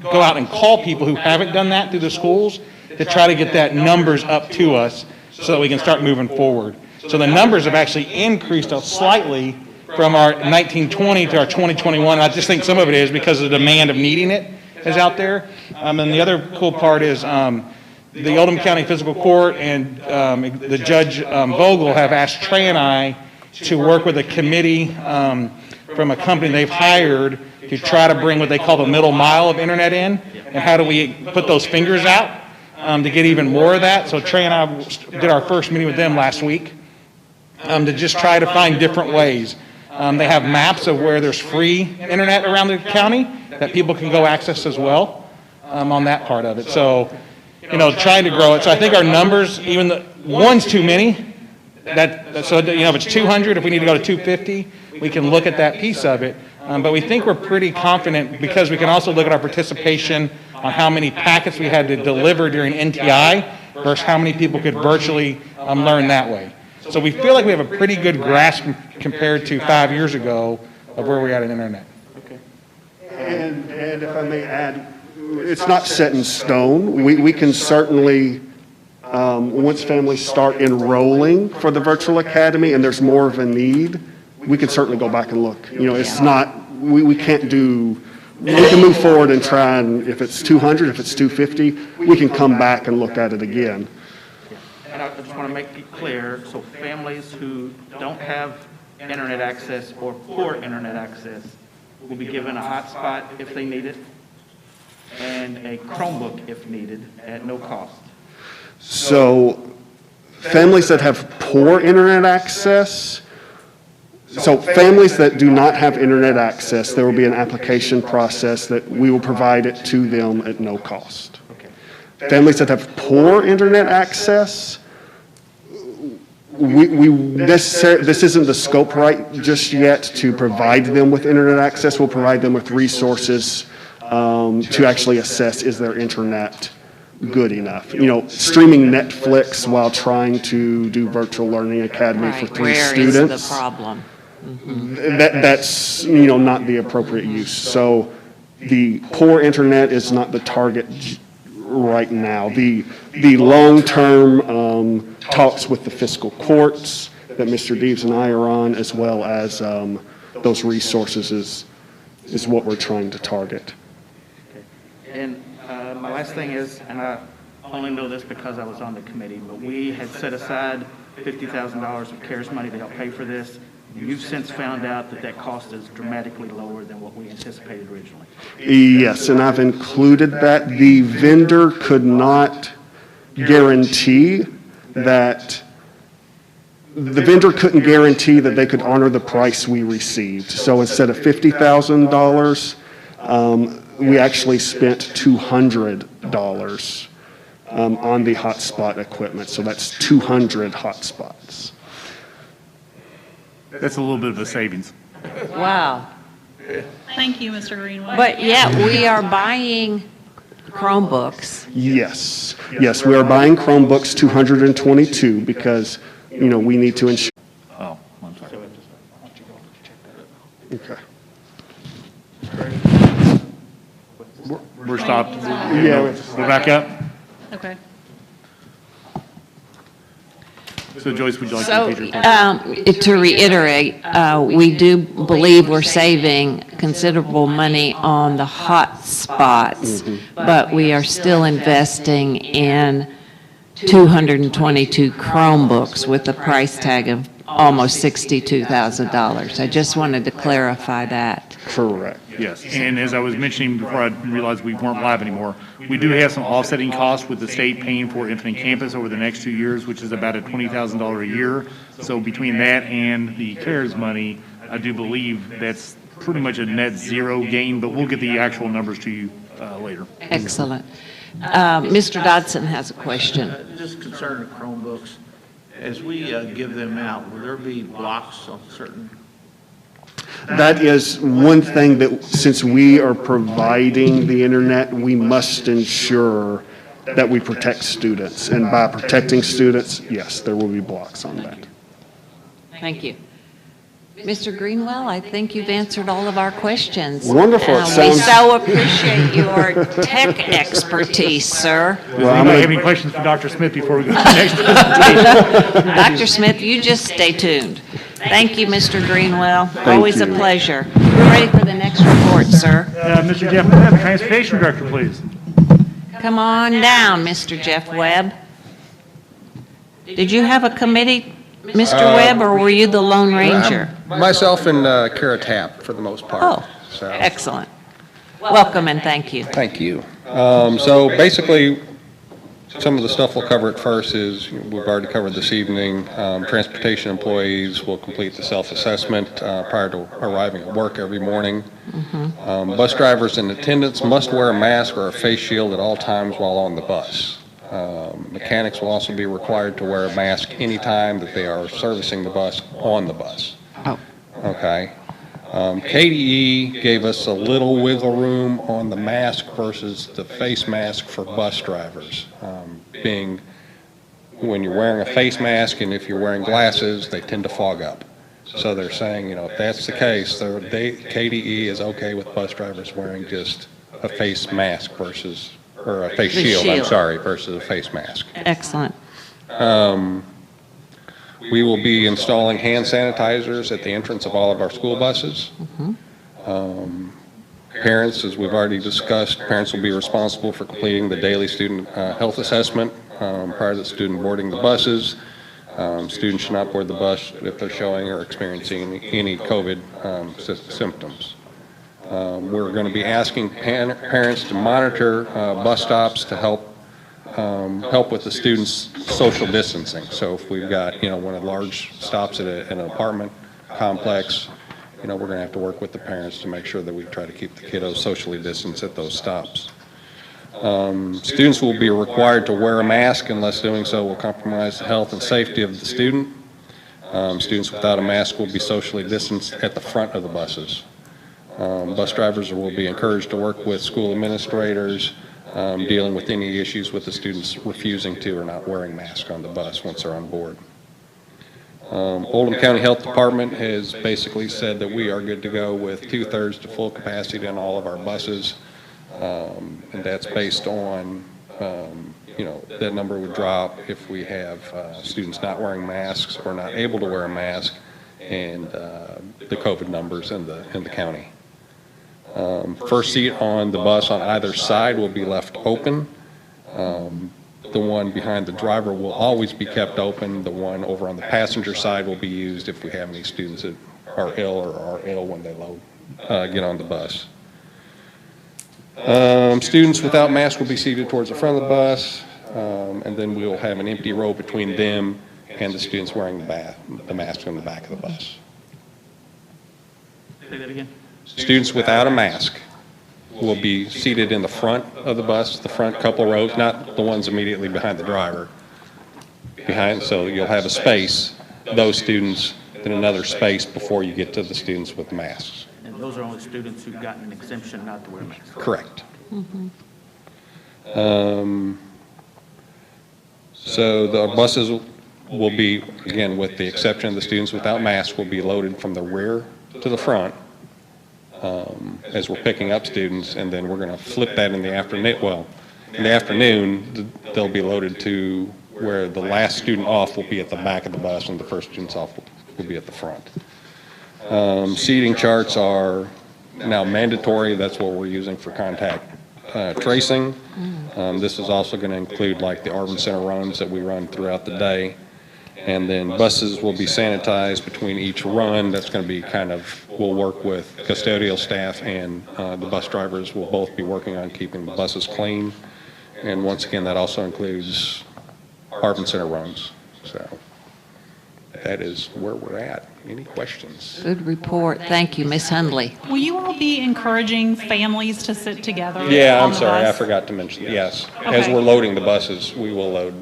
go out and call people who haven't done that through the schools to try to get that numbers up to us so that we can start moving forward. So the numbers have actually increased slightly from our 1920 to our 2021. I just think some of it is because of the demand of needing it is out there. And the other cool part is the Oldham County Physical Court and the Judge Vogel have asked Trey and I to work with a committee from a company they've hired to try to bring what they call the middle mile of internet in, and how do we put those fingers out to get even more of that. So Trey and I did our first meeting with them last week to just try to find different ways. They have maps of where there's free internet around the county that people can go access as well on that part of it. So, you know, trying to grow it. So I think our numbers, even the one's too many. So, you know, if it's 200, if we need to go to 250, we can look at that piece of it. But we think we're pretty confident because we can also look at our participation on how many packets we had to deliver during NTI versus how many people could virtually learn that way. So we feel like we have a pretty good grasp compared to 5 years ago of where we're at in internet. And if I may add, it's not set in stone. We can certainly, once families start enrolling for the virtual academy and there's more of a need, we can certainly go back and look. You know, it's not, we can't do, we can move forward and try, and if it's 200, if it's 250, we can come back and look at it again. And I just want to make it clear, so families who don't have internet access or poor internet access will be given a hotspot if they need it, and a Chromebook if needed, at no cost. So families that have poor internet access, so families that do not have internet access, there will be an application process that we will provide it to them at no cost. Families that have poor internet access, this isn't the scope right just yet to provide them with internet access. We'll provide them with resources to actually assess, is their internet good enough? You know, streaming Netflix while trying to do virtual learning academy for 3 students. Where is the problem? That's, you know, not the appropriate use. So the poor internet is not the target right now. The long-term talks with the fiscal courts that Mr. Deves and I are on, as well as those resources is what we're trying to target. And my last thing is, and I only know this because I was on the committee, but we had set aside $50,000 of CARES money to help pay for this. You've since found out that that cost is dramatically lower than what we anticipated originally. Yes, and I've included that. The vendor could not guarantee that, the vendor couldn't guarantee that they could honor the price we received. So instead of $50,000, we actually spent $200 on the hotspot equipment. So that's 200 hotspots. That's a little bit of a savings. Wow. Thank you, Mr. Greenway. But yet we are buying Chromebooks. Yes, yes, we are buying Chromebooks 222 because, you know, we need to ensure. Oh, I'm sorry. Okay. We're stopped. Yeah. We're back up. Okay. So Joyce, would you like to So, repeat your question? to reiterate, we do believe we're saving considerable money on the hot spots, but we are still investing in 222 Chromebooks with a price tag of almost $62,000. I just wanted to clarify that. Correct. Yes, and as I was mentioning before I realized we weren't live anymore, we do have some offsetting costs with the state paying for Infinite Campus over the next 2 years, which is about a $20,000 a year. So between that and the CARES money, I do believe that's pretty much a net zero gain, but we'll get the actual numbers to you later. Excellent. Mr. Dodson has a question. Just concerning the Chromebooks, as we give them out, will there be blocks on certain? That is one thing that, since we are providing the internet, we must ensure that we protect students. And by protecting students, yes, there will be blocks on that. Thank you. Mr. Greenwell, I think you've answered all of our questions. Wonderful. It We sounds- so appreciate your tech expertise, sir. Does anybody have any questions for Dr. Smith before we go to the next presentation? Dr. Smith, you just stay tuned. Thank you, Mr. Greenwell. Thank Always a you. pleasure. We're ready for the next report, sir. Mr. Jeff Webb, Transportation Director, please. Come on down, Mr. Jeff Webb. Did you have a committee, Mr. Webb, or were you the Lone Ranger? Myself and Kara Tapp, for the most part. Oh, So, excellent. Welcome and thank you. thank you. So basically, some of the stuff we'll cover at first is, we've already covered this evening, transportation employees will complete the self-assessment prior to arriving at work every morning. Bus drivers and attendants must wear a mask or a face shield at all times while on the bus. Mechanics will also be required to wear a mask anytime that they are servicing the bus on the bus. Oh. Okay. KDE gave us a little wiggle room on the mask versus the face mask for bus drivers. Being when you're wearing a face mask and if you're wearing glasses, they tend to fog up. So they're saying, if that's the case, KDE is okay with bus drivers wearing just a face mask versus, or a face The shield, I'm shield. sorry, versus a face mask. Excellent. We will be installing hand sanitizers at the entrance of all of our school buses. Parents, as we've already discussed, parents will be responsible for completing the daily student health assessment prior to the student boarding the buses. Students should not board the bus if they're showing or experiencing any COVID symptoms. We're going to be asking parents to monitor bus stops to help with the students' social distancing. So if we've got, one of the large stops at an apartment complex, we're going to have to work with the parents to make sure that we try to keep the kiddos socially distanced at those stops. Students will be required to wear a mask unless doing so will compromise the health and safety of the student. Students without a mask will be socially distanced at the front of the buses. Bus drivers will be encouraged to work with school administrators dealing with any issues with the students refusing to or not wearing masks on the bus once they're on board. Oldham County Health Department has basically said that we are good to go with 2/3 to full capacity on all of our buses. And that's based on, that number would drop if we have students not wearing masks or not able to wear a mask and the COVID numbers in the county. First seat on the bus on either side will be left open. The one behind the driver will always be kept open. The one over on the passenger side will be used if we have any students that are ill or are ill when they get on the bus. Students without masks will be seated towards the front of the bus, and then we will have an empty row between them and the students wearing the mask on the back of the bus. Say that again? Students without a mask will be seated in the front of the bus, the front couple rows, not the ones immediately behind the driver. So you'll have a space, those students, then another space before you get to the students with masks. And those are only students who've gotten an exemption not to wear masks. Correct. So the buses will be, again, with the exception of the students without masks, will be loaded from the rear to the front as we're picking up students, and then we're going to flip that in the afternoon. Well, in the afternoon, they'll be loaded to where the last student off will be at the back of the bus and the first students off will be at the front. Seating charts are now mandatory. That's what we're using for contact tracing. This is also going to include like the Arvin Center runs that we run throughout the day. And then buses will be sanitized between each run. That's going to be we'll work with custodial staff, and the bus drivers will both be working on keeping the buses clean. And once again, that also includes Arvin Center runs. So that is where we're at. Any questions? Good report. Thank you, Ms. Hundley. Will you all be encouraging families to sit together? Yeah, on I'm the sorry, I bus? forgot to mention, yes. As Okay. we're loading the buses, we will load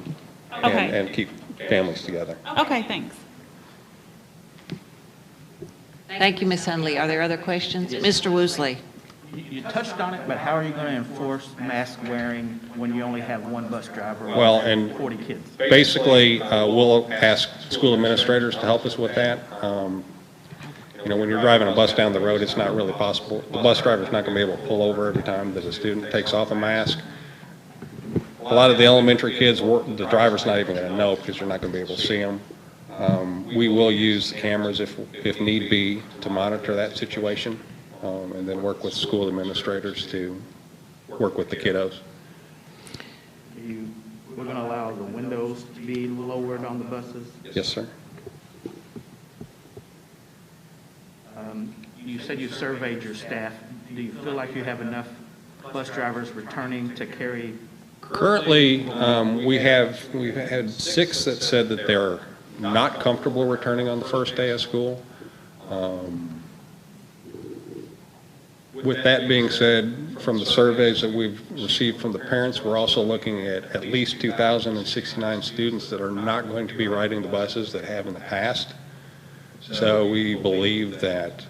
Okay. and keep families together. Okay, thanks. Thank you, Ms. Hundley. Are there other questions? Mr. Woosley? You touched on it, but how are you going to enforce mask wearing when you only have one bus driver Well, and and 40 kids? basically, we'll ask school administrators to help us with that. When you're driving a bus down the road, it's not really possible. The bus driver's not going to be able to pull over every time that a student takes off a mask. A lot of the elementary kids, the driver's not even going to know because you're not going to be able to see them. We will use the cameras if need be to monitor that situation, and then work with school administrators to work with the kiddos. We're going to allow the windows to be lowered on the buses? Yes, sir. You said you surveyed your staff. Do you feel like you have enough bus drivers returning to carry? Currently, we've had 6 that said that they're not comfortable returning on the first day of school. With that being said, from the surveys that we've received from the parents, we're also looking at least 2,069 students that are not going to be riding the buses that have in the past. So we believe that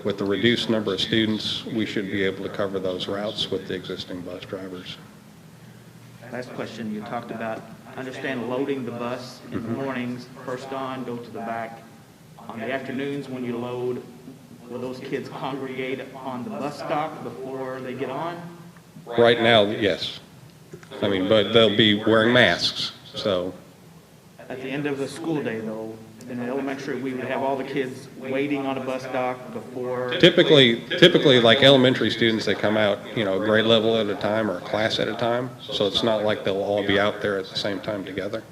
with the reduced number of students, we should be able to cover those routes with the existing bus drivers. Last question, you talked about, understand loading the bus in the mornings, first on, go to the back. On the afternoons when you load, will those kids congregate on the bus stop before they get on? Right now, yes. But they'll be wearing masks, so. At the end of the school day though, in the elementary, we would have all the kids waiting on a bus dock before. Typically, like elementary students, they come out, a grade level at a time or a class at a time. So it's not like they'll all be out there at the same time together.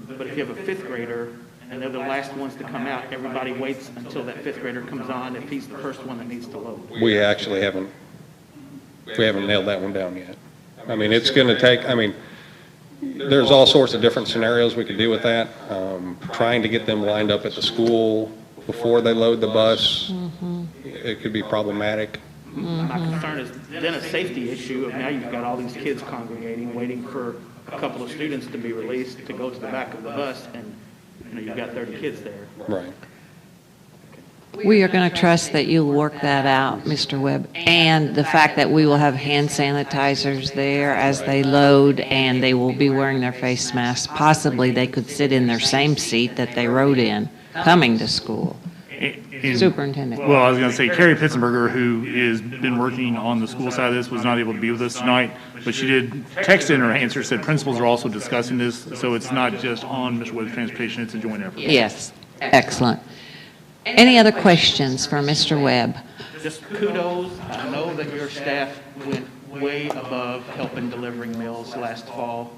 But if you have a 5th grader and they're the last ones to come out, everybody waits until that 5th grader comes on if he's the first one that needs to load. We actually haven't nailed that one down yet. It's going to take, there's all sorts of different scenarios we could do with that. Trying to get them lined up at the school before they load the bus, it could be problematic. My concern is then a safety issue of now you've got all these kids congregating, waiting for a couple of students to be released to go to the back of the bus, and you've got 30 kids there. Right. We are going to trust that you'll work that out, Mr. Webb, and the fact that we will have hand sanitizers there as they load, and they will be wearing their face masks. Possibly they could sit in their same seat that they rode in coming to school. Superintendent. Well, I was going to say, Carrie Pitzenberger, who has been working on the school side of this, was not able to be with us tonight, but she did text in her answer, said principals are also discussing this, so it's not just on Mr. Webb's transportation, it's a joint effort. Yes, excellent. Any other questions for Mr. Webb? Just kudos. I know that your staff went way above helping delivering meals last fall.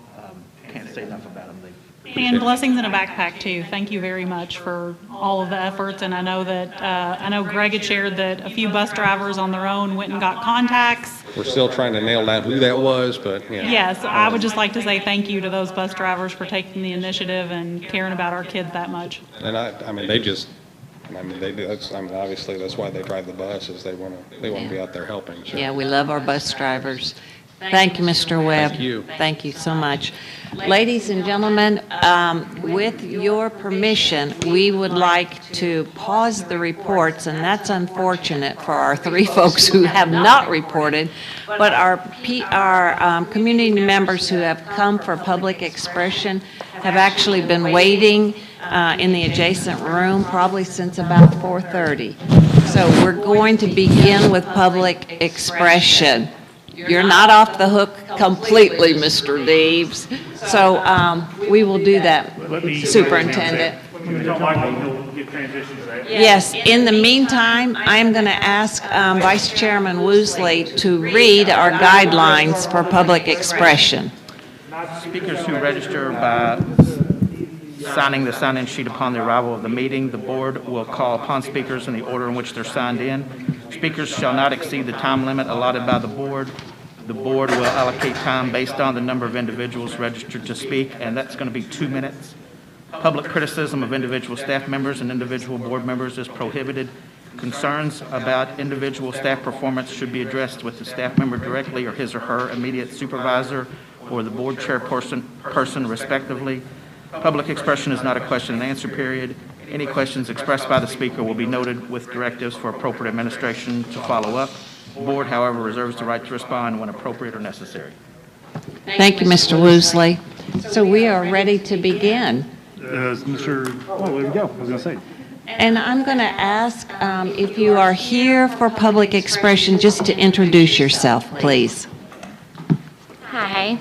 Can't say enough about them. And blessings in a backpack too. Thank you very much for all of the efforts. And I know that, Greg had shared that a few bus drivers on their own went and got contacts. We're still trying to nail down who that was, but yeah. Yes, I would just like to say thank you to those bus drivers for taking the initiative and caring about our kids that much. And they do. Obviously, that's why they drive the bus, is they want to be out there helping. So. Yeah, we love our bus drivers. Thank you, Mr. Webb. Thank you. Thank you so much. Ladies and gentlemen, with your permission, we would like to pause the reports, and that's unfortunate for our 3 folks who have not reported, but our community members who have come for public expression have actually been waiting in the adjacent room probably since about 4:30. So we're going to begin with public expression. You're not off the hook completely, Mr. Deeves. So we will do that, Superintendent. When you tell Michael, he'll get transitioned to that. Yes, in the meantime, I'm going to ask Vice Chairman Woosley to read our guidelines for public expression. Speakers who register by signing the sign-in sheet upon the arrival of the meeting, the board will call upon speakers in the order in which they're signed in. Speakers shall not exceed the time limit allotted by the board. The board will allocate time based on the number of individuals registered to speak, and that's going to be 2 minutes. Public criticism of individual staff members and individual board members is prohibited. Concerns about individual staff performance should be addressed with the staff member directly or his or her immediate supervisor or the board chairperson respectively. Public expression is not a question and answer period. Any questions expressed by the speaker will be noted with directives for appropriate administration to follow up. The board, however, reserves the right to respond when appropriate or necessary. Thank you, Mr. Woosley. So we are ready to begin. Oh, there we go. I was going to say. And I'm going to ask if you are here for public expression, just to introduce yourself, please. Hi,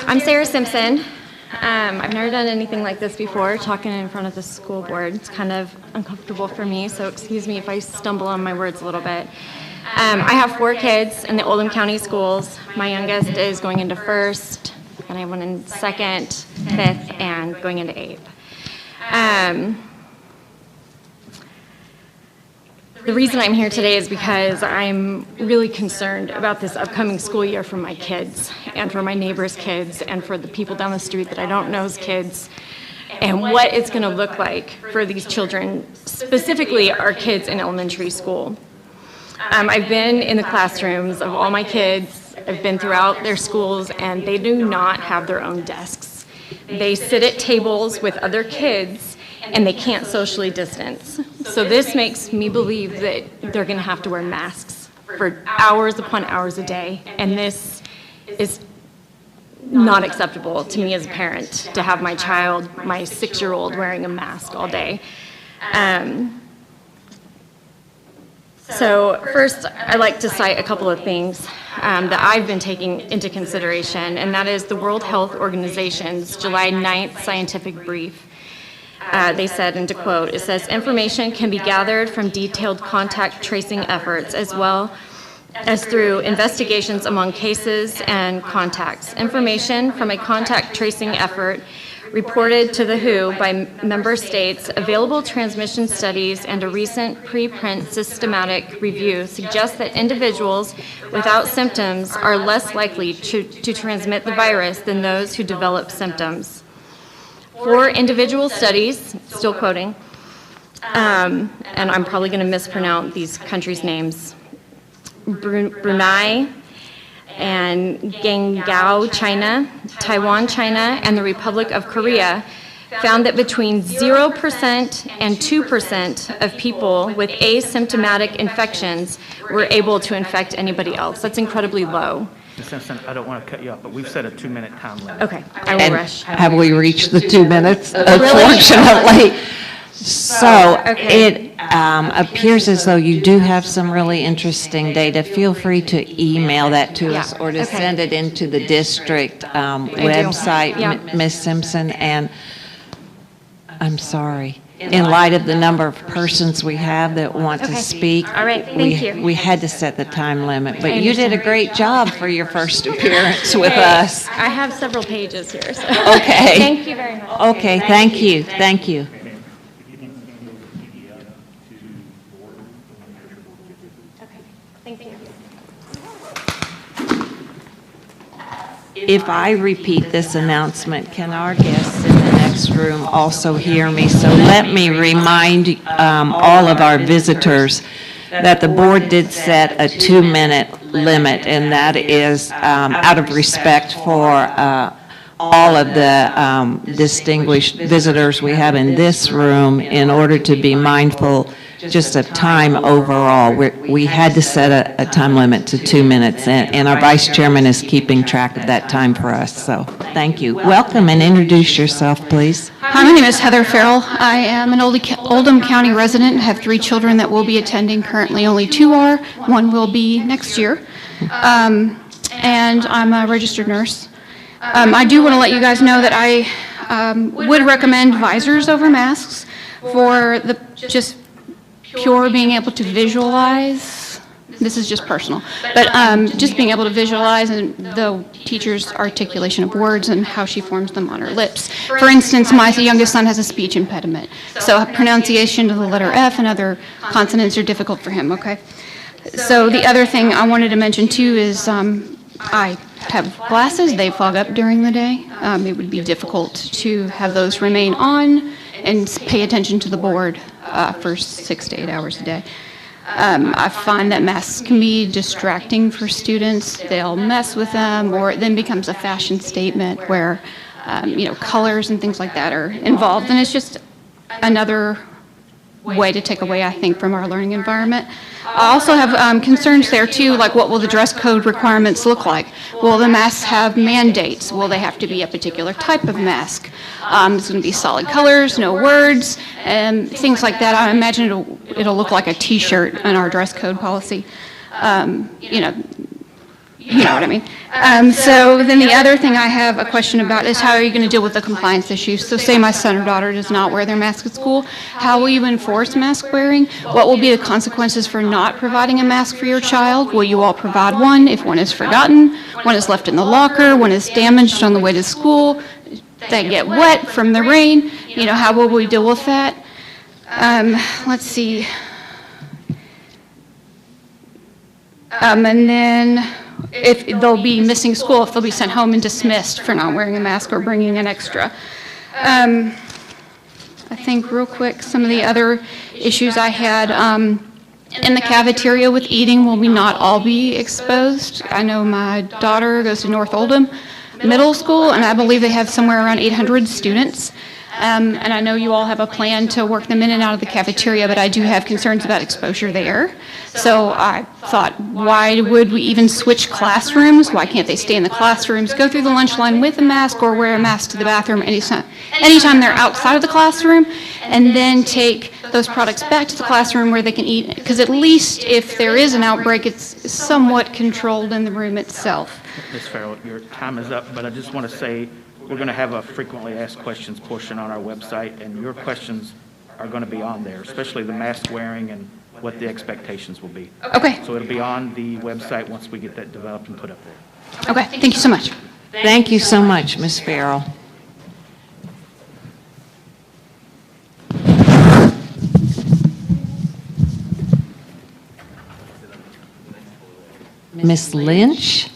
I'm Sarah Simpson. I've never done anything like this before, talking in front of the school board. It's kind of uncomfortable for me, so excuse me if I stumble on my words a little bit. I have 4 kids in the Oldham County schools. My youngest is going into 1st, and I have one in 2nd, 5th, and going into 8th. The reason I'm here today is because I'm really concerned about this upcoming school year for my kids and for my neighbors' kids and for the people down the street that I don't know's kids, and what it's going to look like for these children, specifically our kids in elementary school. I've been in the classrooms of all my kids. I've been throughout their schools, and they do not have their own desks. They sit at tables with other kids, and they can't socially distance. So this makes me believe that they're going to have to wear masks for hours upon hours a day, and this is not acceptable to me as a parent, to have my child, my 6-year-old, wearing a mask all day. So first, I'd like to cite a couple of things that I've been taking into consideration, and that is the World Health Organization's July 9th scientific brief. They said, and to quote, it says, information can be gathered from detailed contact tracing efforts as well as through investigations among cases and contacts. Information from a contact tracing effort reported to the WHO by member states, available transmission studies, and a recent preprint systematic review suggest that individuals without symptoms are less likely to transmit the virus than those who develop symptoms. 4 individual studies, still quoting, and I'm probably going to mispronounce these countries' names, Brunei and Guangzhou, China, Taiwan, China, and the Republic of Korea, found that between 0% and 2% of people with asymptomatic infections were able to infect anybody else. That's incredibly low. Ms. Simpson, I don't want to cut you off, but we've set a 2-minute time limit. Okay, I will And rush. have we reached the 2 minutes? Unfortunately. So it appears as though you do have some really interesting data. Feel free to email that to us or to send it into the district website, Ms. Simpson. And I'm sorry, in light of the number of persons we have that want to speak. All right, thank you. We had to set the time limit, but you did a great job for your first appearance with us. I have several pages here, so. Okay. Thank you very much. Okay, thank you, thank you. Thank you. If I repeat this announcement, can our guests in the next room also hear me? So let me remind all of our visitors that the board did set a 2-minute limit, and that is out of respect for all of the distinguished visitors we have in this room, in order to be mindful just of time overall. We had to set a time limit to 2 minutes, and our vice chairman is keeping track of that time for us, so thank you. Welcome, and introduce yourself, please. Hi, my name is Heather Farrell. I am an Oldham County resident, have 3 children that will be attending. Currently, only 2 are. 1 will be next year. and I'm a registered nurse. I do want to let you guys know that I would recommend visors over masks for the just pure being able to visualize. This is just personal, but just being able to visualize and the teacher's articulation of words and how she forms them on her lips. For instance, my youngest son has a speech impediment, so pronunciation of the letter F and other consonants are difficult for him, okay? So the other thing I wanted to mention too is I have glasses, they fog up during the day. It would be difficult to have those remain on and pay attention to the board for 6 to 8 hours a day. I find that masks can be distracting for students. They'll mess with them, or it then becomes a fashion statement where, colors and things like that are involved. And it's just another way to take away, I think, from our learning environment. I also have concerns there too, like what will the dress code requirements look like? Will the masks have mandates? Will they have to be a particular type of mask? It's going to be solid colors, no words, and things like that. I imagine it'll look like a T-shirt in our dress code policy. You know what I mean. So then the other thing I have a question about is how are you going to deal with the compliance issues? So say my son or daughter does not wear their mask at school. How will you enforce mask wearing? What will be the consequences for not providing a mask for your child? Will you all provide one if one is forgotten, one is left in the locker, one is damaged on the way to school, they get wet from the rain? How will we deal with that? Let's see. And then if they'll be missing school, if they'll be sent home and dismissed for not wearing a mask or bringing an extra. I think real quick, some of the other issues I had, in the cafeteria with eating, will we not all be exposed? I know my daughter goes to North Oldham Middle School, and I believe they have somewhere around 800 students. And I know you all have a plan to work them in and out of the cafeteria, but I do have concerns about exposure there. So I thought, why would we even switch classrooms? Why can't they stay in the classrooms, go through the lunch line with a mask, or wear a mask to the bathroom anytime they're outside of the classroom, and then take those products back to the classroom where they can eat? Because at least if there is an outbreak, it's somewhat controlled in the room itself. Ms. Farrell, your time is up, but I just want to say, we're going to have a frequently asked questions portion on our website, and your questions are going to be on there, especially the mask wearing and what the expectations will be. Okay. So it'll be on the website once we get that developed and put up there. Okay, thank you so much. Thank you so much, Ms. Farrell. Ms. Lynch?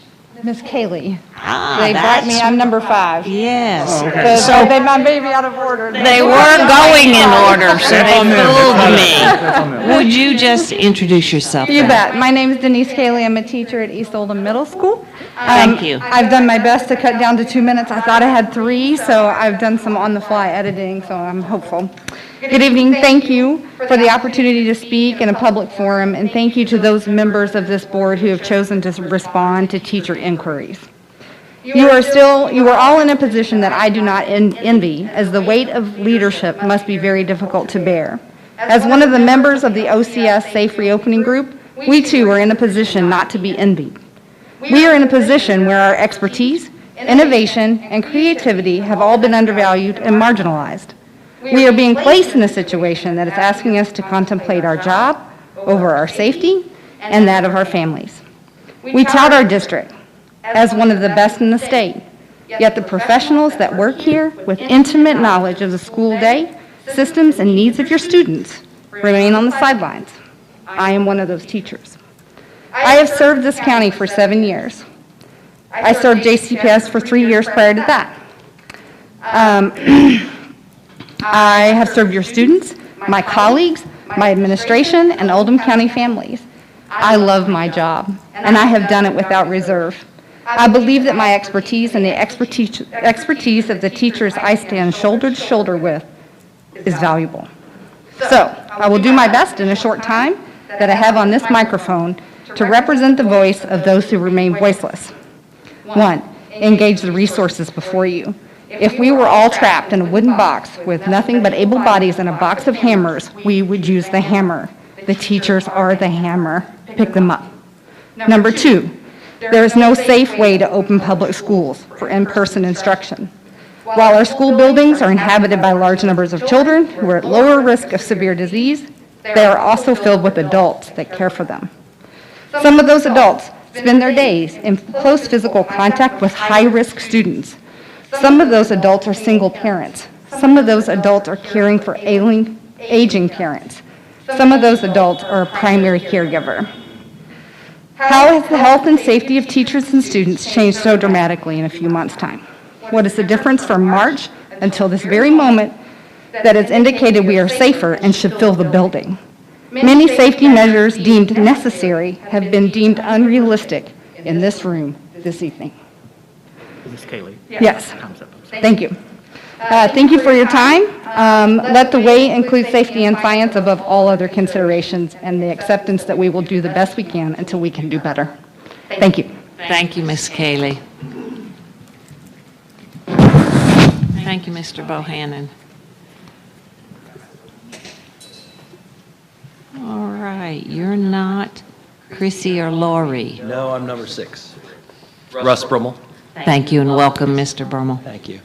Miss Kaylee. Ah, They brought me that's- on number 5. Yes. Because So they my baby out of order. they were going in order, so they fooled me. Would you just introduce yourself? You then? bet. My name is Denise Kaylee. I'm a teacher at East Oldham Middle School. Thank you. I've done my best to cut down to 2 minutes. I thought I had 3, so I've done some on-the-fly editing, so I'm hopeful. Good evening. Thank you for the opportunity to speak in a public forum, and thank you to those members of this board who have chosen to respond to teacher inquiries. You are all in a position that I do not envy, as the weight of leadership must be very difficult to bear. As one of the members of the OCS Safe Reopening Group, we too are in a position not to be envied. We are in a position where our expertise, innovation, and creativity have all been undervalued and marginalized. We are being placed in a situation that is asking us to contemplate our job over our safety and that of our families. We tout our district as one of the best in the state, yet the professionals that work here with intimate knowledge of the school day, systems, and needs of your students remain on the sidelines. I am one of those teachers. I have served this county for 7 years. I served JCPS for 3 years prior to that. I have served your students, my colleagues, my administration, and Oldham County families. I love my job, and I have done it without reserve. I believe that my expertise and the expertise of the teachers I stand shoulder to shoulder with is valuable. So, I will do my best in a short time that I have on this microphone to represent the voice of those who remain voiceless. 1, engage the resources before you. If we were all trapped in a wooden box with nothing but able bodies and a box of hammers, we would use the hammer. The teachers are the hammer. Pick them up. Number 2, There is no safe way to open public schools for in-person instruction. While our school buildings are inhabited by large numbers of children who are at lower risk of severe disease, they are also filled with adults that care for them. Some of those adults spend their days in close physical contact with high-risk students. Some of those adults are single parents. Some of those adults are caring for aging parents. Some of those adults are a primary caregiver. How has the health and safety of teachers and students changed so dramatically in a few months' time? What is the difference from March until this very moment that has indicated we are safer and should fill the building? Many safety measures deemed necessary have been deemed unrealistic in this room this evening. Ms. Kaylee? Yes. Time's up. Thank you. Thank you for your time. Let the way include safety and science above all other considerations, and the acceptance that we will do the best we can until we can do better. Thank you. Thank you, Ms. Kaylee. Thank you, Mr. Bohannon. All right, you're not Chrissy or Lori. No, I'm number 6. Russ Brummel. Thank you and welcome, Mr. Brummel. Thank you.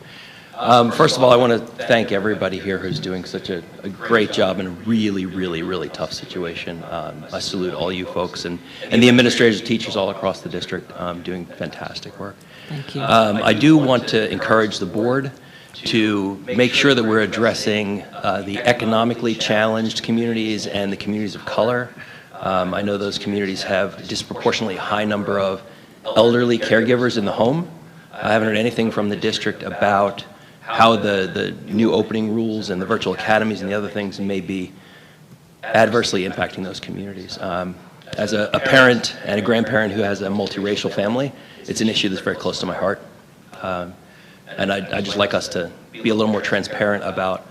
First of all, I want to thank everybody here who's doing such a great job in a really, really, really tough situation. I salute all you folks and the administrators, teachers all across the district doing fantastic work. Thank you. I do want to encourage the board to make sure that we're addressing the economically challenged communities and the communities of color. I know those communities have a disproportionately high number of elderly caregivers in the home. I haven't heard anything from the district about how the new opening rules and the virtual academies and the other things may be adversely impacting those communities. As a parent and a grandparent who has a multiracial family, it's an issue that's very close to my heart. And I'd just like us to be a little more transparent about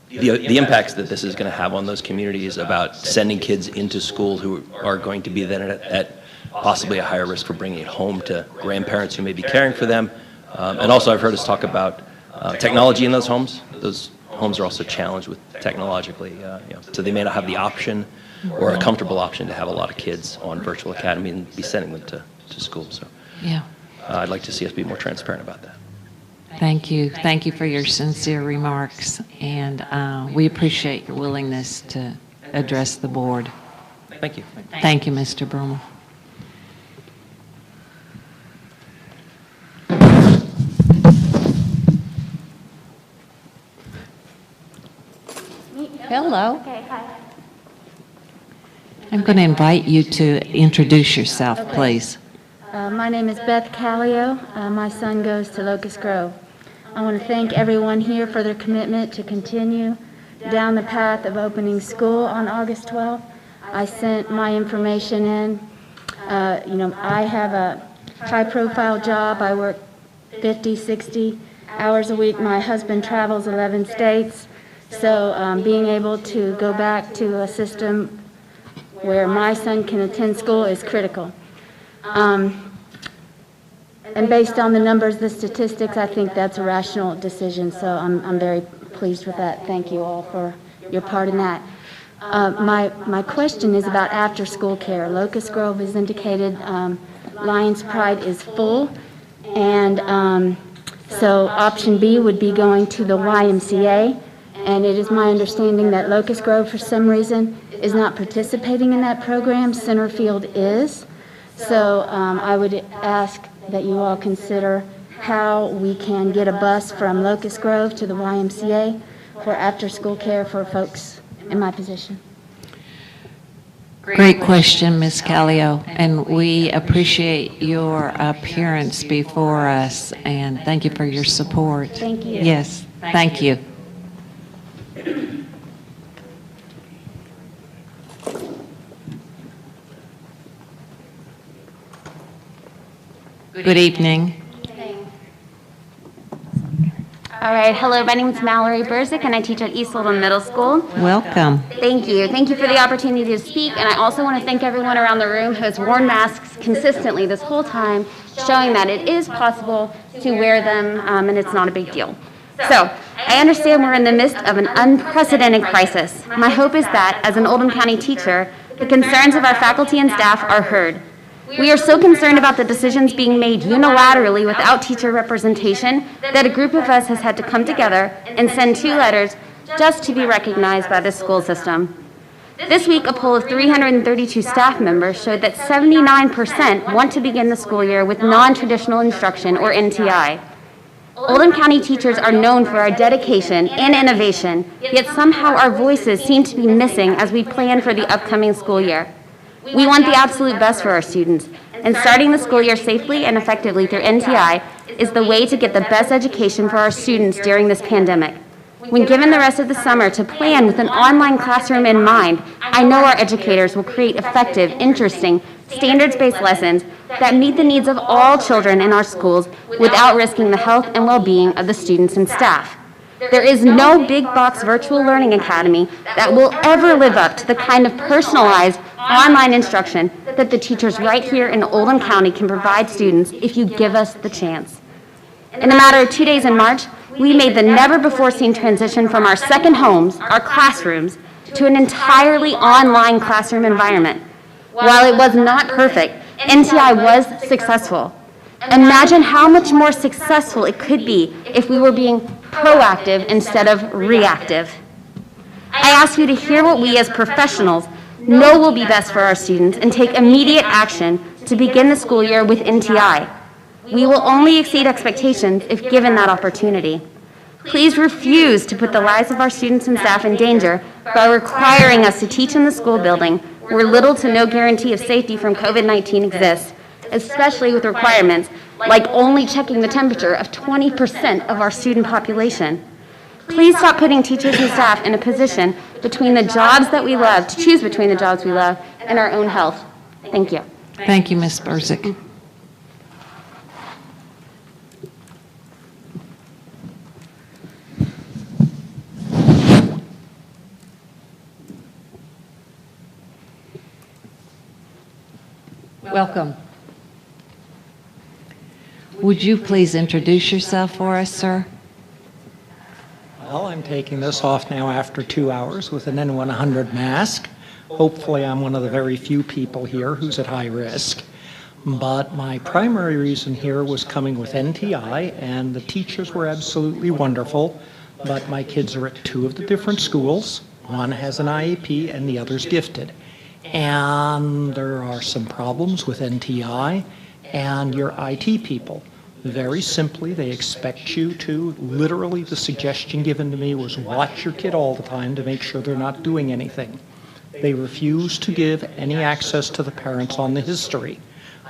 the impacts that this is going to have on those communities, about sending kids into school who are going to be then at possibly a higher risk for bringing it home to grandparents who may be caring for them. And also I've heard us talk about technology in those homes. Those homes are also challenged with technologically, so they may not have the option or a comfortable option to have a lot of kids on virtual academy and be sending them to school. So Yeah. I'd like to see us be more transparent about that. Thank you. Thank you for your sincere remarks, and we appreciate your willingness to address the board. Thank you. Thank you, Mr. Brummel. Hello. Okay, hi. I'm going to invite you to introduce yourself, please. My name is Beth Callio. My son goes to Locust Grove. I want to thank everyone here for their commitment to continue down the path of opening school on August 12th. I sent my information in. I have a high-profile job. I work 50, 60 hours a week. My husband travels 11 states. So being able to go back to a system where my son can attend school is critical. And based on the numbers, the statistics, I think that's a rational decision. So I'm very pleased with that. Thank you all for your part in that. My question is about after-school care. Locust Grove is indicated. Lions Pride is full. And so option B would be going to the YMCA. And it is my understanding that Locust Grove, for some reason, is not participating in that program. Centerfield is. So I would ask that you all consider how we can get a bus from Locust Grove to the YMCA for after-school care for folks in my position. Great question, Ms. Callio, and we appreciate your appearance before us, and thank you for your support. Thank you. Yes, thank you. Good evening. All right, hello, my name is Mallory Burzik, and I teach at East Oldham Middle School. Welcome. Thank you. Thank you for the opportunity to speak, and I also want to thank everyone around the room who has worn masks consistently this whole time, showing that it is possible to wear them, and it's not a big deal. So, I understand we're in the midst of an unprecedented crisis. My hope is that, as an Oldham County teacher, the concerns of our faculty and staff are heard. We are so concerned about the decisions being made unilaterally without teacher representation that a group of us has had to come together and send 2 letters just to be recognized by the school system. This week, a poll of 332 staff members showed that 79% want to begin the school year with non-traditional instruction, or NTI. Oldham County teachers are known for our dedication and innovation, yet somehow our voices seem to be missing as we plan for the upcoming school year. We want the absolute best for our students, and starting the school year safely and effectively through NTI is the way to get the best education for our students during this pandemic. When given the rest of the summer to plan with an online classroom in mind, I know our educators will create effective, interesting, standards-based lessons that meet the needs of all children in our schools without risking the health and well-being of the students and staff. There is no big box virtual learning academy that will ever live up to the kind of personalized online instruction that the teachers right here in Oldham County can provide students if you give us the chance. In a matter of 2 days in March, we made the never-before-seen transition from our second homes, our classrooms, to an entirely online classroom environment. While it was not perfect, NTI was successful. Imagine how much more successful it could be if we were being proactive instead of reactive. I ask you to hear what we as professionals know will be best for our students and take immediate action to begin the school year with NTI. We will only exceed expectations if given that opportunity. Please refuse to put the lives of our students and staff in danger by requiring us to teach in the school building where little to no guarantee of safety from COVID-19 exists, especially with requirements like only checking the temperature of 20% of our student population. Please stop putting teachers and staff in a position between the jobs that we love, to choose between the jobs we love, and our own health. Thank you. Thank you, Ms. Burzik. Welcome. Would you please introduce yourself for us, sir? Well, I'm taking this off now after 2 hours with an N100 mask. Hopefully, I'm one of the very few people here who's at high risk. But my primary reason here was coming with NTI, and the teachers were absolutely wonderful. But my kids are at 2 of the different schools. One has an IEP and the other's gifted. And there are some problems with NTI and your IT people. Very simply, they expect you to, literally the suggestion given to me was watch your kid all the time to make sure they're not doing anything. They refuse to give any access to the parents on the history.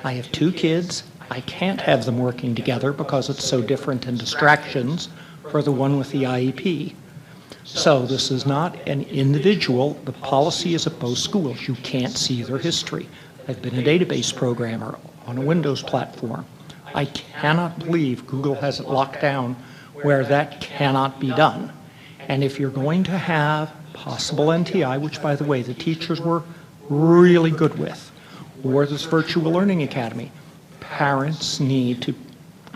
I have 2 kids. I can't have them working together because it's so different in distractions for the one with the IEP. So this is not an individual. The policy is at both schools. You can't see their history. I've been a database programmer on a Windows platform. I cannot believe Google has it locked down where that cannot be done. And if you're going to have possible NTI, which by the way, the teachers were really good with, or this virtual learning academy, parents need to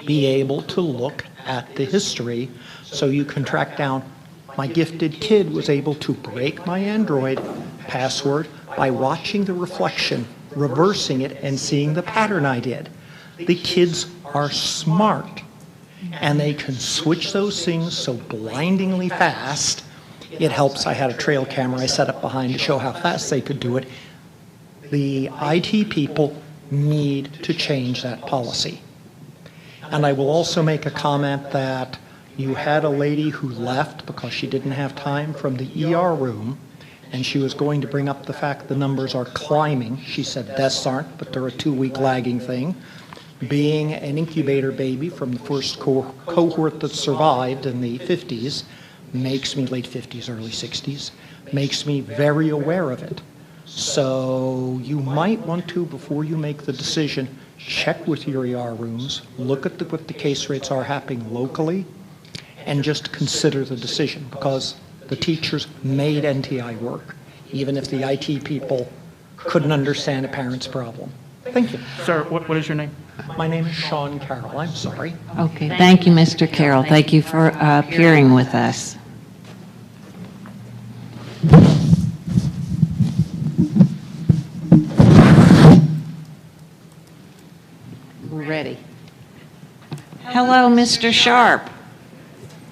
be able to look at the history so you can track down. My gifted kid was able to break my Android password by watching the reflection, reversing it, and seeing the pattern I did. The kids are smart, and they can switch those things so blindingly fast. It helps. I had a trail camera I set up behind to show how fast they could do it. The IT people need to change that policy. And I will also make a comment that you had a lady who left because she didn't have time from the ER room, and she was going to bring up the fact the numbers are climbing. She said deaths aren't, but they're a 2-week lagging thing. Being an incubator baby from the first cohort that survived in the 50s makes me, late 50s, early 60s, makes me very aware of it. So you might want to, before you make the decision, check with your ER rooms, look at what the case rates are happening locally, and just consider the decision, because the teachers made NTI work, even if the IT people couldn't understand a parent's problem. Thank you. Sir, what is your name? My name is Sean Carroll. I'm sorry. Okay, thank you, Mr. Carroll. Thank you for appearing with us. We're ready. Hello, Mr. Sharp.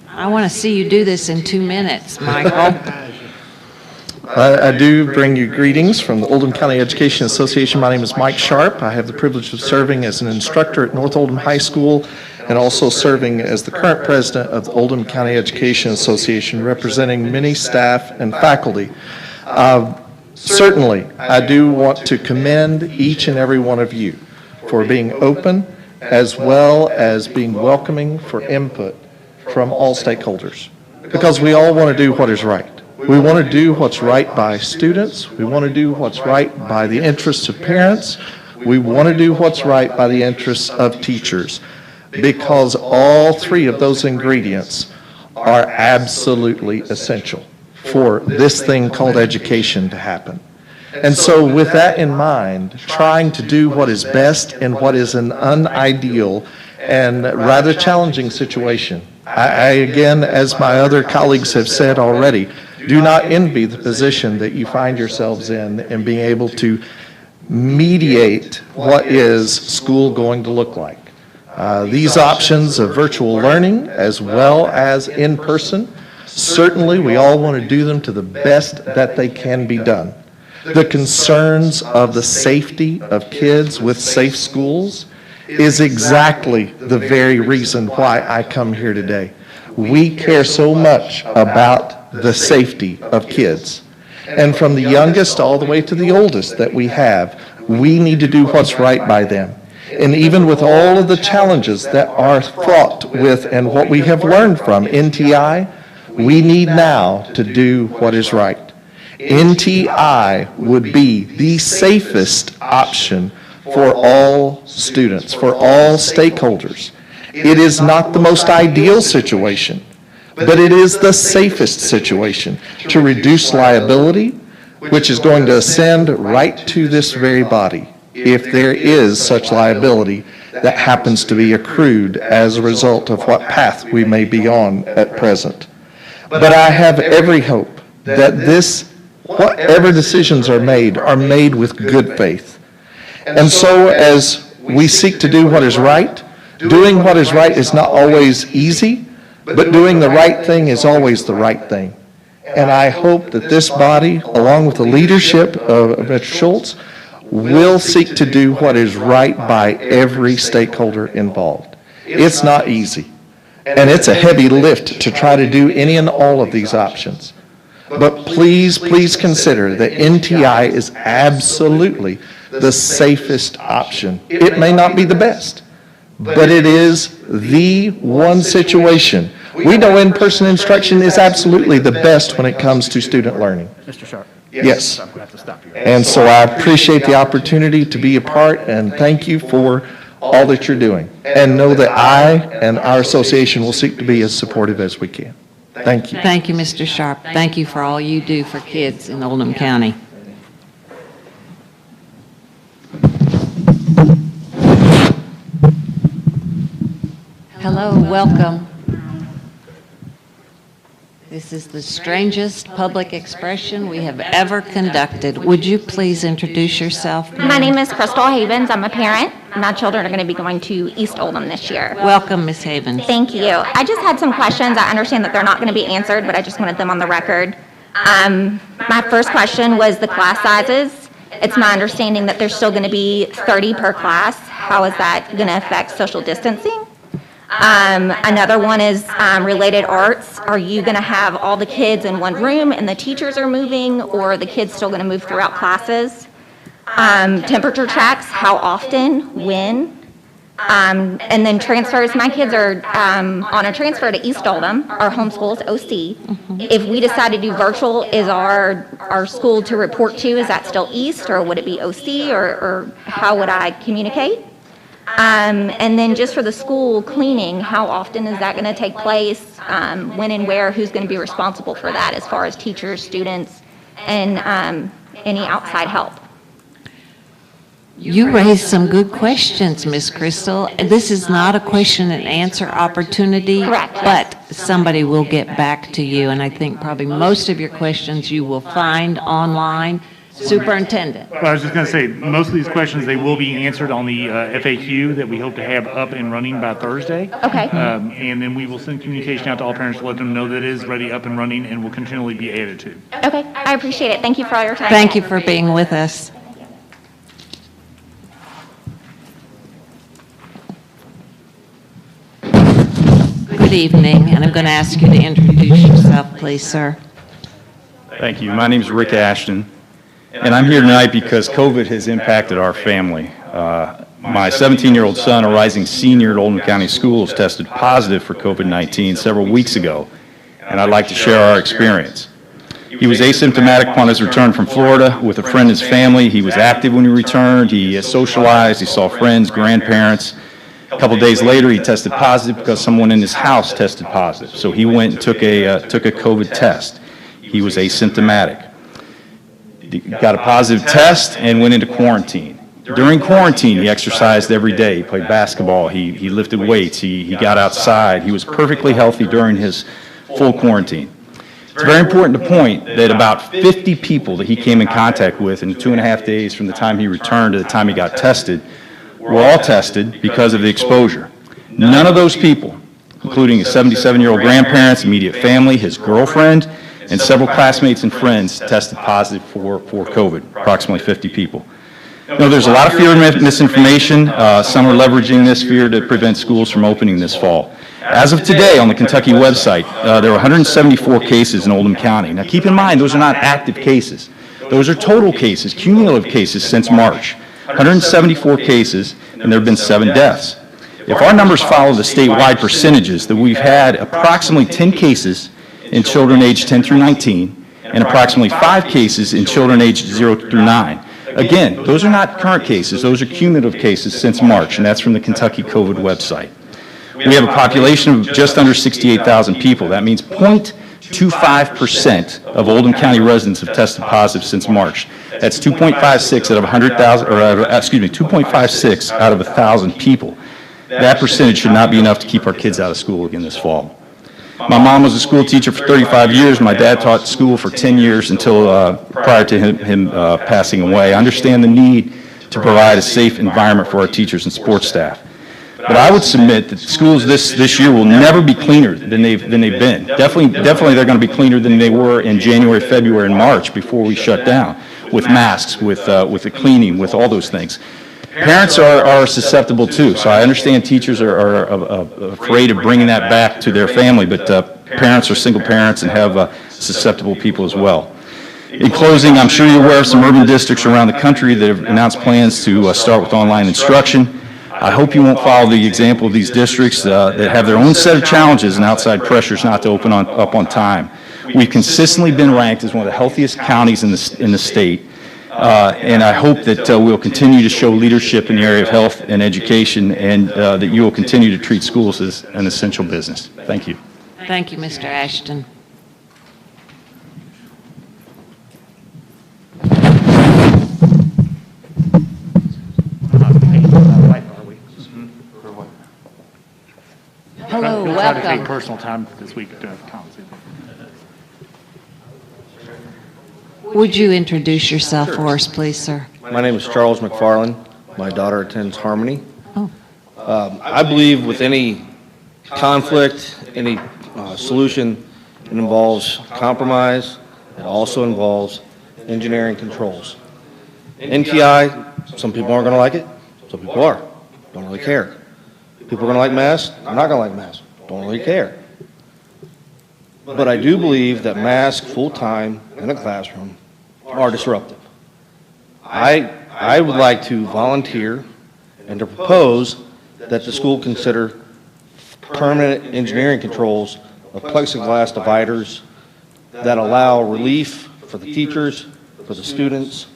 I want to see you do this in 2 minutes, Michael. I do bring you greetings from the Oldham County Education Association. My name is Mike Sharp. I have the privilege of serving as an instructor at North Oldham High School and also serving as the current president of the Oldham County Education Association, representing many staff and faculty. Certainly, I do want to commend each and every one of you for being open as well as being welcoming for input from all stakeholders, because we all want to do what is right. We want to do what's right by students. We want to do what's right by the interests of parents. We want to do what's right by the interests of teachers, because all three of those ingredients are absolutely essential for this thing called education to happen. And so with that in mind, trying to do what is best in what is an unideal and rather challenging situation, I again, as my other colleagues have said already, do not envy the position that you find yourselves in being able to mediate what is school going to look like. These options of virtual learning as well as in person, certainly we all want to do them to the best that they can be done. The concerns of the safety of kids with safe schools is exactly the very reason why I come here today. We care so much about the safety of kids. And from the youngest all the way to the oldest that we have, we need to do what's right by them. And even with all of the challenges that are fraught with and what we have learned from NTI, we need now to do what is right. NTI would be the safest option for all students, for all stakeholders. It is not the most ideal situation, but it is the safest situation to reduce liability, which is going to ascend right to this very body, if there is such liability that happens to be accrued as a result of what path we may be on at present. But I have every hope that whatever decisions are made with good faith. And so as we seek to do what is right, doing what is right is not always easy, but doing the right thing is always the right thing. And I hope that this body, along with the leadership of Mr. Schultz, will seek to do what is right by every stakeholder involved. It's not easy, and it's a heavy lift to try to do any and all of these options. But please, please consider that NTI is absolutely the safest option. It may not be the best, but it is the one situation. We know in-person instruction is absolutely the best when it comes to student learning. Mr. Sharp? Yes. I'm going to have to stop you. And so I appreciate the opportunity to be a part, and thank you for all that you're doing. And know that I and our association will seek to be as supportive as we can. Thank you. Thank you, Mr. Sharp. Thank you for all you do for kids in Oldham County. Hello, welcome. This is the strangest public expression we have ever conducted. Would you please introduce yourself? My name is Crystal Havens. I'm a parent. My children are going to be going to East Oldham this year. Welcome, Ms. Havens. Thank you. I just had some questions. I understand that they're not going to be answered, but I just wanted them on the record. My first question was the class sizes. It's my understanding that there's still going to be 30 per class. How is that going to affect social distancing? Another one is related arts. Are you going to have all the kids in one room and the teachers are moving, or are the kids still going to move throughout classes? Temperature checks, how often, when? And then transfers. My kids are on a transfer to East Oldham. Our homeschool is OC. If we decide to do virtual, is our school to report to, is that still East, or would it be OC, or how would I communicate? And then just for the school cleaning, how often is that going to take place? When and where? Who's going to be responsible for that as far as teachers, students, and any outside help? You raised some good questions, Ms. Crystal. This is not a question and answer opportunity. Correct. But somebody will get back to you, and I think probably most of your questions you will find online. Superintendent. Well, I was just going to say, most of these questions, they will be answered on the FAQ that we hope to have up and running by Thursday. Okay. And then we will send communication out to all parents to let them know that it is ready, up and running, and will continually be added to. Okay, I appreciate it. Thank you for all your time. Thank you for being with us. Good evening, and I'm going to ask you to introduce yourself, please, sir. Thank you. My name is Rick Ashton, and I'm here tonight because COVID has impacted our family. My 17-year-old son, a rising senior at Oldham County Schools, tested positive for COVID-19 several weeks ago, and I'd like to share our experience. He was asymptomatic upon his return from Florida with a friend and his family. He was active when he returned. He socialized. He saw friends, grandparents. A couple days later, he tested positive because someone in his house tested positive. So he went and took a COVID test. He was asymptomatic. He got a positive test and went into quarantine. During quarantine, he exercised every day. He played basketball. He lifted weights. He got outside. He was perfectly healthy during his full quarantine. It's very important to point that about 50 people that he came in contact with in 2.5 days from the time he returned to the time he got tested were all tested because of the exposure. None of those people, including his 77-year-old grandparents, immediate family, his girlfriend, and several classmates and friends, tested positive for COVID, approximately 50 people. You know, there's a lot of fear and misinformation. Some are leveraging this fear to prevent schools from opening this fall. As of today, on the Kentucky website, there are 174 cases in Oldham County. Now, keep in mind, those are not active cases. Those are total cases, cumulative cases since March. 174 cases, and there have been 7 deaths. If our numbers follow the statewide percentages, that we've had approximately 10 cases in children aged 10 through 19, and approximately 5 cases in children aged 0 through 9. Again, those are not current cases. Those are cumulative cases since March, and that's from the Kentucky COVID website. We have a population of just under 68,000 people. That means 0.25% of Oldham County residents have tested positive since March. That's 2.56 out of 100,000, or 2.56 out of 1,000 people. That percentage should not be enough to keep our kids out of school again this fall. My mom was a school teacher for 35 years. My dad taught school for 10 years until prior to him passing away. I understand the need to provide a safe environment for our teachers and sports staff. But I would submit that schools this year will never be cleaner than they've been. Definitely they're going to be cleaner than they were in January, February, and March before we shut down, with masks, with the cleaning, with all those things. Parents are susceptible too, so I understand teachers are afraid of bringing that back to their family, but parents are single parents and have susceptible people as well. In closing, I'm sure you're aware of some urban districts around the country that have announced plans to start with online instruction. I hope you won't follow the example of these districts that have their own set of challenges and outside pressures not to open up on time. We've consistently been ranked as one of the healthiest counties in the state, and I hope that we'll continue to show leadership in the area of health and education, and that you will continue to treat schools as an essential business. Thank you. Thank you, Mr. Ashton. Hello, We'll try to take welcome. personal time this week to count. Would you introduce yourself for us, please, sir? My name is Charles McFarland. My daughter attends Harmony. Oh. I believe with any conflict, any solution, it involves compromise. It also involves engineering controls. NTI, some people aren't going to like it. Some people are. Don't really care. People are going to like masks. I'm not going to like masks. Don't really care. But I do believe that masks full-time in a classroom are disruptive. I would like to volunteer and to propose that the school consider permanent engineering controls of plexiglass dividers that allow relief for the teachers, for the students.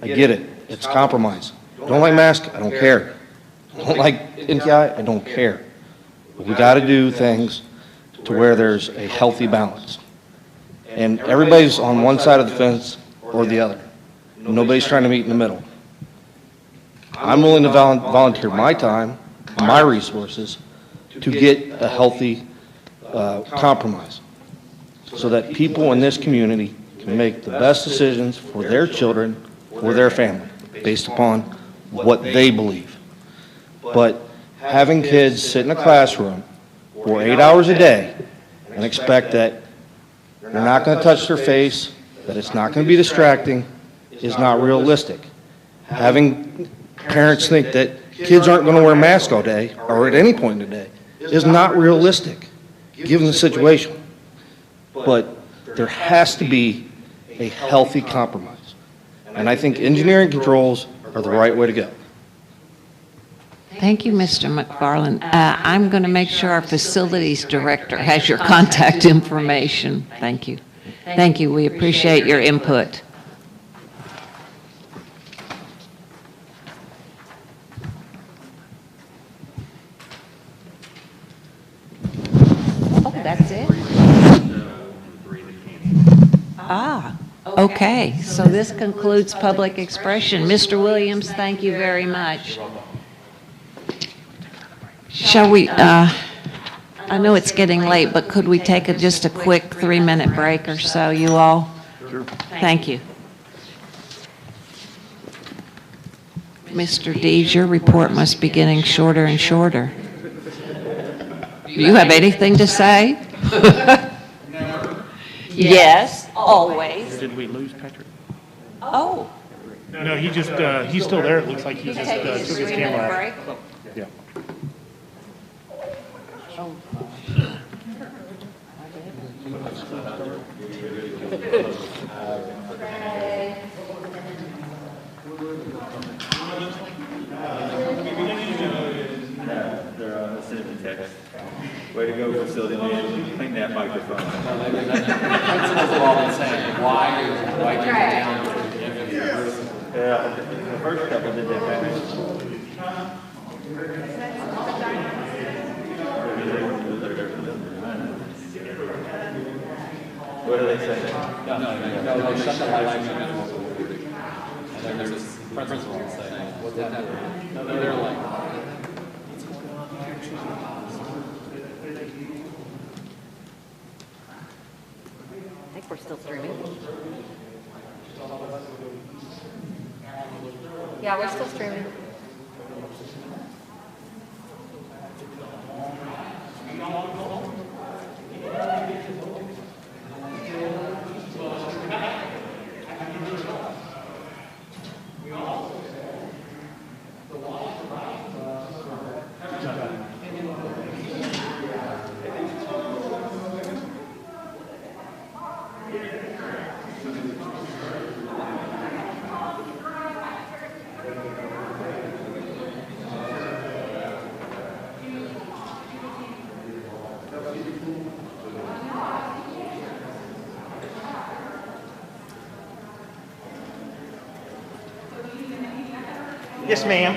I get it. It's compromise. Don't like masks? I don't care. Don't like NTI? I don't care. But we got to do things to where there's a healthy balance. And everybody's on one side of the fence or the other. Nobody's trying to meet in the middle. I'm willing to volunteer my time, my resources, to get a healthy compromise so that people in this community can make the best decisions for their children, for their family, based upon what they believe. But having kids sit in a classroom for 8 hours a day and expect that they're not going to touch their face, that it's not going to be distracting, is not realistic. Having parents think that kids aren't going to wear masks all day, or at any point in the day, is not realistic, given the situation. But there has to be a healthy compromise. And I think engineering controls are the right way to go. Thank you, Mr. McFarland. I'm going to make sure our facilities director has your contact information. Thank you. Thank you. We appreciate your input. Oh, that's it? Ah, okay. So this concludes public expression. Mr. Williams, thank you very much. Shall we, I know it's getting late, but could we take just a quick 3-minute break or so, you all? Sure. Thank you. Mr. Dees, your report must be getting shorter and shorter. Do you have anything to say? Yes, always. Did we lose Patrick? Oh. No, he just, he's still there. It looks like he He's just taking took his his 3-minute camera break? off. Yeah. They're on the sending text. Way to go, facility manager. Clean that microphone. Principals have all been saying, why do you down? Yeah, the first couple did that back. What do they say? No, shut the lights. And then there's this principal saying, what's that? No, they're like, I think we're still streaming. Yeah, we're still streaming. Yes, ma'am.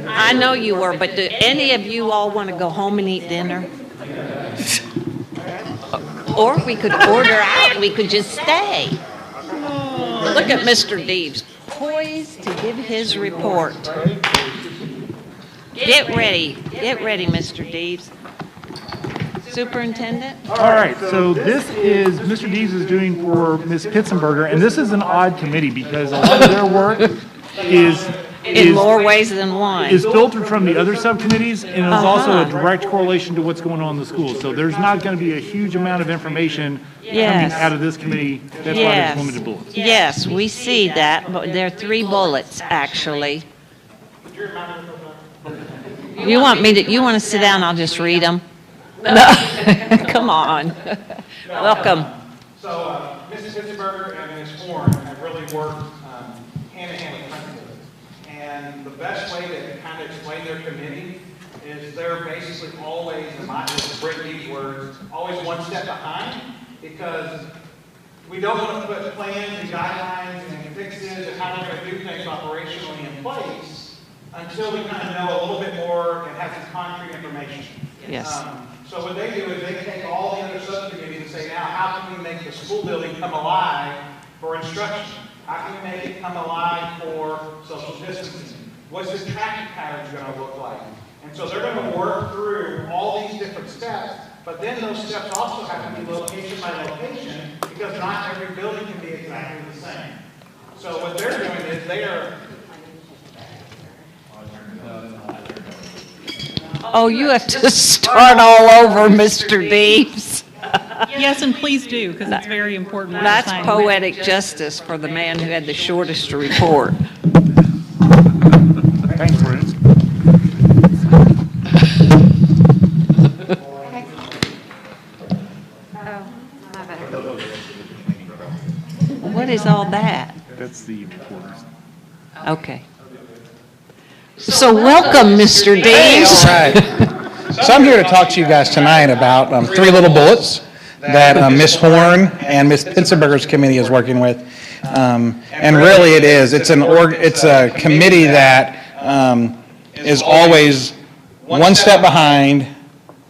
I know you were, but do any of you all want to go home and eat dinner? Or we could order out, we could just stay. Look at Mr. Deves, poised to give his report. Get ready, Mr. Deves. Superintendent? All right, so this is, Mr. Dees is doing for Ms. Pitzenberger, and this is an odd committee because a lot of their work is In more ways than one. is filtered from the other subcommittees, and is also a direct correlation to what's going on in the schools. So there's not going to be a huge amount of information coming Yes. out of this committee. That's why Yes. there's limited bullets. Yes, we see that, but there are 3 bullets, actually. You want to sit down, I'll just read them? No, come on. Welcome. So Mrs. Pittsburgher and Ms. Horn have really worked hand in hand with principals. And the best way to kind of explain their committee is they're basically always, and I just bring these words, always one step behind, because we don't want to put plans and guidelines and fixes and how we're going to do things operationally in place until we kind of know a little bit more and have some concrete information. Yes. So what they do is they take all the other subcommittees and say, now, how can we make the school building come alive for instruction? How can we make it come alive for social distancing? What's the traffic patterns going to look like? And so they're going to work through all these different steps, but then those steps also have to be location by location because not every building can be exactly the same. So what they're doing is they are Oh, you have to start all over, Mr. Deves. Yes, and please do, because it's very important. what you're That's saying. poetic justice for the man who had the shortest report. Thanks, Bruce. What is all that? That's the reporters. Okay. So welcome, Mr. Deves. All right. So I'm here to talk to you guys tonight about 3 little bullets that Ms. Horn and Ms. Pitzenberger's committee is working with. And really it is. It's a committee that is always one step behind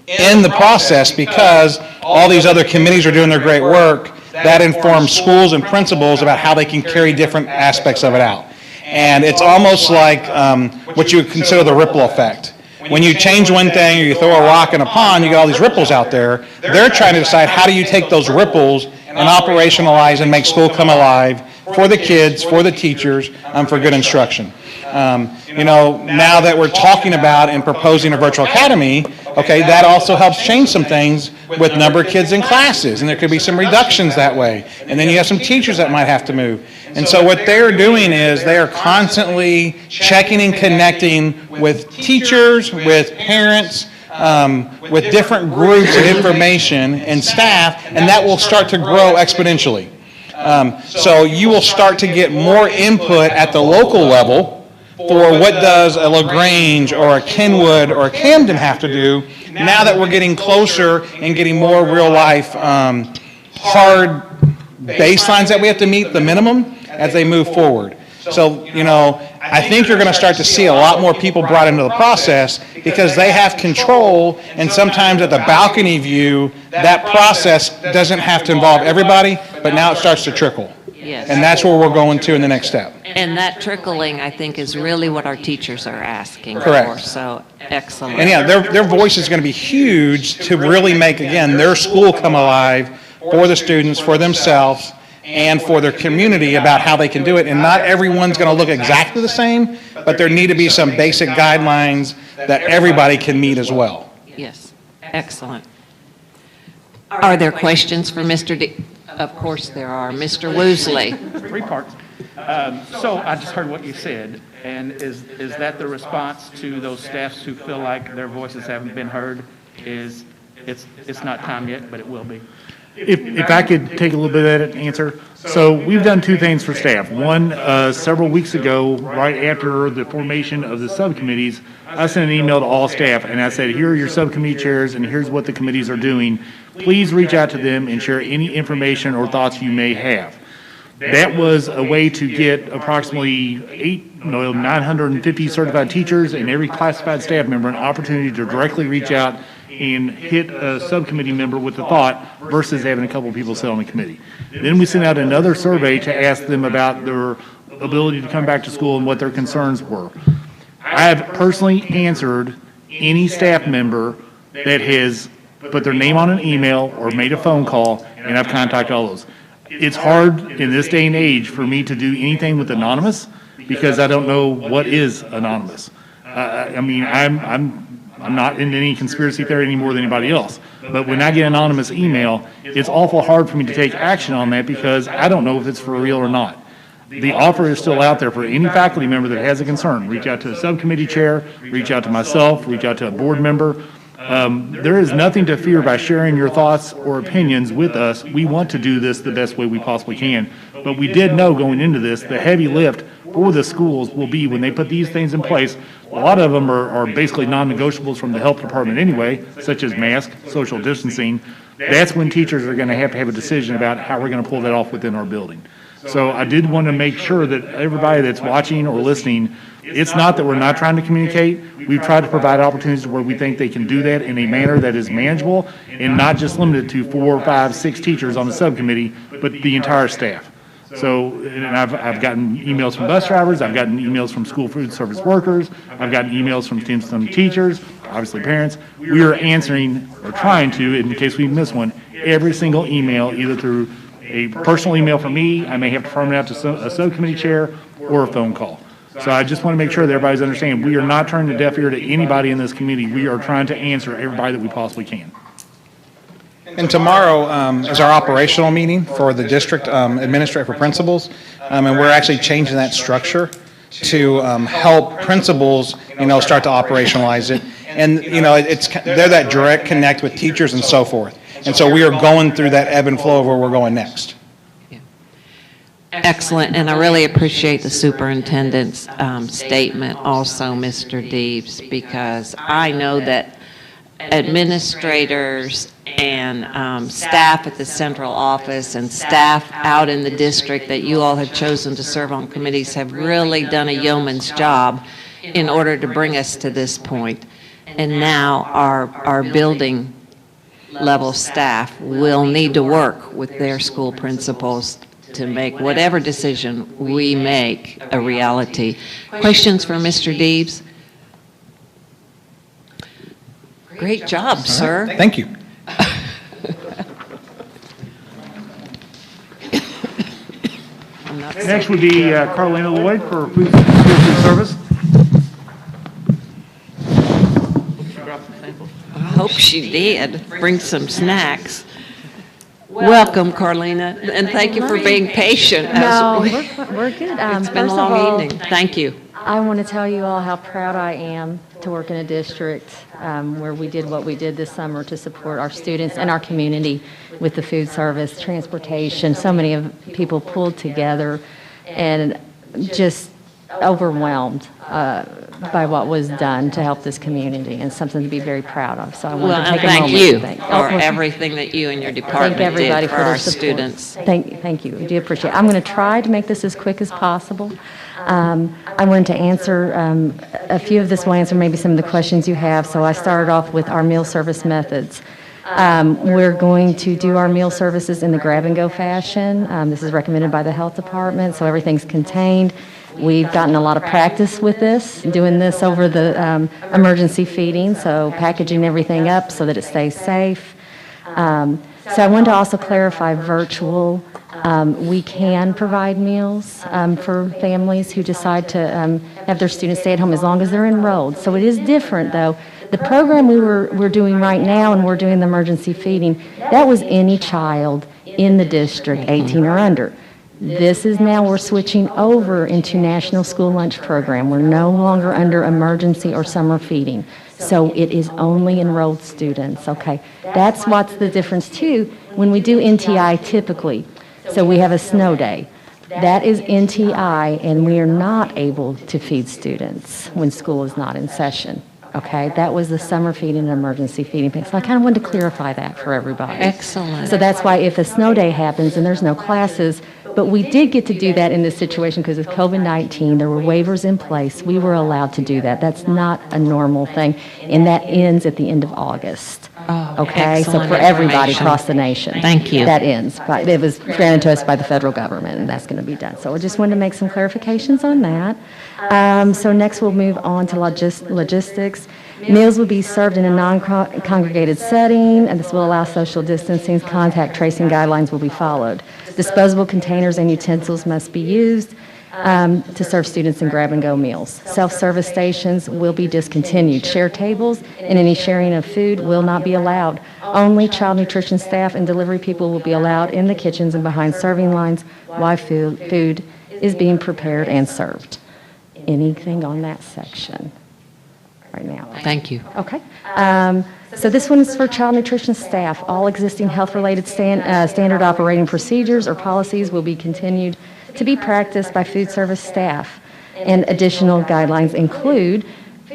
in the process because all these other committees are doing their great work. That informs schools and principals about how they can carry different aspects of it out. And it's almost like what you would consider the ripple effect. When you change one thing or you throw a rock in a pond, you get all these ripples out there. They're trying to decide how do you take those ripples and operationalize and make school come alive for the kids, for the teachers, for good instruction. Now that we're talking about and proposing a virtual academy, okay, that also helps change some things with number of kids in classes, and there could be some reductions that way. And then you have some teachers that might have to move. And so what they're doing is they are constantly checking and connecting with teachers, with parents, with different groups of information and staff, and that will start to grow exponentially. So you will start to get more input at the local level for what does a LaGrange or a Kenwood or a Camden have to do now that we're getting closer and getting more real life hard baselines that we have to meet, the minimum, as they move forward. So, I think you're going to start to see a lot more people brought into the process because they have control, and sometimes at the balcony view, that process doesn't have to involve everybody, but now it starts to trickle. Yes. And that's where we're going to in the next step. And that trickling, I think, is really what our teachers are asking for. Correct. So, excellent. And yeah, their voice is going to be huge to really make, again, their school come alive for the students, for themselves, and for their community about how they can do it. And not everyone's going to look exactly the same, but there need to be some basic guidelines that everybody can meet as well. Yes, excellent. Are there questions for Mr. D? Of course there are. Mr. Woosley. 3 parts. So I just heard what you said, and is that the response to those staffs who feel like their voices haven't been heard? Is it's not time yet, but it will be? If I could take a little bit of that answer. So we've done 2 things for staff. One, several weeks ago, right after the formation of the subcommittees, I sent an email to all staff and I said, here are your subcommittee chairs and here's what the committees are doing. Please reach out to them and share any information or thoughts you may have. That was a way to get approximately 950 certified teachers and every classified staff member an opportunity to directly reach out and hit a subcommittee member with a thought versus having a couple of people sit on the committee. Then we sent out another survey to ask them about their ability to come back to school and what their concerns were. I have personally answered any staff member that has put their name on an email or made a phone call, and I've contacted all those. It's hard in this day and age for me to do anything with anonymous because I don't know what is anonymous. I mean, I'm not into any conspiracy theory any more than anybody else. But when I get an anonymous email, it's awful hard for me to take action on that because I don't know if it's for real or not. The offer is still out there for any faculty member that has a concern. Reach out to a subcommittee chair, reach out to myself, reach out to a board member. There is nothing to fear by sharing your thoughts or opinions with us. We want to do this the best way we possibly can. But we did know going into this, the heavy lift for the schools will be when they put these things in place. A lot of them are basically non-negotiables from the health department anyway, such as masks, social distancing. That's when teachers are going to have a decision about how we're going to pull that off within our building. So I did want to make sure that everybody that's watching or listening, it's not that we're not trying to communicate. We've tried to provide opportunities where we think they can do that in a manner that is manageable and not just limited to 4, 5, 6 teachers on the subcommittee, but the entire staff. So, and I've gotten emails from bus drivers, I've gotten emails from school food service workers, I've gotten emails from some teachers, obviously parents. We are answering, or trying to, in case we miss one, every single email, either through a personal email from me, I may have to forward it out to a subcommittee chair, or a phone call. So I just want to make sure that everybody's understanding, we are not turning a deaf ear to anybody in this committee. We are trying to answer everybody that we possibly can. And tomorrow is our operational meeting for the district administrator for principals, and we're actually changing that structure to help principals, start to operationalize it. And they're that direct connect with teachers and so forth. And so we are going through that ebb and flow of where we're going next. Excellent, and I really appreciate the superintendent's statement also, Mr. Deeves, because I know that administrators and staff at the central office and staff out in the district that you all have chosen to serve on committees have really done a yeoman's job in order to bring us to this point. And now our building level staff will need to work with their school principals to make whatever decision we make a reality. Questions for Mr. Deeves? Great job, sir. Thank you. Next would be Carlina Lloyd for school food service. I hope she did. Bring some snacks. Welcome, Carlina, and thank you for being patient. No, we're good. It's been a long evening. Thank you. I want to tell you all how proud I am to work in a district where we did what we did this summer to support our students and our community with the food service, transportation. So many of people pulled together and just overwhelmed by what was done to help this community, and something to be very proud of. So I want to take a moment to thank for everything that you and your department did for our students. Thank you. I do appreciate it. I'm going to try to make this as quick as possible. I wanted to answer a few of this will answer maybe some of the questions you have. So I started off with our meal service methods. We're going to do our meal services in the grab-and-go fashion. This is recommended by the health department, so everything's contained. We've gotten a lot of practice with this, doing this over the emergency feeding, so packaging everything up so that it stays safe. So I wanted to also clarify virtual. We can provide meals for families who decide to have their students stay at home as long as they're enrolled. So it is different, though. The program we're doing right now, and we're doing the emergency feeding, that was any child in the district, 18 or under. This is now we're switching over into National School Lunch Program. We're no longer under emergency or summer feeding. So it is only enrolled students, okay? That's what's the difference too when we do NTI typically. So we have a snow day. That is NTI, and we are not able to feed students when school is not in session. Okay, that was the summer feeding and emergency feeding. So I kind of wanted to clarify that for everybody. Excellent. So that's why if a snow day happens and there's no classes, But we did get to do that in this situation because of COVID-19. There were waivers in place. We were allowed to do that. That's not a normal thing, and that ends at the end of August. Okay, so excellent for everybody information. across the nation. Thank you. That ends. It was granted to us by the federal government, and that's going to be done. So I just wanted to make some clarifications on that. So next we'll move on to logistics. Meals will be served in a non-congregated setting, and this will allow social distancing. Contact tracing guidelines will be followed. Disposable containers and utensils must be used to serve students in grab-and-go meals. Self-service stations will be discontinued. Share tables and any sharing of food will not be allowed. Only child nutrition staff and delivery people will be allowed in the kitchens and behind serving lines while food is being prepared and served. Anything on that section right now? Thank you. Okay. So this one is for child nutrition staff. All existing health-related standard operating procedures or policies will be continued to be practiced by food service staff. And additional guidelines include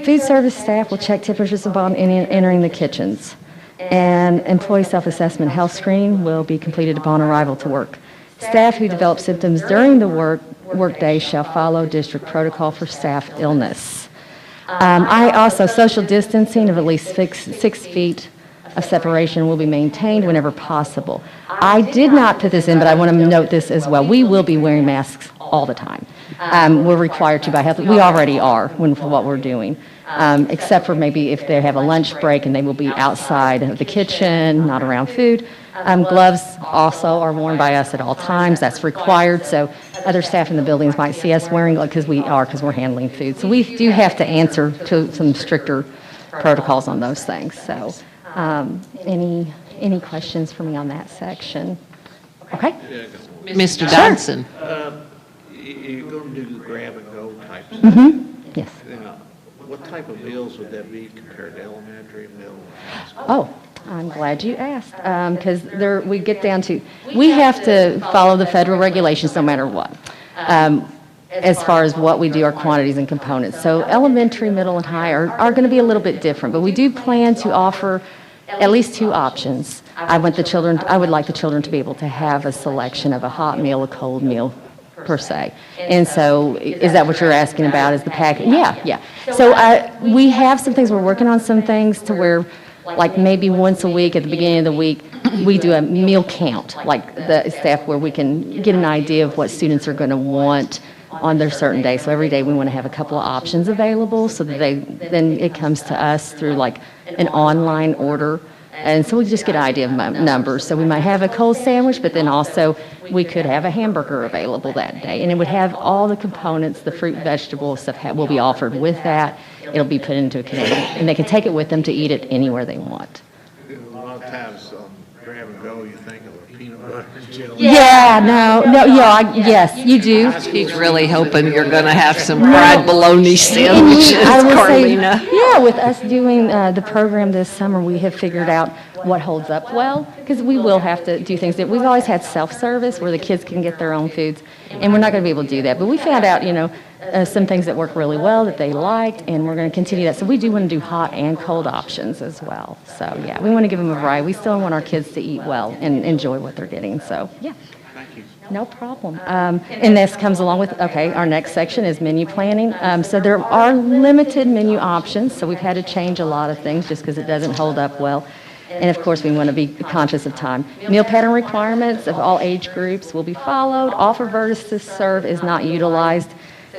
food service staff will check temperatures upon entering the kitchens. And employee self-assessment health screening will be completed upon arrival to work. Staff who develop symptoms during the workday shall follow district protocol for staff illness. Social distancing of at least 6 feet of separation will be maintained whenever possible. I did not put this in, but I want to note this as well. We will be wearing masks all the time. We're required to by health. We already are for what we're doing, except for maybe if they have a lunch break and they will be outside of the kitchen, not around food. Gloves also are worn by us at all times. That's required. So other staff in the buildings might see us wearing gloves because we're handling food. So we do have to answer to some stricter protocols on those things. So any questions for me on that section? Okay. Mr. Dodson. You're going to do grab-and-go type stuff? Mm-hmm. Yes. What type of meals would that be compared to elementary, middle, high school? Oh, I'm glad you asked, because we get down to, we have to follow the federal regulations no matter what, as far as what we do, our quantities and components. So elementary, middle, and high are going to be a little bit different, but we do plan to offer at least 2 options. I would like the children to be able to have a selection of a hot meal, a cold meal, per se. And so, is that what you're asking about, is the package? Yeah. So we have some things, we're working on some things to where, like maybe once a week at the beginning of the week, we do a meal count, like the staff, where we can get an idea of what students are going to want on their certain day. So every day we want to have a couple of options available so that then it comes to us through like an online order. And so we just get an idea of numbers. So we might have a cold sandwich, but then also we could have a hamburger available that day. And it would have all the components, the fruit, vegetable stuff will be offered with that. It'll be put into a container, and they can take it with them to eat it anywhere they want. A lot of times, grab and go, you think of a peanut butter and jelly. Yes, you do. He's really hoping you're going to have some fried bologna sandwiches, Carlina. With us doing the program this summer, we have figured out what holds up well, because we will have to do things that we've always had self-service where the kids can get their own foods, and we're not going to be able to do that. But we found out, some things that work really well that they liked, and we're going to continue that. So we do want to do hot and cold options as well. So yeah, we want to give them a variety. We still want our kids to eat well and enjoy what they're getting. So yeah. No problem. And this comes along with, our next section is menu planning. So there are limited menu options, so we've had to change a lot of things just because it doesn't hold up well. And of course, we want to be conscious of time. Meal pattern requirements of all age groups will be followed. Offer versus serve is not utilized.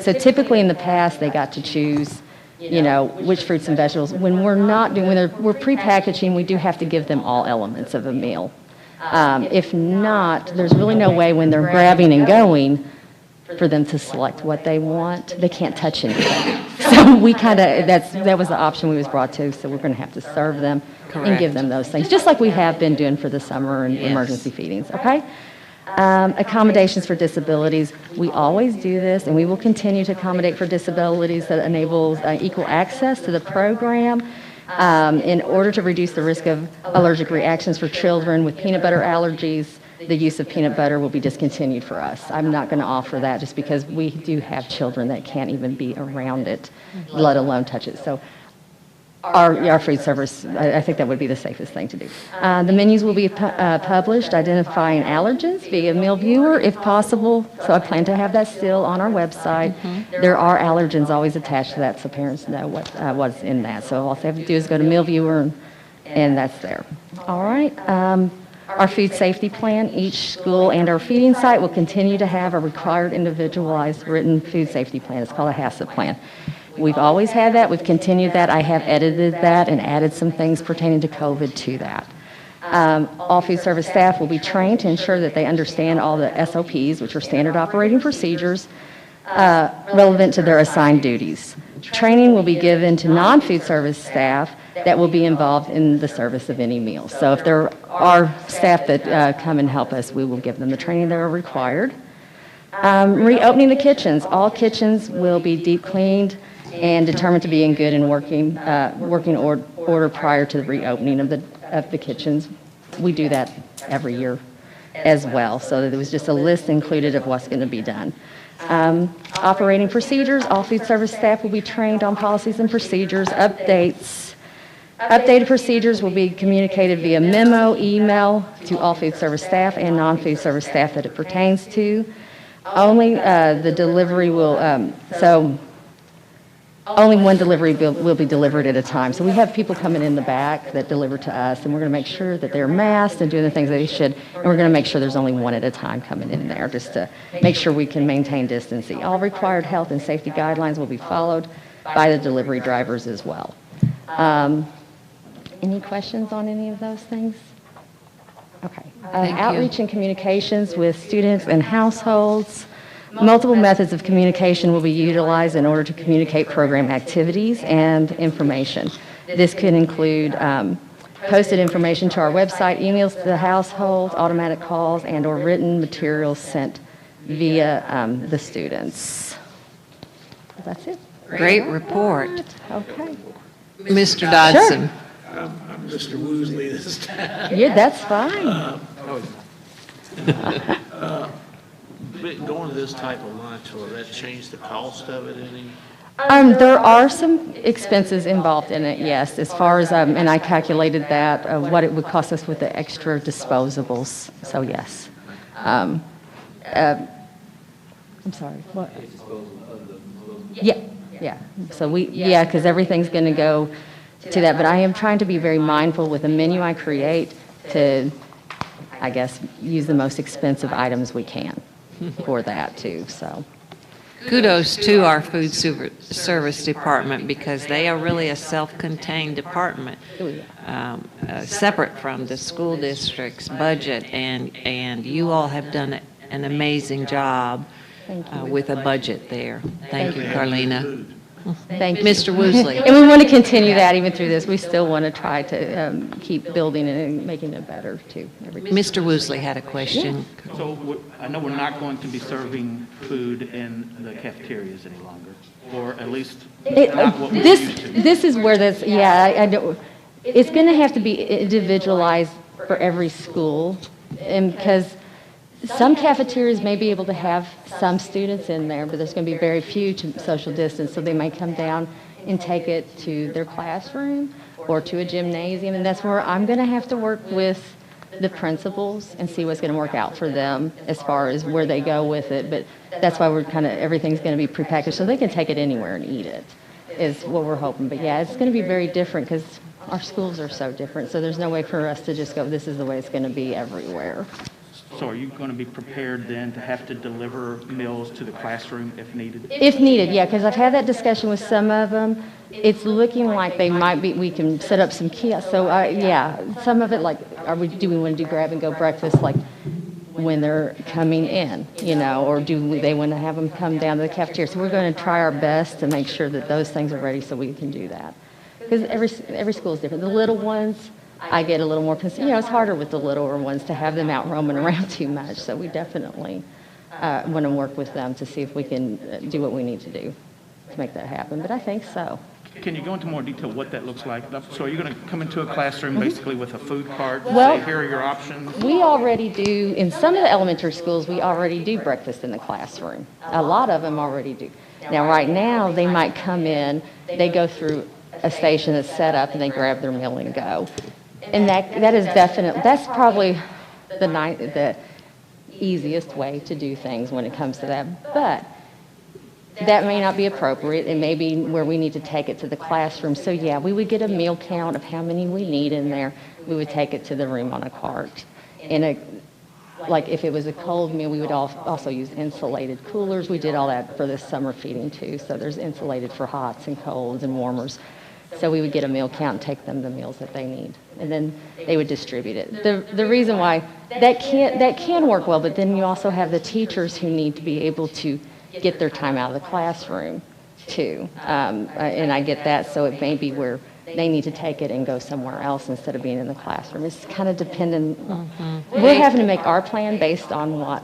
So typically in the past, they got to choose, which fruits and vegetables. When we're not doing, we're prepackaging, we do have to give them all elements of a meal. If not, there's really no way when they're grabbing and going for them to select what they want. They can't touch anything. So we that was the option we was brought to, so we're going to have to serve them and give them those things, just like we have been doing for the summer and emergency feedings, okay? Accommodations for disabilities, we always do this, and we will continue to accommodate for disabilities that enables equal access to the program. In order to reduce the risk of allergic reactions for children with peanut butter allergies, the use of peanut butter will be discontinued for us. I'm not going to offer that just because we do have children that can't even be around it, let alone touch it. So Our food service, I think that would be the safest thing to do. The menus will be published identifying allergens via meal viewer if possible, so I plan to have that still on our website. There are allergens always attached to that, so parents know what's in that. So all they have to do is go to meal viewer and that's there. All right. Our food safety plan, each school and our feeding site will continue to have a required individualized written food safety plan. It's called a HACCP plan. We've always had that. We've continued that. I have edited that and added some things pertaining to COVID to that. All food service staff will be trained to ensure that they understand all the SOPs, which are standard operating procedures, relevant to their assigned duties. Training will be given to non-food service staff that will be involved in the service of any meal. So if there are staff that come and help us, we will give them the training that are required. Reopening the kitchens. All kitchens will be deep cleaned and determined to be in good and working order prior to the reopening of the kitchens. We do that every year as well. So there was just a list included of what's going to be done. Operating procedures. All food service staff will be trained on policies and procedures. Updated procedures will be communicated via memo, email to all food service staff and non-food service staff that it pertains to. Only the delivery will, only one delivery will be delivered at a time. So we have people coming in the back that deliver to us, and we're going to make sure that they're masked and doing the things they should, and we're going to make sure there's only one at a time coming in there just to make sure we can maintain distancing. All required health and safety guidelines will be followed by the delivery drivers as well. Any questions on any of those things? Okay. Outreach and communications with students and households. Multiple methods of communication will be utilized in order to communicate program activities and information. This could include posted information to our website, emails to the household, automatic calls, and or written materials sent via the students. That's it. Great report. Okay. Mr. Dodson. I'm Mr. Woosley this time. Yeah, that's fine. Going to this type of lunch, will that change the cost of it any? There are some expenses involved in it, yes, as far as, and I calculated that, what it would cost us with the extra disposables, so yes. I'm sorry, what? Yeah, so because everything's going to go to that, but I am trying to be very mindful with the menu I create to, I guess, use the most expensive items we can for that too, so. Kudos to our food service department because they are really a self-contained department, separate from the school district's budget, and you all have done an amazing job with a budget there. Thank you, Carlina. Thank you. Mr. Woosley. And we want to continue that even through this. We still want to try to keep building it and making it better too. Mr. Woosley had a question. So I know we're not going to be serving food in the cafeterias any longer, or at least not what we used to. This is where this, I know, it's going to have to be individualized for every school, and because some cafeterias may be able to have some students in there, but there's going to be very few to social distance, so they might come down and take it to their classroom or to a gymnasium, and that's where I'm going to have to work with the principals and see what's going to work out for them as far as where they go with it, but that's why we're everything's going to be prepackaged so they can take it anywhere and eat it, is what we're hoping. But yeah, it's going to be very different because our schools are so different, so there's no way for us to just go, this is the way it's going to be everywhere. So are you going to be prepared then to have to deliver meals to the classroom if needed? If needed, yeah, because I've had that discussion with some of them. It's looking like they might be, we can set up some kiosks. So some of it like, do we want to do grab and go breakfast like when they're coming in, or do they want to have them come down to the cafeteria? So we're going to try our best to make sure that those things are ready so we can do that. Because every school is different. The little ones, I get a little more concerned. It's harder with the littler ones to have them out roaming around too much. So we definitely want to work with them to see if we can do what we need to do to make that happen. But I think so. Can you go into more detail what that looks like? So are you going to come into a classroom basically with a food cart and say, here are your options? We already do, in some of the elementary schools, we already do breakfast in the classroom. A lot of them already do. Now, right now, they might come in, they go through a station that's set up and they grab their meal and go. And that is definitely, that's probably the easiest way to do things when it comes to that. But that may not be appropriate. It may be where we need to take it to the classroom. So yeah, we would get a meal count of how many we need in there. We would take it to the room on a cart. Like if it was a cold meal, we would also use insulated coolers. We did all that for this summer feeding too. So there's insulated for hots and colds and warmers. So we would get a meal count and take them the meals that they need. And then they would distribute it. The reason why that can work well, but then you also have the teachers who need to be able to get their time out of the classroom too. And I get that, so it may be where they need to take it and go somewhere else instead of being in the classroom. It's kind of dependent. We're having to make our plan based on what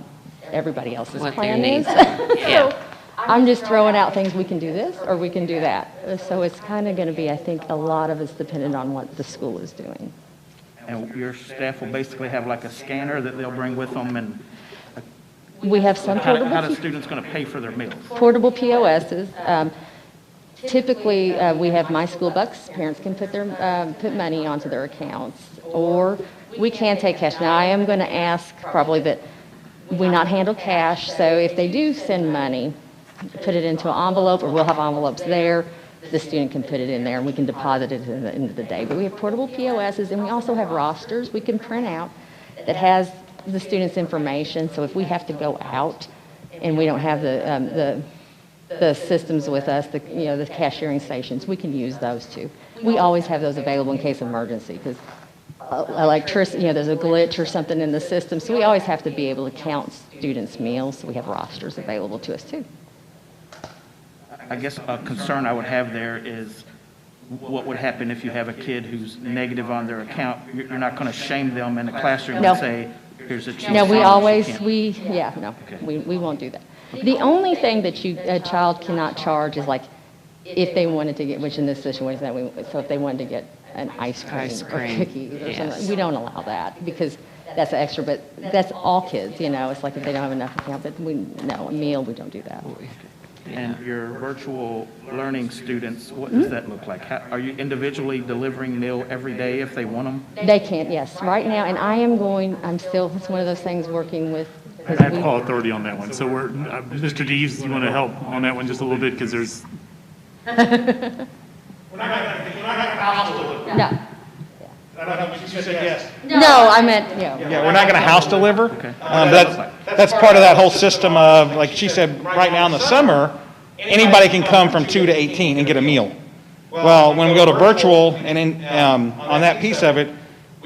everybody else's plan is. So I'm just throwing out things, we can do this or we can do that. So it's kind of going to be, I think, a lot of it's dependent on what the school is doing. And your staff will basically have like a scanner that they'll bring with them, and we have some how portable are the students going to pay for their meals? portable POSs. Typically, we have My School Bucks. Parents can put money onto their accounts, or we can take cash. Now, I am going to ask probably that we not handle cash. So if they do send money, put it into an envelope, or we'll have envelopes there. The student can put it in there, and we can deposit it at the end of the day. But we have portable POSs, and we also have rosters we can print out that has the student's information. So if we have to go out and we don't have the systems with us, the cashiering stations, we can use those too. We always have those available in case of emergency, because electricity, there's a glitch or something in the system, so we always have to be able to count students' meals, so we have rosters available to us too. I guess a concern I would have there is what would happen if you have a kid who's negative on their account. You're not going to shame them in the classroom No. and say, here's a cheat. No, we Okay. we won't do that. The only thing that a child cannot charge is like if they wanted to get, which in this situation so if they wanted to get an ice cream. Or cookies or something, we don't allow that because that's extra, but that's all kids, it's like if they don't have enough account, but a meal, we don't do that. And your virtual learning students, what does that look like? Are you individually delivering meal every day if they want them? They can, yes, right now, and it's one of those things working with. I have call authority on that one. So Mr. Deves, you want to help on that one just a little bit, because there's. We're not going to house deliver. No. You said yes. No, I meant, Yeah, we're not going to house deliver. That's part of that whole system of, like she said, right now in the summer, anybody can come from 2 to 18 and get a meal. Well, when we go to virtual and on that piece of it,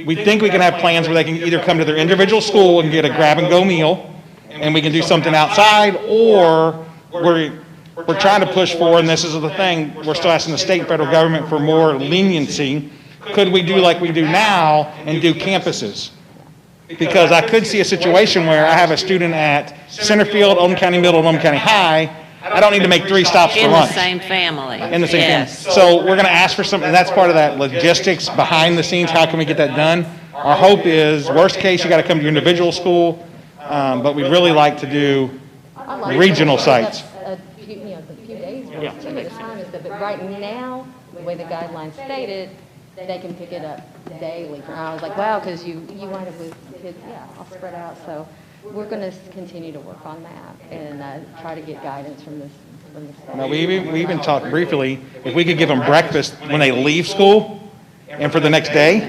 we think we can have plans where they can either come to their individual school and get a grab-and-go meal, and we can do something outside, or we're trying to push for, and this is the thing, we're still asking the state and federal government for more leniency. Could we do like we do now and do campuses? Because I could see a situation where I have a student at Centerfield, Oldham County Middle, and Oldham County High. I don't need to make 3 stops for lunch. In the same family. In the same Yes. family. So we're going to ask for something, and that's part of that logistics behind the scenes. How can we get that done? Our hope is, worst case, you got to come to your individual school, but we'd really like to do regional sites. A few days worth too at a time is that, but right now, the way the guidelines stated, they can pick it up daily. And I was like, wow, because you wind up with kids, I'll spread out. So we're going to continue to work on that and try to get guidance from the state. Now, we even talked briefly, if we could give them breakfast when they leave school and for the next day.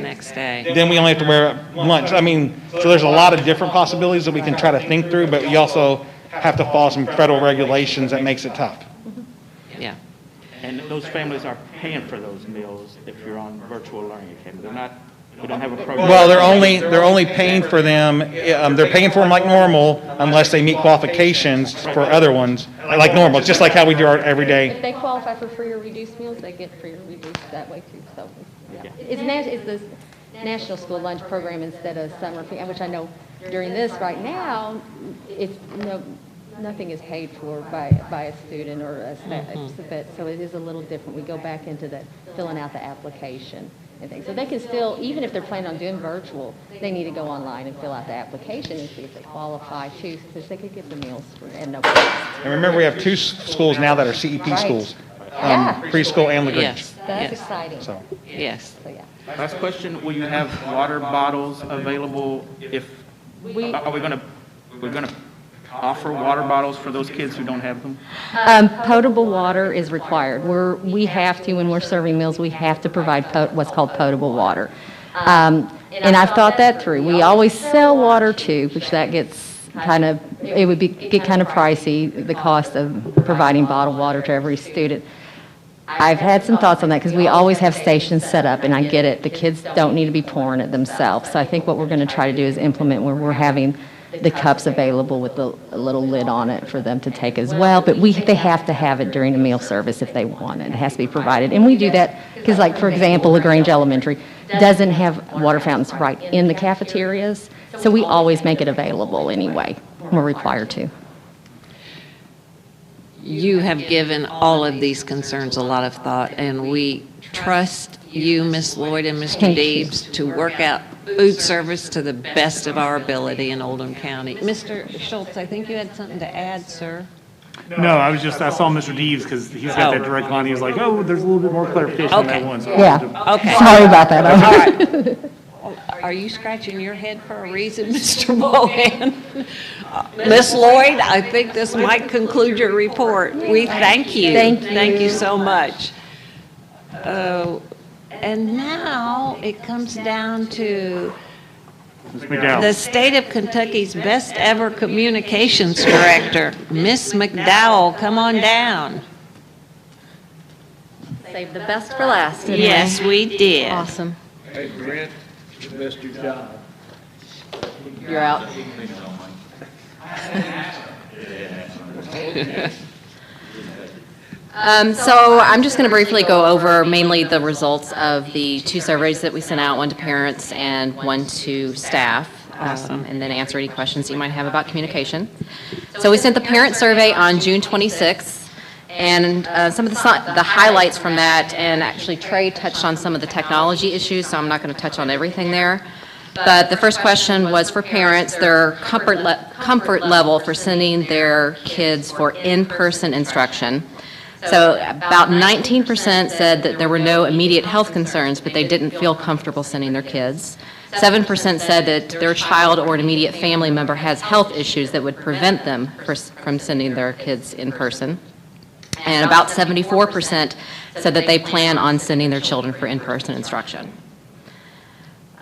Then we only have to wear lunch. So there's a lot of different possibilities that we can try to think through, but we also have to follow some federal regulations that makes it tough. Yeah. And those families are paying for those meals if you're on virtual learning academy. We don't have a program. Well, they're only paying for them. They're paying for them like normal, unless they meet qualifications for other ones like normal. Just like how we do our everyday. If they qualify for free or reduced meals, they get free or reduced that way too. So it's the National School Lunch Program instead of summer, which I know during this right now, nothing is paid for by a student or a staff, so it is a little different. We go back into that filling out the application and things. So they can still, even if they're planning on doing virtual, they need to go online and fill out the application and see if they qualify too, because they could get the meals and no cost. And remember, we have 2 schools now that are CEP Right. schools. preschool and LaGrange. Yes. That's Yes. exciting. So, Yes. Last question, will you have water bottles available if, are we gonna offer water bottles for those kids who don't have them? Potable water is required. We have to, when we're serving meals, we have to provide what's called potable water. And I've thought that through. We always sell water too, which that gets it would get kind of pricey, the cost of providing bottled water to every student. I've had some thoughts on that because we always have stations set up, and I get it. The kids don't need to be pouring it themselves. So I think what we're going to try to do is implement where we're having the cups available with a little lid on it for them to take as well. But they have to have it during a meal service if they want it. It has to be provided. And we do that because, like, for example, LaGrange Elementary doesn't have water fountains right in the cafeterias. So we always make it available anyway. We're required to. You have given all of these concerns a lot of thought, and we trust you, Ms. Lloyd and Mr. Thank you. Deebs, to work out food service to the best of our ability in Oldham County. Mr. Schultz, I think you had something to add, sir. No, I saw Mr. Deebs because he's got that direct line. He was like, oh, there's a little bit more clarification on that one. So I wanted to- Okay. Sorry about that. All right. Are you scratching your head for a reason, Mr. Mohan? Ms. Lloyd, I think this might conclude your report. We thank you. Thank you. Thank you so much. And now it comes down to Ms. McDowell. the state of Kentucky's best ever communications director, Miss McDowell. Come on down. Save the best for last. didn't Yes, we did. Awesome. Hey, Brent, you missed your job. You're out. So I'm just going to briefly go over mainly the results of the 2 surveys that we sent out, one to parents and one to staff, and then answer any questions you might have about communication. So we sent the parent survey on June 26th, and some of the highlights from that, and actually Trey touched on some of the technology issues, so I'm not going to touch on everything there. But the first question was for parents, their comfort level for sending their kids for in-person instruction. So about 19% said that there were no immediate health concerns, but they didn't feel comfortable sending their kids. 7% said that their child or an immediate family member has health issues that would prevent them from sending their kids in person. And about 74% said that they plan on sending their children for in-person instruction.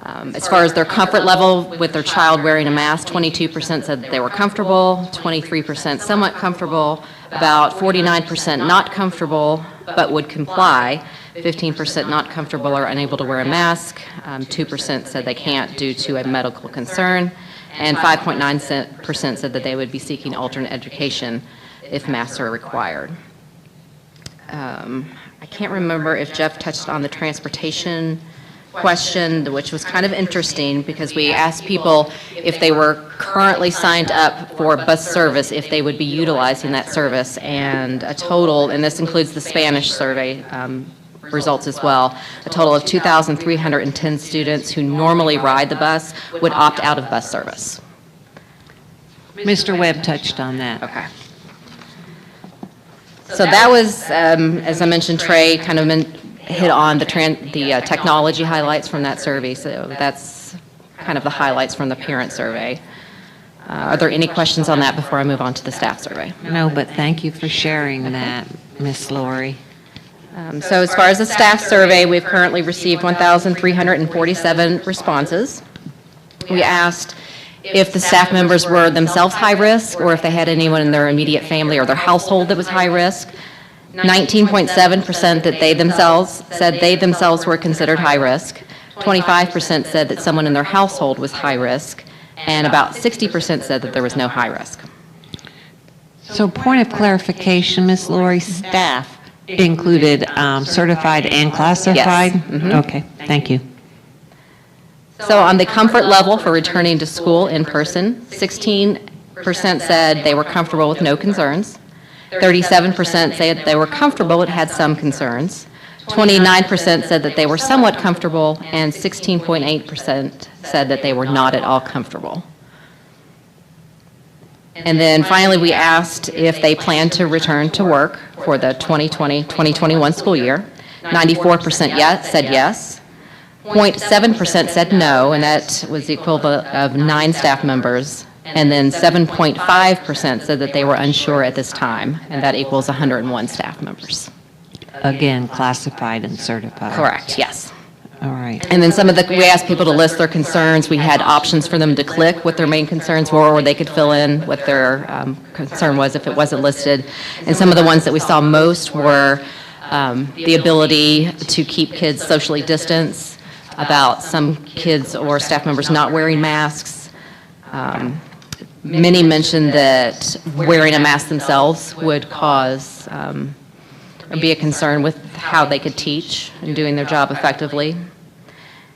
As far as their comfort level with their child wearing a mask, 22% said that they were comfortable, 23% somewhat comfortable, about 49% not comfortable but would comply, 15% not comfortable or unable to wear a mask, 2% said they can't due to a medical concern, and 5.9% said that they would be seeking alternate education if masks are required. I can't remember if Jeff touched on the transportation question, which was kind of interesting because we asked people if they were currently signed up for bus service, if they would be utilizing that service, and a total, and this includes the Spanish survey results as well, a total of 2,310 students who normally ride the bus would opt out of bus service. Mr. Webb touched on that. Okay. So that was, as I mentioned, Trey kind of hit on the technology highlights from that survey. So that's kind of the highlights from the parent survey. Are there any questions on that before I move on to the staff survey? No, but thank you for sharing that, Ms. Lori. So as far as the staff survey, we've currently received 1,347 responses. We asked if the staff members were themselves high risk or if they had anyone in their immediate family or their household that was high risk. 19.7% that they themselves were considered high risk. 25% said that someone in their household was high risk, and about 60% said that there was no high risk. So point of clarification, Ms. Lori, staff included certified and classified? Yes. Mhm. Okay, thank you. So on the comfort level for returning to school in person, 16% said they were comfortable with no concerns. 37% said they were comfortable but had some concerns. 29% said that they were somewhat comfortable, and 16.8% said that they were not at all comfortable. And then finally, we asked if they plan to return to work for the 2020-2021 school year. 94% said yes. 0.7% said no, and that was the equivalent of 9 staff members. And then 7.5% said that they were unsure at this time, and that equals 101 staff members. Again, classified and certified. Correct, yes. All right. And then we asked people to list their concerns. We had options for them to click what their main concerns were, or they could fill in what their concern was if it wasn't listed. And some of the ones that we saw most were the ability to keep kids socially distanced, about some kids or staff members not wearing masks. Many mentioned that wearing a mask themselves would cause or be a concern with how they could teach and doing their job effectively.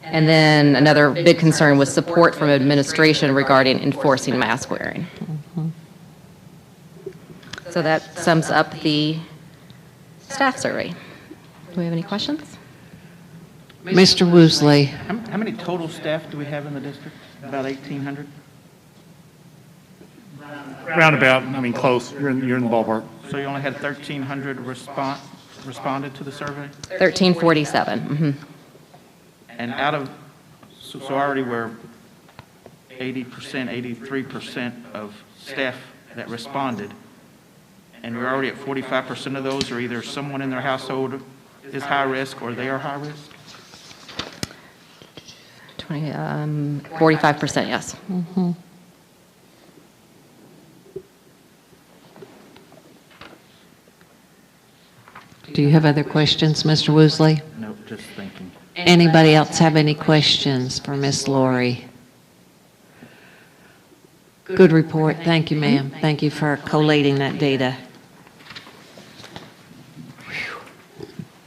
And then another big concern was support from administration regarding enforcing mask wearing. So that sums up the staff survey. Do we have any questions? Mr. Woosley. How many total staff do we have in the district? About 1,800? Roundabout, I mean, close, you're in the ballpark. So you only had 1,300 responded to the survey? 1347. Mm-hmm. And out of, so already we're 80%, 83% of staff that responded. And we're already at 45% of those are either someone in their household is high risk or they are high risk? 45%, yes. Mm-hmm. Do you have other questions, Mr. Woosley? No, just thinking. Anybody else have any questions for Ms. Laurie? Good report. Thank you, ma'am. Thank you for collating that data.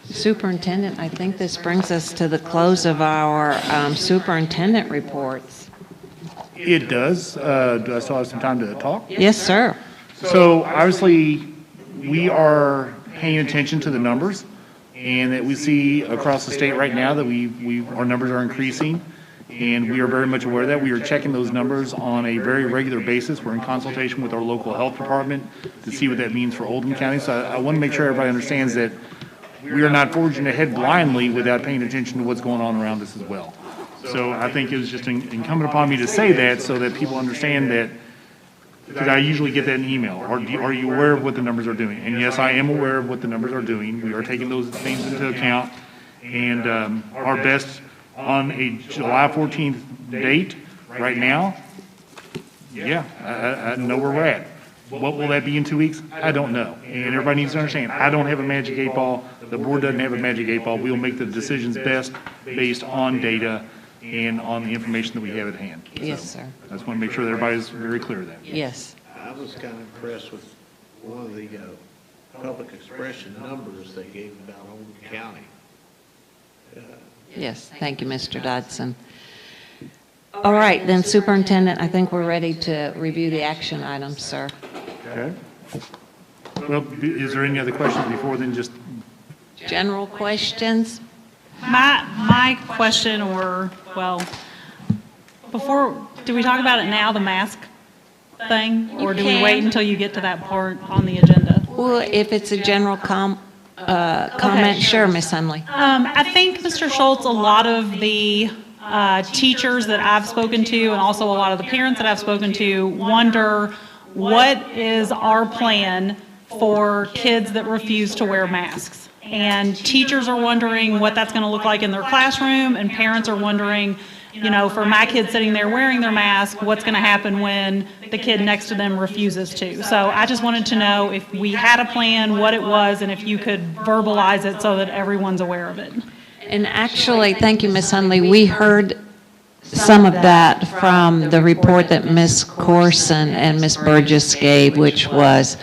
Superintendent, I think this brings us to the close of our superintendent reports. It does. Do I still have some time to talk? Yes, sir. So obviously, we are paying attention to the numbers, and that we see across the state right now that our numbers are increasing, and we are very much aware of that. We are checking those numbers on a very regular basis. We're in consultation with our local health department to see what that means for Oldham County. So I want to make sure everybody understands that we are not forging ahead blindly without paying attention to what's going on around us as well. So I think it was just incumbent upon me to say that so that people understand that, because I usually get that in email. Are you aware of what the numbers are doing? And yes, I am aware of what the numbers are doing. We are taking those things into account. And our best on a July 14th date right now, yeah, I know where we're at. What will that be in 2 weeks? I don't know. And everybody needs to understand, I don't have a magic 8 ball. The board doesn't have a magic 8 ball. We'll make the decisions best based on data and on the information that we have at hand. Yes, sir. I just want to make sure that everybody's very clear of that. Yes. I was kind of impressed with one of the public expression numbers they gave about Oldham County. Yes, thank you, Mr. Dodson. All right, then Superintendent, I think we're ready to review the action items, sir. Okay. Well, is there any other questions before then just? General questions? My question, or, well, before, do we talk about it now, the mask thing? Or do we wait until you get to that part on the agenda? Well, if it's a general comment, sure, Ms. Hunley. I think, Mr. Schultz, a lot of the teachers that I've spoken to, and also a lot of the parents that I've spoken to, wonder what is our plan for kids that refuse to wear masks. And teachers are wondering what that's going to look like in their classroom, and parents are wondering, you know, for my kid sitting there wearing their mask, what's going to happen when the kid next to them refuses to. So I just wanted to know if we had a plan, what it was, and if you could verbalize it so that everyone's aware of it. And actually, thank you, Ms. Hunley, we heard some of that from the report that Ms. Corson and Ms. Burgess gave, which was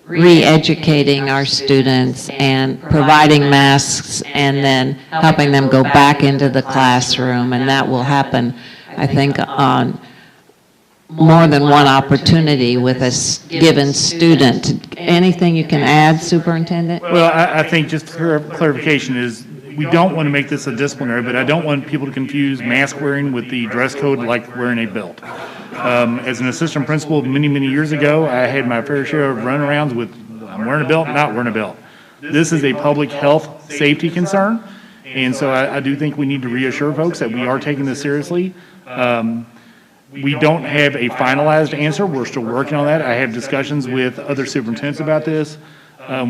re-educating our students and providing masks and then helping them go back into the classroom. And that will happen, I think, on more than one opportunity with a given student. Anything you can add, Superintendent? Well, I think just clarification is, we don't want to make this a disciplinary, but I don't want people to confuse mask wearing with the dress code like wearing a belt. As an assistant principal many, many years ago, I had my fair share of runarounds with, I'm wearing a belt, not wearing a belt. This is a public health safety concern, and so I do think we need to reassure folks that we are taking this seriously. We don't have a finalized answer. We're still working on that. I have discussions with other superintendents about this.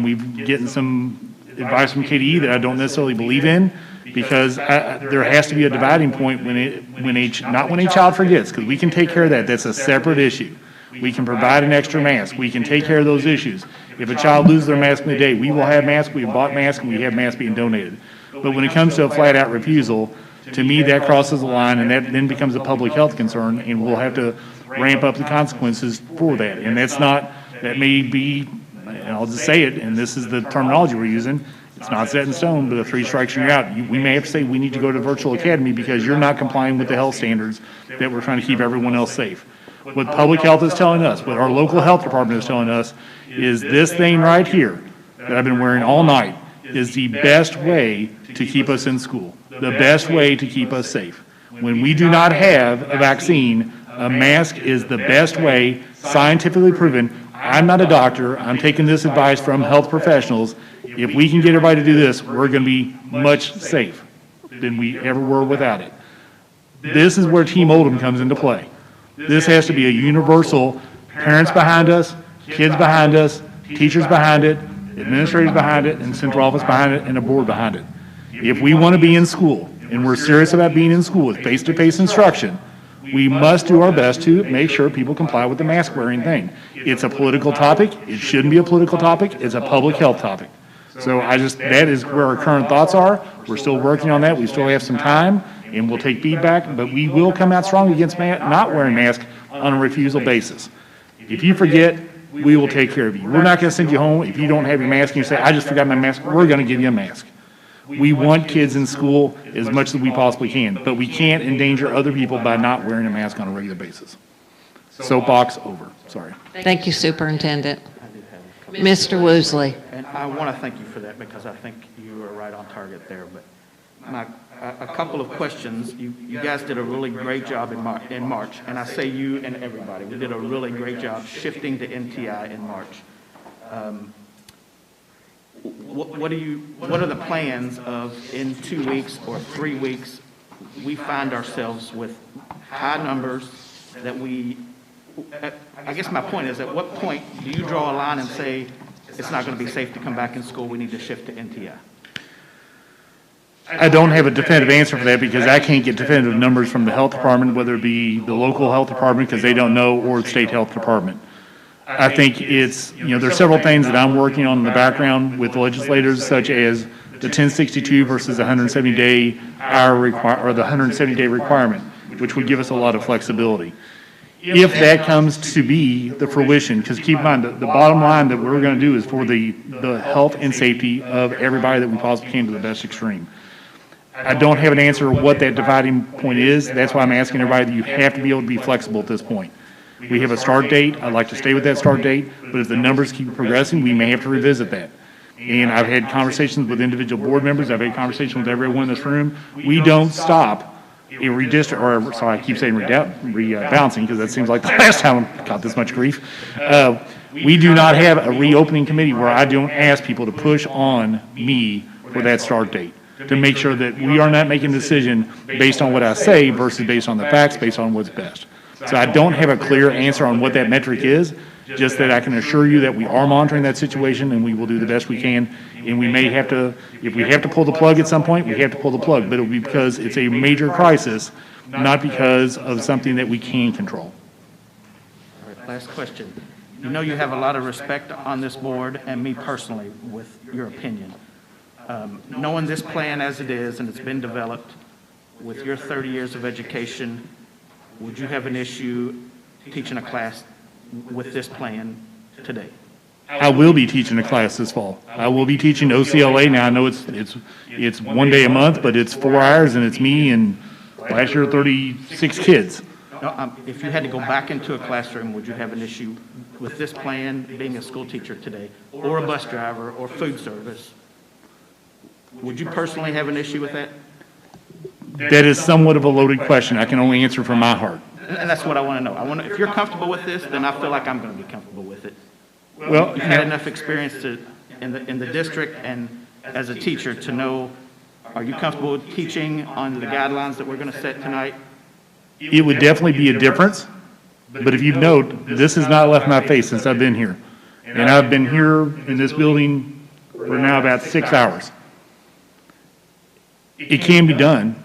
We've getting some advice from KDE that I don't necessarily believe in, because there has to be a dividing point not when a child forgets, because we can take care of that. That's a separate issue. We can provide an extra mask. We can take care of those issues. If a child loses their mask in the day, we will have masks. We have bought masks, and we have masks being donated. But when it comes to a flat-out refusal, to me, that crosses the line, and that then becomes a public health concern, and we'll have to ramp up the consequences for that. And that may be, and I'll just say it, and this is the terminology we're using, it's not set in stone, but a 3 strikes and you're out. We may have to say we need to go to virtual academy because you're not complying with the health standards that we're trying to keep everyone else safe. What public health is telling us, what our local health department is telling us, is this thing right here that I've been wearing all night is the best way to keep us in school, the best way to keep us safe. When we do not have a vaccine, a mask is the best way, scientifically proven. I'm not a doctor. I'm taking this advice from health professionals. If we can get everybody to do this, we're going to be much safer than we ever were without it. This is where Team Oldham comes into play. This has to be a universal, parents behind us, kids behind us, teachers behind it, administrators behind it, and central office behind it, and a board behind it. If we want to be in school, and we're serious about being in school with face-to-face instruction, we must do our best to make sure people comply with the mask wearing thing. It's a political topic. It shouldn't be a political topic. It's a public health topic. So that is where our current thoughts are. We're still working on that. We still have some time, and we'll take feedback, but we will come out strong against not wearing masks on a refusal basis. If you forget, we will take care of you. We're not going to send you home if you don't have your mask and you say, I just forgot my mask. We're going to give you a mask. We want kids in school as much as we possibly can, but we can't endanger other people by not wearing a mask on a regular basis. Soapbox over. Sorry. Thank you, Superintendent. Mr. Woosley. And I want to thank you for that, because I think you are right on target there. But a couple of questions. You guys did a really great job in March, and I say you and everybody. We did a really great job shifting to NTI in March. What are the plans of, in 2 weeks or 3 weeks, we find ourselves with high numbers that I guess my point is, at what point do you draw a line and say, it's not going to be safe to come back in school, we need to shift to NTI? I don't have a definitive answer for that, because I can't get definitive numbers from the health department, whether it be the local health department, because they don't know, or the state health department. I think it's, there's several things that I'm working on in the background with legislators, such as the 1062 versus the 170-day or the 170-day requirement, which would give us a lot of flexibility. If that comes to be the fruition, because keep in mind, the bottom line that we're going to do is for the health and safety of everybody that we possibly can to the best extreme. I don't have an answer what that dividing point is. That's why I'm asking everybody that you have to be able to be flexible at this point. We have a start date. I'd like to stay with that start date, but if the numbers keep progressing, we may have to revisit that. And I've had conversations with individual board members. I've had conversations with everyone in this room. We don't stop a I keep saying rebalancing, because that seems like the last time I got this much grief. We do not have a reopening committee where I don't ask people to push on me for that start date, to make sure that we are not making a decision based on what I say versus based on the facts, based on what's best. So I don't have a clear answer on what that metric is, just that I can assure you that we are monitoring that situation, and we will do the best we can. And we may have to, if we have to pull the plug at some point, we have to pull the plug, but it'll be because it's a major crisis, not because of something that we can control. All right, last question. You know you have a lot of respect on this board, and me personally, with your opinion. Knowing this plan as it is, and it's been developed, with your 30 years of education, would you have an issue teaching a class with this plan today? I will be teaching a class this fall. I will be teaching OCLA. Now, I know it's 1 day a month, but it's 4 hours, and it's me and last year 36 kids. No, if you had to go back into a classroom, would you have an issue with this plan, being a school teacher today, or a bus driver, or food service? Would you personally have an issue with that? That is somewhat of a loaded question. I can only answer from my heart. And that's what I want to know. If you're comfortable with this, then I feel like I'm going to be comfortable with it. Well, You've had enough experience in the district and as a teacher to know, are you comfortable with teaching on the guidelines that we're going to set tonight? it would definitely be a difference, but if you note, this has not left my face since I've been here. And I've been here in this building for now about 6 hours. It can be done.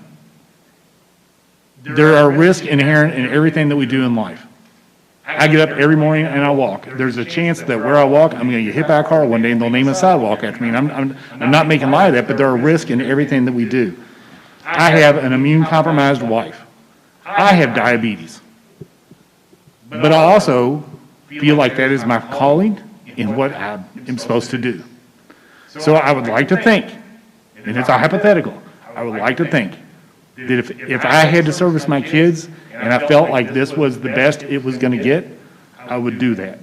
There are risks inherent in everything that we do in life. I get up every morning and I walk. There's a chance that where I walk, I'm going to get hit by a car one day and they'll name a sidewalk after me. And I'm not making light of that, but there are risks in everything that we do. I have an immune-compromised wife. I have diabetes. But I also feel like that is my calling in what I am supposed to do. So I would like to think, and it's a hypothetical, I would like to think that if I had to service my kids and I felt like this was the best it was going to get, I would do that.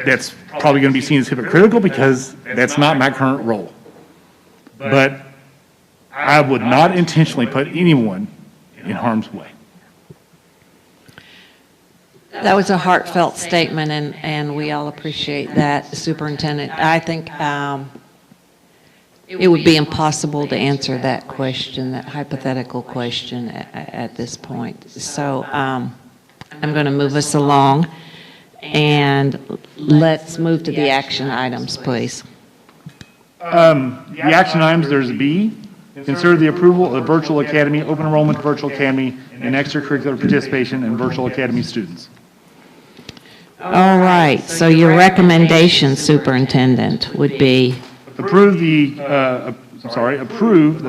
That's probably going to be seen as hypocritical because that's not my current role. But I would not intentionally put anyone in harm's way. That was a heartfelt statement, and we all appreciate that, Superintendent. I think it would be impossible to answer that question, that hypothetical question at this point. So I'm going to move us along, and let's move to the action items, please. The action items, there's B. Consider the approval of the Virtual Academy, Open Enrollment Virtual Academy, and extracurricular participation in Virtual Academy students. All right, so your recommendation, Superintendent, would be? Approve the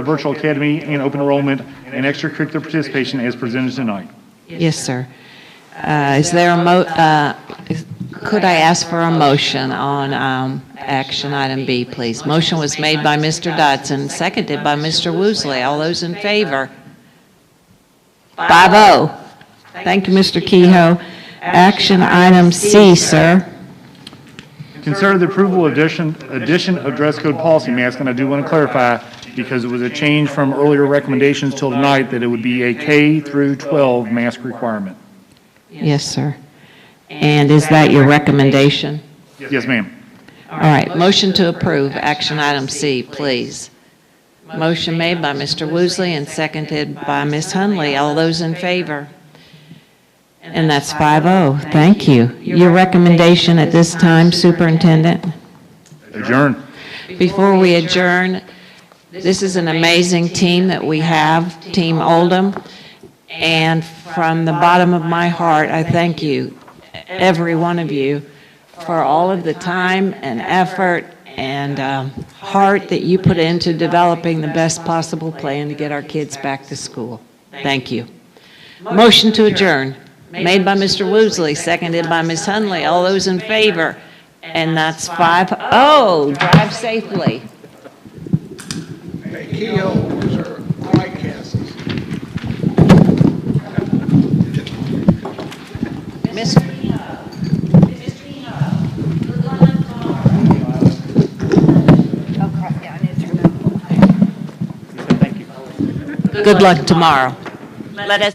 Virtual Academy and Open Enrollment and extracurricular participation as presented tonight. Yes, sir. Is there could I ask for a motion on action item B, please? Motion was made by Mr. Dodson, seconded by Mr. Woosley. All those in favor? 5-0. Thank you, Mr. Kehoe. Action item C, sir. Consider the approval of addition of dress code policy mask, and I do want to clarify, because it was a change from earlier recommendations till tonight, that it would be a K through 12 mask requirement. Yes, sir. And is that your recommendation? Yes, ma'am. All right, motion to approve action item C, please. Motion made by Mr. Woosley and seconded by Ms. Hundley. All those in favor? And that's 5-0. Thank you. Your recommendation at this time, Superintendent? Adjourn. Before we adjourn, this is an amazing team that we have, Team Oldham. And from the bottom of my heart, I thank you, every one of you, for all of the time and effort and heart that you put into developing the best possible plan to get our kids back to school. Thank you. Motion to adjourn. Made by Mr. Woosley, seconded by Ms. Hundley. All those in favor? And that's 5-0. Drive safely. Hey, Kehoe, where's our flight castles? Miss Good luck tomorrow. Let us